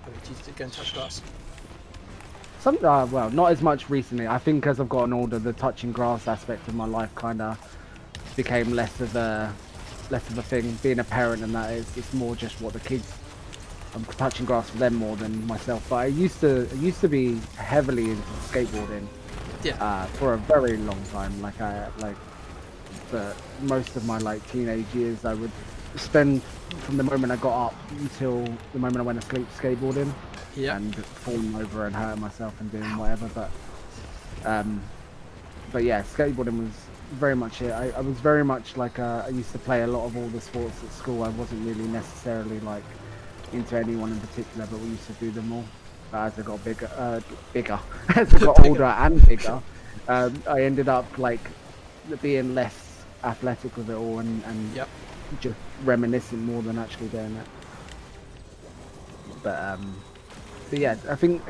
Oh, do you go and touch grass? Well, not as much recently. I think as I've gotten older, the touching grass aspect of my life kind of became less of a thing. Being a parent and that is, it's more just what the kids. I'm touching grass for them more than myself. But I used to be heavily into skateboarding Yeah. for a very long time. For most of my like teenage years, I would spend from the moment I got up until the moment I went to sleep skateboarding. Yeah. And falling over and hurting myself and doing whatever. But yeah, skateboarding was very much it. I was very much like I used to play a lot of all the sports at school. I wasn't really necessarily like into anyone in particular, but we used to do them all. But as I got bigger, as I got Bigger. older and bigger, I ended up like being less athletic with it all and Yep. just reminiscing more than actually doing it. But yeah, I think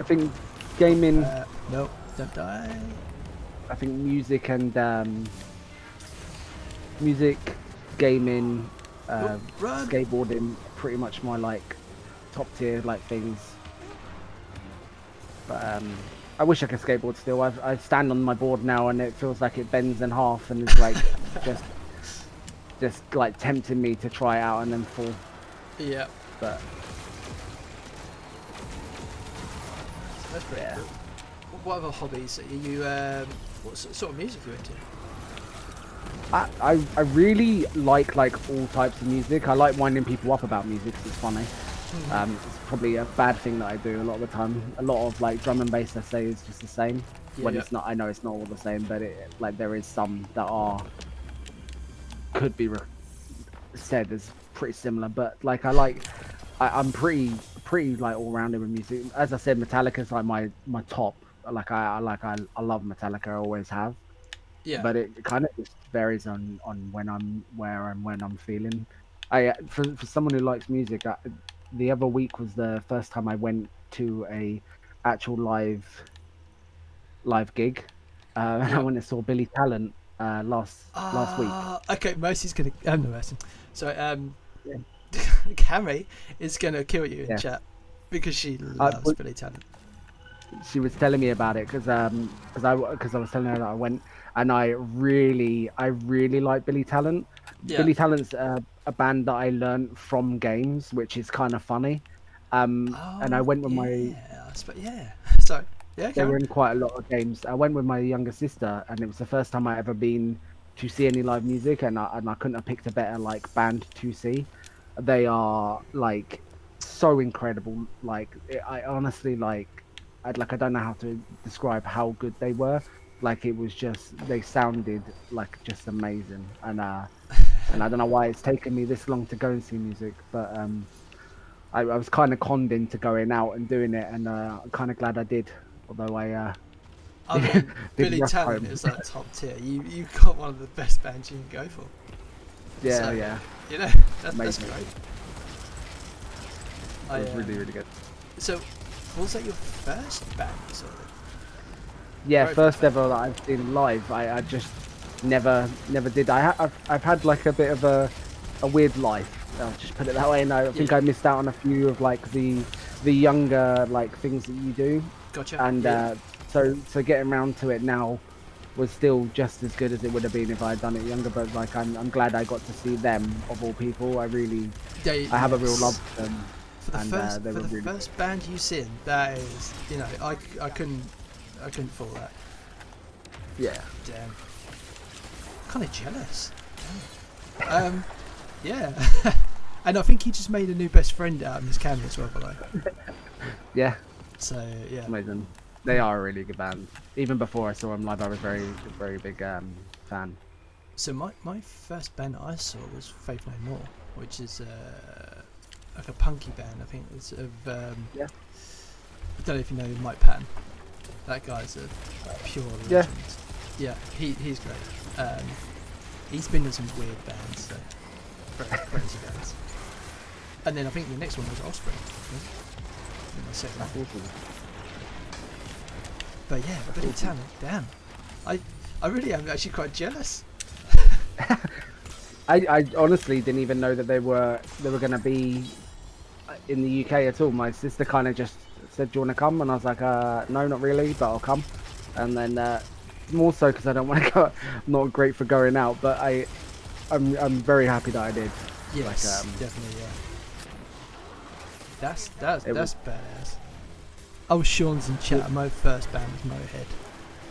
gaming. No, don't die. I think music and music, gaming, Run. skateboarding, pretty much my like top tier like things. But I wish I could skateboard still. I stand on my board now and it feels like it bends in half and it's like just like tempting me to try it out and then fall. Yeah. But That's pretty yeah. cool. What other hobbies are you? What sort of music are you into? I really like all types of music. I like winding people up about music 'cause it's funny. It's probably a bad thing that I do a lot of the time. A lot of like drum and bass I say is just the same. Yeah, When yeah. it's not, I know it's not all the same, but it like there is some that could be said as pretty similar. But like I'm pretty like all rounded with music. As I said, Metallica's like my top. I love Metallica. I always have. Yeah. But it kind of just varies on when I'm where and when I'm feeling. For someone who likes music, the other week was the first time I went to a actual live gig, and I Yeah. went and saw Billy Talent last week. Okay, Mercy's gonna. No, Mercy. Sorry. Yeah. Cammy is gonna kill you in Yeah. chat because she loves But Billy Talent. she was telling me about it because I was telling her that I went and I really like Billy Talent. Yeah. Billy Talent's a band that I learned from games, which is kind of funny. And I Oh went with my yeah. Yeah. Sorry. Yeah, they were Karen. in quite a lot of games. I went with my younger sister, and it was the first time I ever been to see any live music, and I couldn't have picked a better like band to see. They are like so incredible. I honestly I don't know how to describe how good they were. Like it was just they sounded like just amazing, and I don't know why it's taken me this long to go and see music, but I was kind of conned into going out and doing it, and I'm kind of glad I did. Although I I mean, did Billy rush Talent home. is like top tier. You got one of the best bands you can go for. Yeah, So, yeah, You know, that's amazing. great. It was really, really good. So, was that your first band you saw? Then? Yeah, Very first first ever that I've seen live. I just never did. I've had like a bit of a weird life. I'll just put it that way. And I think Yeah. I missed out on a few of like the younger like things that you do. Gotcha. And Yeah. so getting around to it now was still just as good as it would have been if I had done it younger. But like I'm glad I got to see them of all people. I have a real love for them. For the And they were really first band you seen, that is, I couldn't follow that. yeah. Damn. Kind of jealous. Damn. Yeah. And I think he just made a new best friend out of his camera as well, by the way. Yeah, So yeah. amazing. They are a really good band. Even before I saw them live, I was very, very big fan. So my first band I saw was Faith No More, which is like a punky band. I think it's of Yeah. I don't know if you know Mike Patton. That guy's a pure legend. Yeah. Yeah, he's great. He's been in some weird bands, so crazy bands. And then I think the next one was Offspring. in my second. That's awesome. But yeah, Billy Talent, damn. I really am actually quite jealous. I honestly didn't even know that they were going to be in the UK at all. My sister kind of just said, "Do you want to come?" And I was like, "No, not really, but I'll come." And then more so because I don't want to go. I'm not great for going out, but I'm very happy that I did. Yes, definitely, yeah. That's badass. Oh, Sean's in chat. My first band was Motorhead.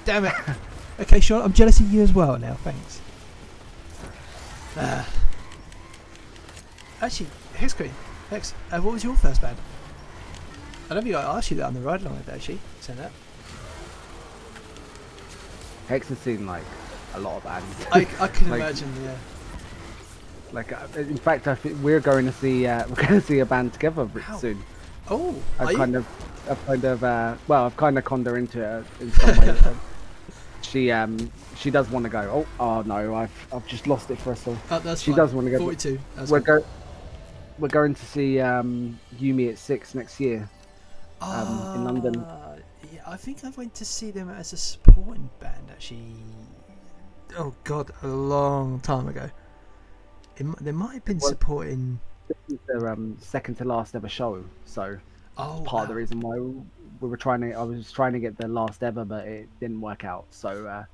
Damn it. Okay, Sean, I'm jealous of you as well now. Thanks. Actually, Hex Queen. Hex, what was your first band? I don't think I asked you that on the ride along with actually. Saying that. Hex has seen like a lot of bands. I can Like- imagine, yeah. Like, in fact, I think we're going to see a band together Wow. soon. Oh, I've are you? kind of conned her into it in some way. She does want to go. Oh no, I've just lost it for us all. Oh, that's She fine. does want to go. 42. That's We're cool. we're going to see Yumi at 6 next year in London. Yeah, I think I went to see them as a supporting band actually. Oh god, a long time ago. They might have been Well- supporting. This is their second to last ever show, so Oh, part of the wow. reason why I was trying to get the last ever, but it didn't work out. So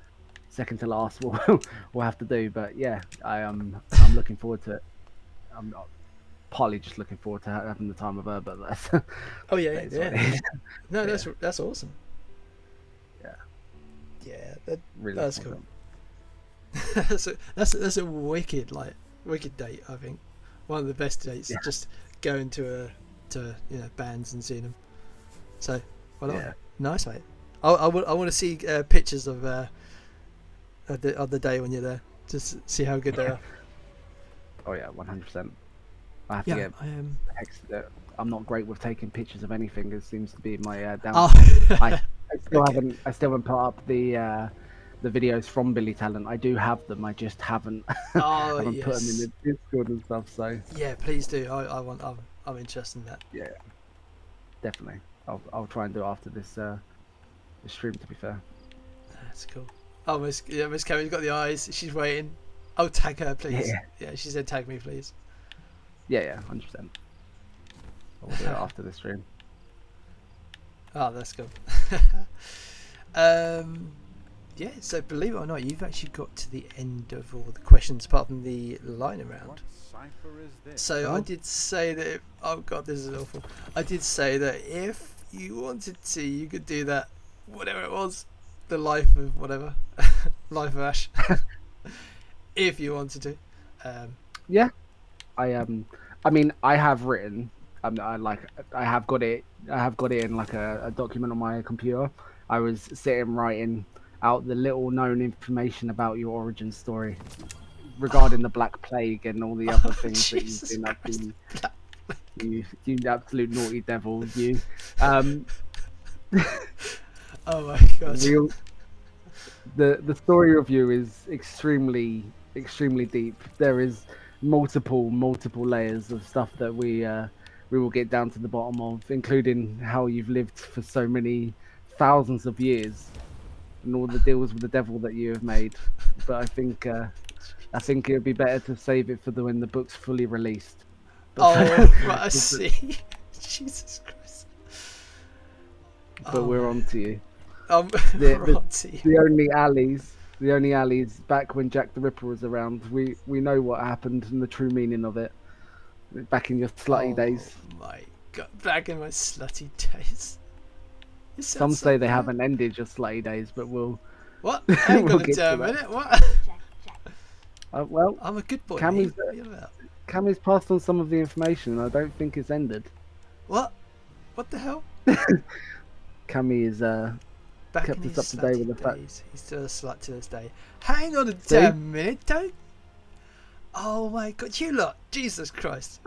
second to last we'll have to do. But yeah, I'm looking forward to it. I'm not partly just looking forward to having the time of her, but that's Oh yeah, that is what yeah. it is. No, Yeah. that's awesome. Yeah. Yeah, Really that's looking cool. that's a wicked date. I think one of the best dates. Yeah. Just going to bands and seeing them. So well done. Yeah. Nice, mate. I want to see pictures of the day when you're there, just see how good they are. Oh yeah, 100%. I have to Yeah, get I am. I'm not great with taking pictures of anything. It seems to be my downfall. Oh, I still Okay. haven't put up the videos from Billy Talent. I do have them. I just haven't Oh haven't put them in yes. the Discord and stuff. So Yeah, please do. I'm interested in that. yeah, definitely. I'll try and do it after this stream. To be fair. That's cool. Oh, Miss Cameron's got the eyes. She's waiting. Oh, tag her, please. Yeah. Yeah, she said tag me, please. Yeah, 100%. I'll do it after the stream. Oh, that's cool. Yeah, so believe it or not, you've actually got to the end of all the questions apart from the line around. What cipher is this? So I Oh. did say that. Oh god, this is awful. I did say that if you wanted to, you could do that. Whatever it was, the life of whatever, life of Ash. If you wanted to. Yeah, I mean, I have written. I have got it. I have got it in like a document on my computer. I was sitting writing out the little known information about your origin story regarding the Black Plague and all the other things that you've Jesus been up Christ. to. You absolute naughty devil, you. Oh my god. Real, the story of you is extremely deep. There is multiple layers of stuff that we will get down to the bottom of, including how you've lived for so many thousands of years and all the deals with the devil that you have made. But I think it would be better to save it for when the book's fully released. But Oh, right, I see. Jesus Christ. but we're on to you. We're the- on to you. The only alleys back when Jack the Ripper was around. We know what happened and the true meaning of it. Back in your slutty days. Oh my god, back in my slutty days. You sound Some so say they bad. haven't ended your slutty days, but we'll. What? Hang We'll on a get to damn that. minute. What? Well, I'm a good boy. Cammy's- mate. What are you about? Cammy's passed on some of the information, and I don't think it's ended. What? What the hell? Cammy is Back Kept in us his up to date with slutty the fact- days. He's still a slut to this day. Hang on a See? damn minute. Don't. Oh my god, you lot. Jesus Christ.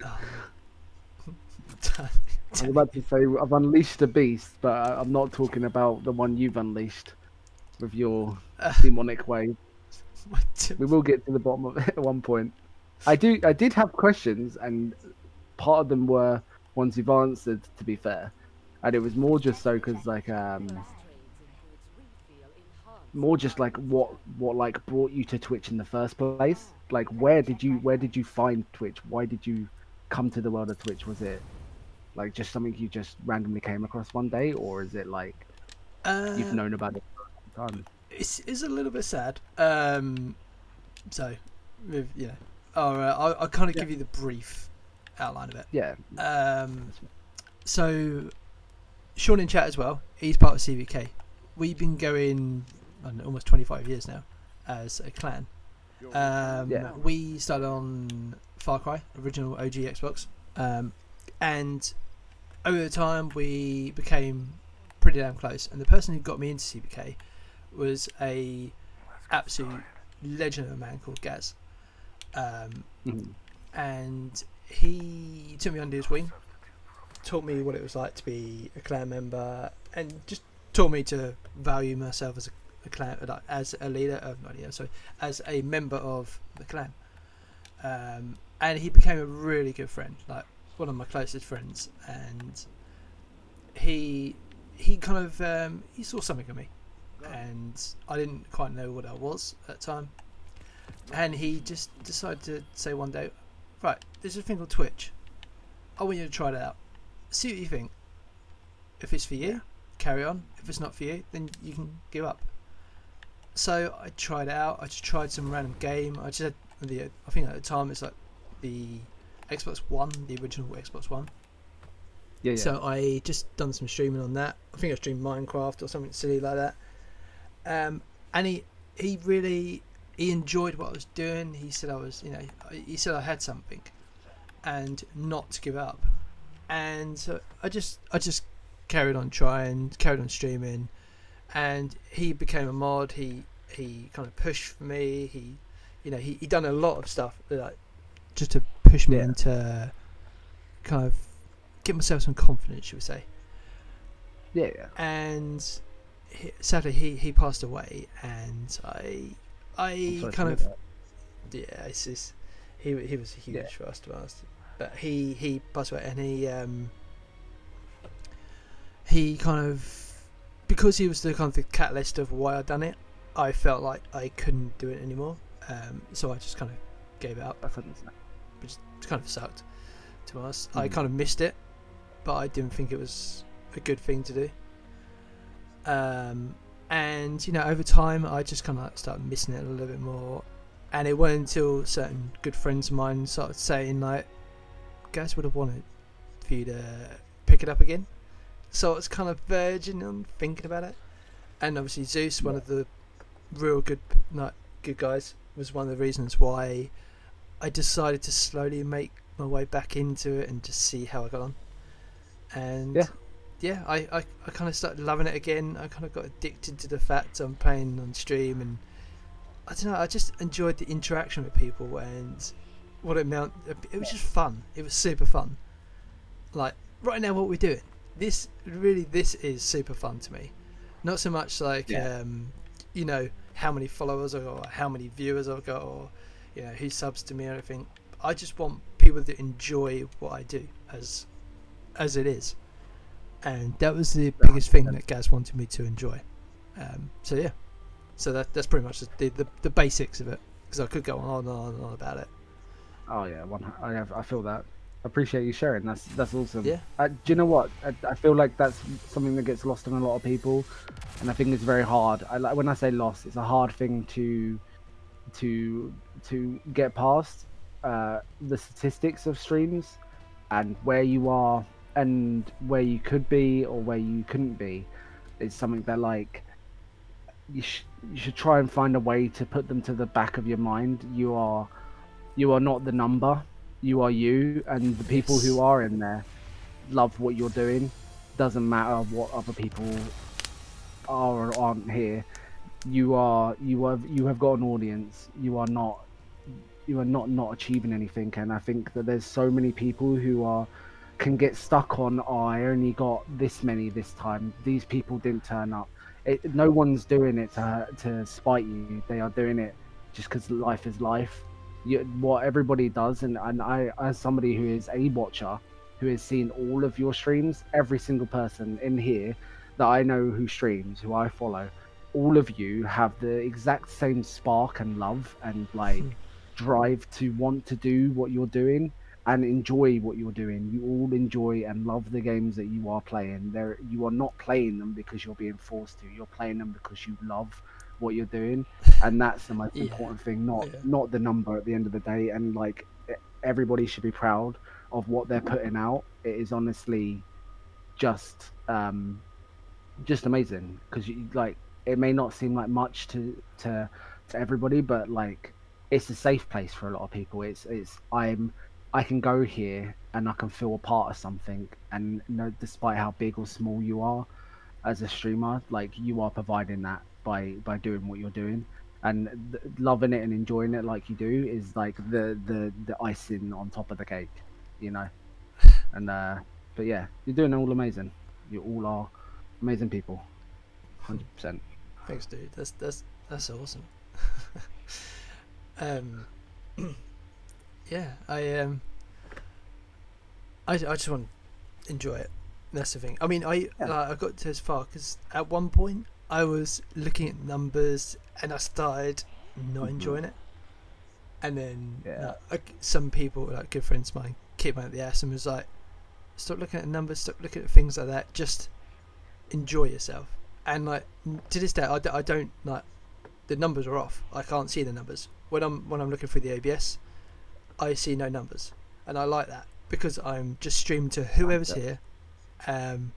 Oh. I was about to say I've unleashed a beast, but I'm not talking about the one you've unleashed with your demonic way. We will get to the bottom of it at one point. I did have questions, and part of them were once you've answered, to be fair. And it was more just so because like more just like what like brought you to Twitch in the first place. Like where did you find Twitch? Why did you come to the world of Twitch? Was it like just something you just randomly came across one day, or is it like you've Uh, known about it for a long time? it's a little bit sad. So, I'll kind of Yeah. give you the brief outline of it. Yeah. Um, so Sean in chat as well. He's part of CVK. We've been going I don't know, almost 25 years now as a clan. Yeah. We started on Far Cry, original OG Xbox, and over the time we became pretty damn close. And the person who got me into CVK was a absolute legend of a man called Gaz, Mhm. and he took me under his wing, taught me what it was like to be a clan member, and just taught me to value myself as a clan, like, as a leader of not leader, sorry, as a member of the clan. And he became a really good friend, like one of my closest friends, and he kind of he saw something in me, and I didn't quite know what I was at the time. And he just decided to say one day, right, there's a thing called Twitch. I want you to try it out. See what you think. If it's for you, carry on. If it's not for you, then you can give up. So I tried it out. I just tried some random game. I just had I think at the time it's like the Xbox One, the original Xbox One. Yeah. So I just done some streaming on that. I think I streamed Minecraft or something silly like that. And he really enjoyed what I was doing. He said I was, he said I had something, and not to give up. And so I just carried on trying, carried on streaming, and he became a mod. He kind of pushed for me. He done a lot of stuff like just to push me Yeah. into kind of give myself some confidence, should we say? Yeah. And sadly he passed away, and I'm I sorry to kind hear of that. it's just he was huge Yeah. for us, to be honest. But he passed away, and he kind of, because he was the kind of the catalyst of why I done it, I felt like I couldn't do it anymore. So I just kind of gave it up, That's understandable. which kind of sucked, to be honest. I Mhm. kind of missed it, but I didn't think it was a good thing to do. And over time I just kind of like started missing it a little bit more, and it wasn't until certain good friends of mine started saying like, guys would have wanted for you to pick it up again. So it's kind of verging on thinking about it. And obviously Zeus, one of the real good guys, was one of the reasons why I decided to slowly make my way back into it and just see how I got on. And I kind of started loving it again. I kind of got addicted to the fact I'm playing on stream, and I don't know, I just enjoyed the interaction with people and what it meant. It was just fun. It was super fun. Like right now, what we're doing, this is super fun to me. Not so much like how many followers I've got, or how many viewers I've got, or who subs to me or anything. I just want people to enjoy what I do as it is. And that was the biggest thing that Gaz wanted me to enjoy. So that's pretty much the basics of it, because I could go on and on and on about it. Oh yeah, I feel that. I appreciate you sharing. That's awesome. Yeah. Do you know what? I feel like that's something that gets lost on a lot of people, and I think it's very hard. I like when I say lost, it's a hard thing to get past. The statistics of streams and where you are and where you could be or where you couldn't be is something that like you should try and find a way to put them to the back of your mind. You are not the number. You are you, and the people who are in there love what you're doing. Doesn't matter what other people are or aren't here. You have got an audience. You are not achieving anything, and I think that there's so many people who can get stuck on, oh, I only got this many this time. These people didn't turn up. No one's doing it to spite you. They are doing it just because life is life. What everybody does, and I, as somebody who is a watcher, who has seen all of your streams, every single person in here that I know who streams, who I follow, all of you have the exact same spark and love and like drive to want to do what you're doing and enjoy what you're doing. You all enjoy and love the games that you are playing. There, you are not playing them because you're being forced to. You're playing them because you love what you're doing, and that's the most Yeah. important thing. Not Yeah. not the number at the end of the day. And like everybody should be proud of what they're putting out. It is honestly just just amazing because you like it may not seem like much to everybody, but like it's a safe place for a lot of people. It's I can go here and I can feel a part of something, and despite how big or small you are as a streamer, like you are providing that by doing what you're doing, and loving it and enjoying it like you do is like the icing on top of the cake, you know. And but yeah, you're doing all amazing. You all are amazing people. 100%. Thanks, dude. That's awesome. um, yeah, I just want to enjoy it. That's the thing. I mean, I got to as far because at one point I was looking at numbers and I started not enjoying it, and then Yeah. like some people, like good friends of mine, kicked me out the ass and was like, "Stop looking at numbers. Stop looking at things like that. Just enjoy yourself." And like to this day, I don't like the numbers are off. I can't see the numbers when I'm looking through the OBS. I see no numbers, and I like that because I'm just streaming to whoever's here, and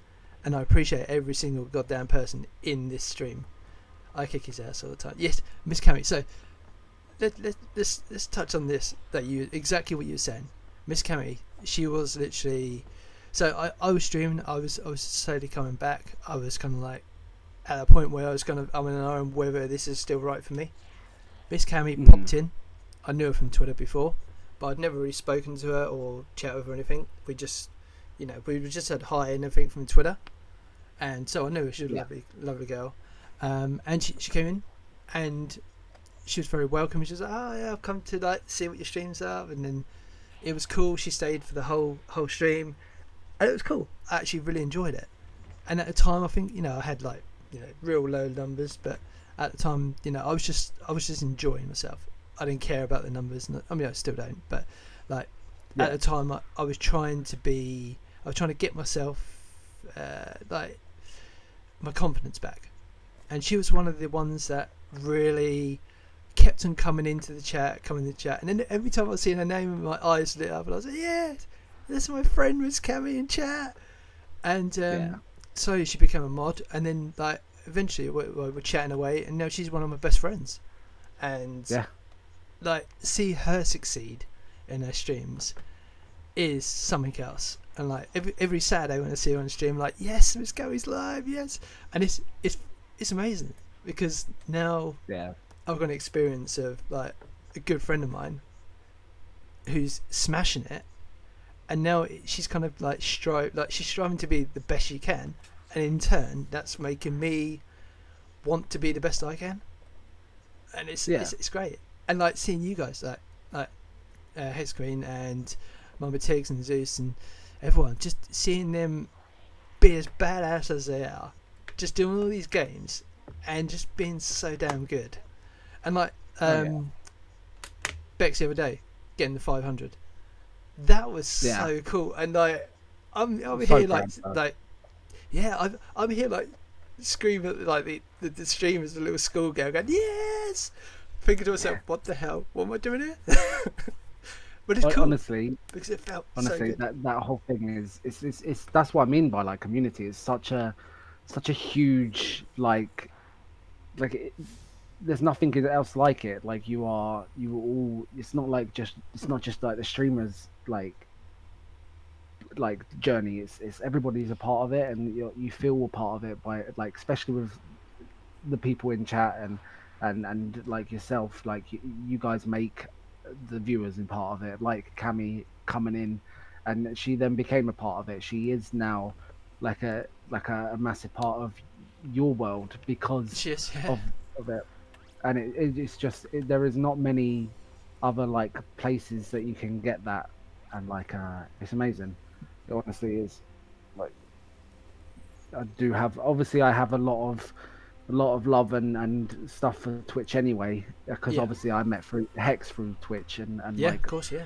I appreciate every single goddamn person in this stream. I kick his ass all the time. Yes, Miss Cammy. So let's touch on this. That you exactly what you were saying, Miss Cammy. She was literally. So I was streaming. I was slowly coming back. I was kind of like at a point where I was kind of I'm in an iron whether this is still right for me. Miss Cammy popped in. I knew her from Twitter before, but I'd never really spoken to her or chat with her or anything. We just, we just said hi and everything from Twitter, and so I knew her. She was a lovely girl. And she came in, and she was very welcome. She was like, "Oh yeah, I've come to like see what your streams are," and then it was cool. She stayed for the whole stream, and it was cool. I actually really enjoyed it. And at the time, I think I had like real low numbers, but at the time, I was just enjoying myself. I didn't care about the numbers. I mean, I still don't, but like at the time, I was trying to get myself like my confidence back. And she was one of the ones that really kept on coming into the chat, and then every time I see her name, my eyes lit up, and I was like, "Yeah, that's my friend Miss Cammy in chat." And so she became a mod, and then like eventually we're chatting away, and now she's one of my best friends. And like see her succeed in her streams is something else. And like every Saturday when I see her on stream, like yes, Miss Cammy's live, yes, and it's amazing because now I've got an experience of like a good friend of mine who's smashing it, and now she's kind of like she's striving to be the best she can, and in turn that's making me want to be the best I can, and it's great. And like seeing you guys like Hex Queen and Mama Tiggs and Zeus and everyone, just seeing them be as badass as they are, just doing all these games and just being so damn good. And like Bex the other day getting the 500, that was so cool. And like I'm here like I'm here like screaming at like the stream as a little schoolgirl going yes, thinking to myself, what the hell, what am I doing here? But it's cool, honestly, because it felt honestly so good. that whole thing is it's that's what I mean by like community. It's such a huge like there's nothing else like it. Like you all, it's not just like the streamers like journey. It's everybody's a part of it, and you feel a part of it by like, especially with the people in chat and like yourself, like you guys make the viewers in part of it. Like Cammy coming in, and she then became a part of it. She is now like a massive part of your world because Cheers, yeah. of it. And it's just there is not many other like places that you can get that, and like it's amazing. It honestly is. Like, I do have, obviously I have a lot of love and stuff for Twitch anyway, because Yeah. obviously I met through Hex through Twitch, and Yeah, of like course, yeah.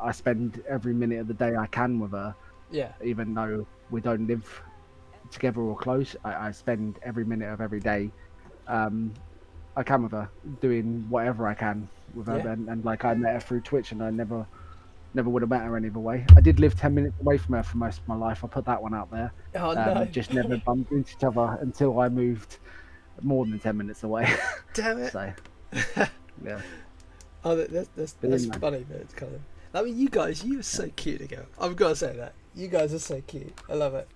I spend every minute of the day I can with her, Yeah. even though we don't live together or close. I spend every minute of every day I can with her, doing whatever I can with her, Yeah. and like I met her through Twitch, and I never would have met her any other way. I did live 10 minutes away from her for most of my life. I put that one out there. Oh, no. Just never bumped into each other until I moved more than 10 minutes away. Damn it. So yeah, Oh, that's But, you know. funny, but it's kind of. I mean, you guys, you are so cute together. I've got to say that. You guys are so cute. I love it.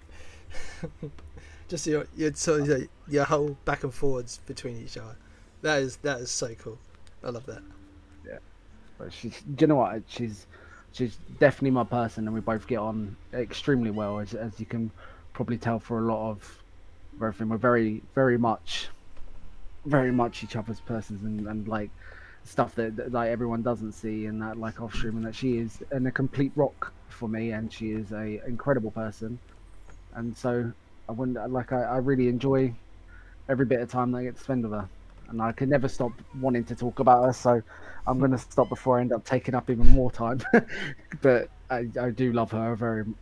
Just your sort of your whole back and forwards between each other. That is so cool. I love that. but do you know what? She's definitely my person, and we both get on extremely well, as you can probably tell for a lot of everything. We're very much each other's persons, and like stuff that like everyone doesn't see, and that like off stream, and that she is a complete rock for me, and she is a incredible person, and so I really enjoy every bit of time that I get to spend with her, and I can never stop wanting to talk about her, so I'm going to stop before I end up taking up even more time. But I do love her a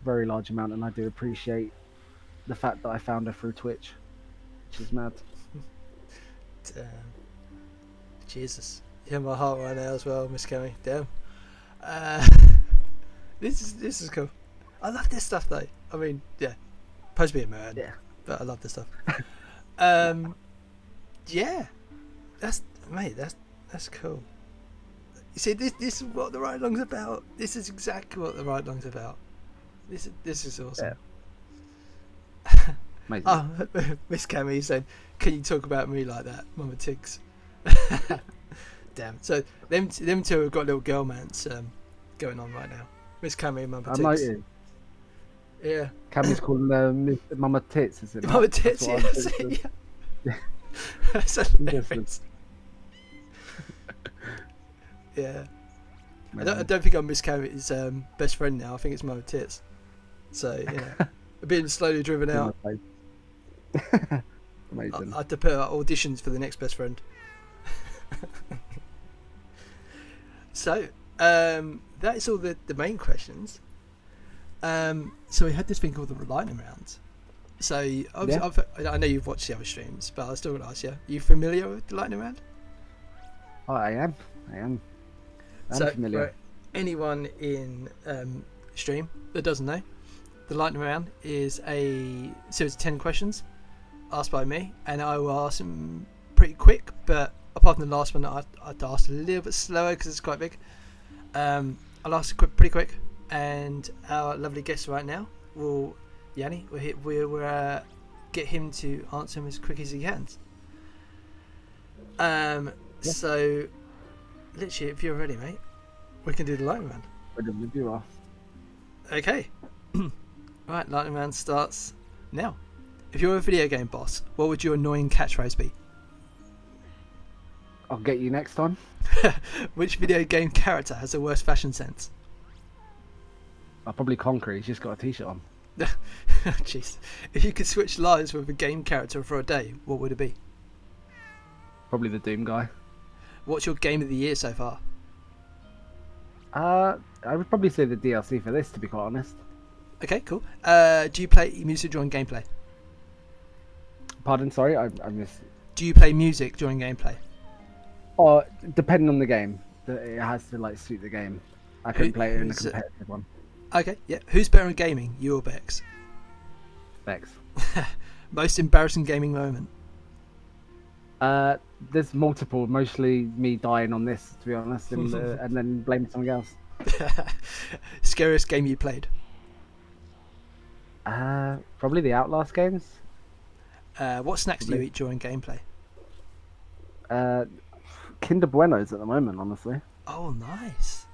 very large amount, and I do appreciate the fact that I found her through Twitch, which is mad. Damn. Jesus. You have my heart right now as well, Miss Cammy. Damn. This is cool. I love this stuff though. I mean, yeah. Supposed to be a man. Yeah. But I love this stuff. Yeah. That's cool. You see, this is what the ride along's about. This is exactly what the ride along's about. This is awesome. Amazing. Oh, Miss Cammy said, "Can you talk about me like that, Mama Tiggs?" Damn. So them two have got little girl mans going on right now. Miss Cammy and Mama I Tiggs. know you. Yeah. Cammy's calling them Mama Tits, is it? not? Mama Tits. That's Yeah. what That's I'm it, thinking. yeah. That's hilarious. Yeah. I don't think I'm Miss Cammy's best friend now. I think it's Mama Tits. So yeah, being slowly driven out. Amazing. I had to put out auditions for the next best friend. So that is all the main questions. So we had this thing called the lightning round. So I know you've watched the other streams, but I still want to ask you: are you familiar with the lightning round? Oh, I am. I'm familiar. For anyone in stream that doesn't know, the lightning round is a series of 10 questions asked by me, and I will ask them pretty quick, but apart from the last one, I'd ask a little bit slower because it's quite big. I'll ask pretty quick, and our lovely guest right now will, Yanni, we'll get him to answer them as quick as he can. So literally, if you're ready, mate, we can do the lightning round. Whatever you are. Okay. Right, lightning round starts now. If you're a video game boss, what would your annoying catchphrase be? I'll get you next time. Which video game character has the worst fashion sense? I'll probably Concrete. He's just got a t-shirt on. Jeez. If you could switch lives with a game character for a day, what would it be? Probably the Doom guy. What's your game of the year so far? I would probably say the DLC for this, to be quite honest. Okay, cool. Do you play music during gameplay? Pardon, sorry, I missed. Do you play music during gameplay? Oh, depending on the game, it has to like suit the game. I couldn't play it in a who's, competitive one. Okay, yeah. Who's better at gaming, you or Bex? Bex. Most embarrassing gaming moment? There's multiple, mostly me dying on this, to be honest, and then blaming something else. Scariest game you played? Probably the Outlast games. What snacks do you eat during gameplay? Kinder Buenos at the moment, honestly. Oh, nice.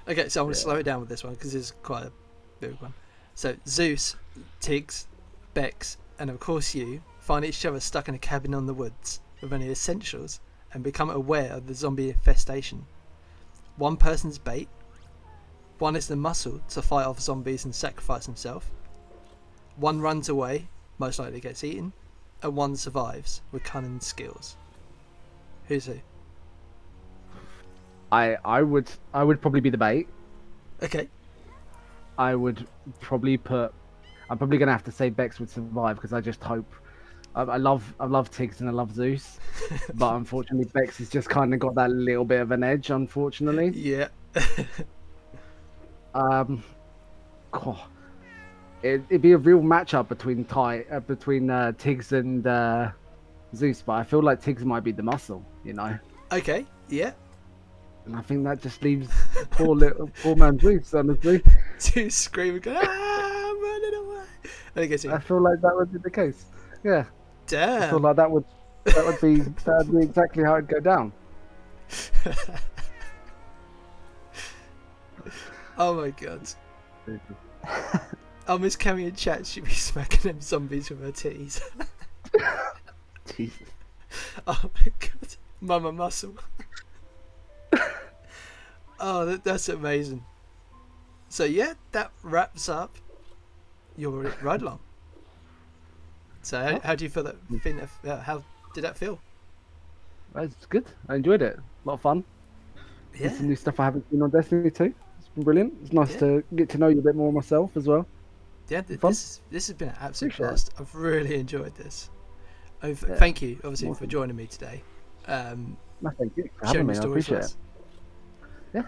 Okay, so I'm going to slow it down with this one because it's quite a big one. So Zeus, Tiggs, Bex, and of course you find each other stuck in a cabin on the woods with only essentials and become aware of the zombie infestation. One person's bait, One is the muscle to fight off zombies and sacrifice himself. One runs away, most likely gets eaten, and one survives with cunning skills. Who's who? I would probably be the bait. Okay. I would probably put. I'm probably gonna have to say Bex would survive because I just hope. I love Tiggs and I love Zeus, but unfortunately Bex has just kind of got that little bit of an edge. Unfortunately, Yeah. um, oh, it'd be a real matchup between Tiggs and Zeus, but I feel like Tiggs might be the muscle, you know, Okay. Yeah. and I think that just leaves poor man Zeus. Honestly, Two screaming, going, "Ah, I'm running away!" And he gets I eaten. feel like that would be the case. Yeah, I feel Damn. like that would be exactly how it'd go down. Oh my god. Oh, Miss Cammy in chat, she'd be smacking them zombies with her titties. Jesus. Oh my god. Mama muscle. Oh, that's amazing. So yeah, that wraps up your ride along. So how do you feel that? How did that feel? It's good. I enjoyed it. A lot of fun. Yeah. There's some new stuff I haven't seen on Destiny 2. It's been brilliant. It's nice Yeah. to get to know you a bit more myself as well. Yeah, Fun. this has been an absolute Appreciate it. blast. I've really enjoyed this. Yeah. Thank you, obviously, for Awesome. joining me today. No, thank you for Sharing having me. your I stories with appreciate us. it. Yeah.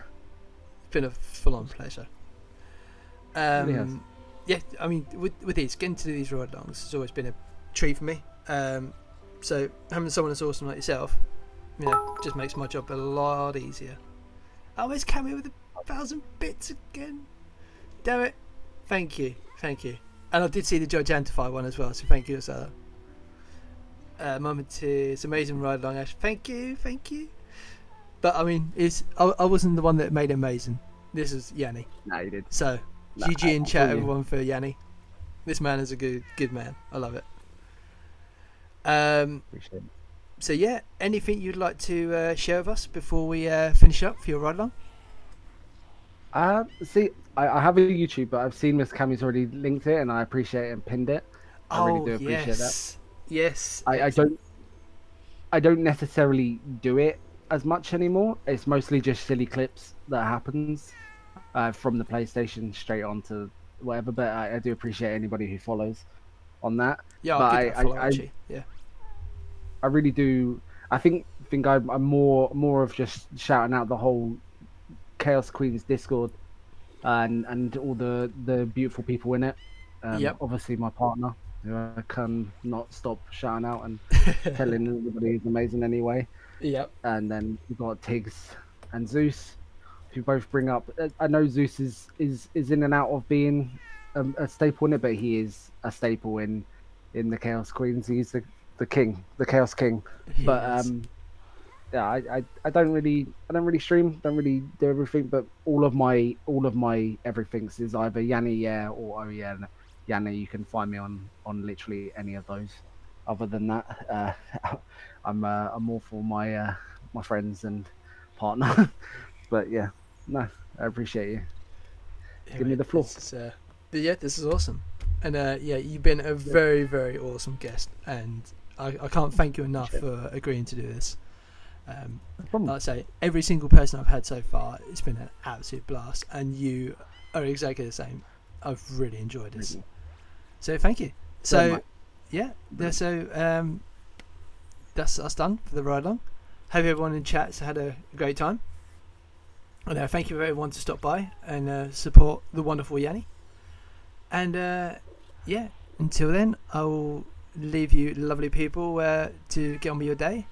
It's been a full-on pleasure. really has. Yeah, I mean, with these, getting to do these ride-alongs has always been a treat for me. So having someone as awesome like yourself, you know, just makes my job a lot easier. I always come here with 1,000 bits again. Damn it. Thank you. And I did see the Gigantify one as well, so thank you as well. Moment it's amazing ride along, Ash. Thank you. But I mean, I wasn't the one that made it amazing. This is Yanni. No, you did. So No, GG in chat, you. everyone, for Yanni. This man is a good man. I love it. Appreciate it. So yeah, anything you'd like to share with us before we finish up for your ride along? See, I have a YouTube, but I've seen Miss Cammy's already linked it, and I appreciate it and pinned it. I really do appreciate that. Yes. I don't necessarily do it as much anymore. It's mostly just silly clips that happens from the PlayStation straight onto whatever. But I do appreciate anybody who follows on that. Yeah, but I'll give that a follow, actually. Yeah. I really do. I think I'm more of just shouting out the whole Chaos Queens Discord and all the beautiful people in it. Yep. Obviously, my partner, who I can not stop shouting out and telling everybody he's amazing anyway. Yep. And then we've got Tiggs and Zeus, who both bring up. I know Zeus is in and out of being a staple in it, but he is a staple in the Chaos Queens. He's the king, the Chaos King. But Yes. yeah, I don't really stream, don't really do everything, but all of my everything's is either Yanni or oh yeah Yanni. You can find me on literally any of those. Other than that, I'm more for my my friends and partner. But yeah, no, I appreciate you. Give me the floor. But yeah, this is awesome. And yeah, you've been a very, very awesome guest, and I can't thank you enough for agreeing to do this. Like I say, every single person I've had so far, it's been an absolute blast, and you are exactly the same. I've really enjoyed this. So thank you. So yeah, that's us done for the ride along. Hope everyone in chat's had a great time. And thank you for everyone to stop by and support the wonderful Yanni. And yeah, until then, I will leave you lovely people to get on with your day.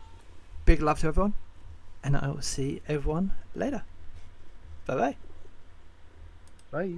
Big love to everyone, and I will see everyone later. Bye bye. Bye.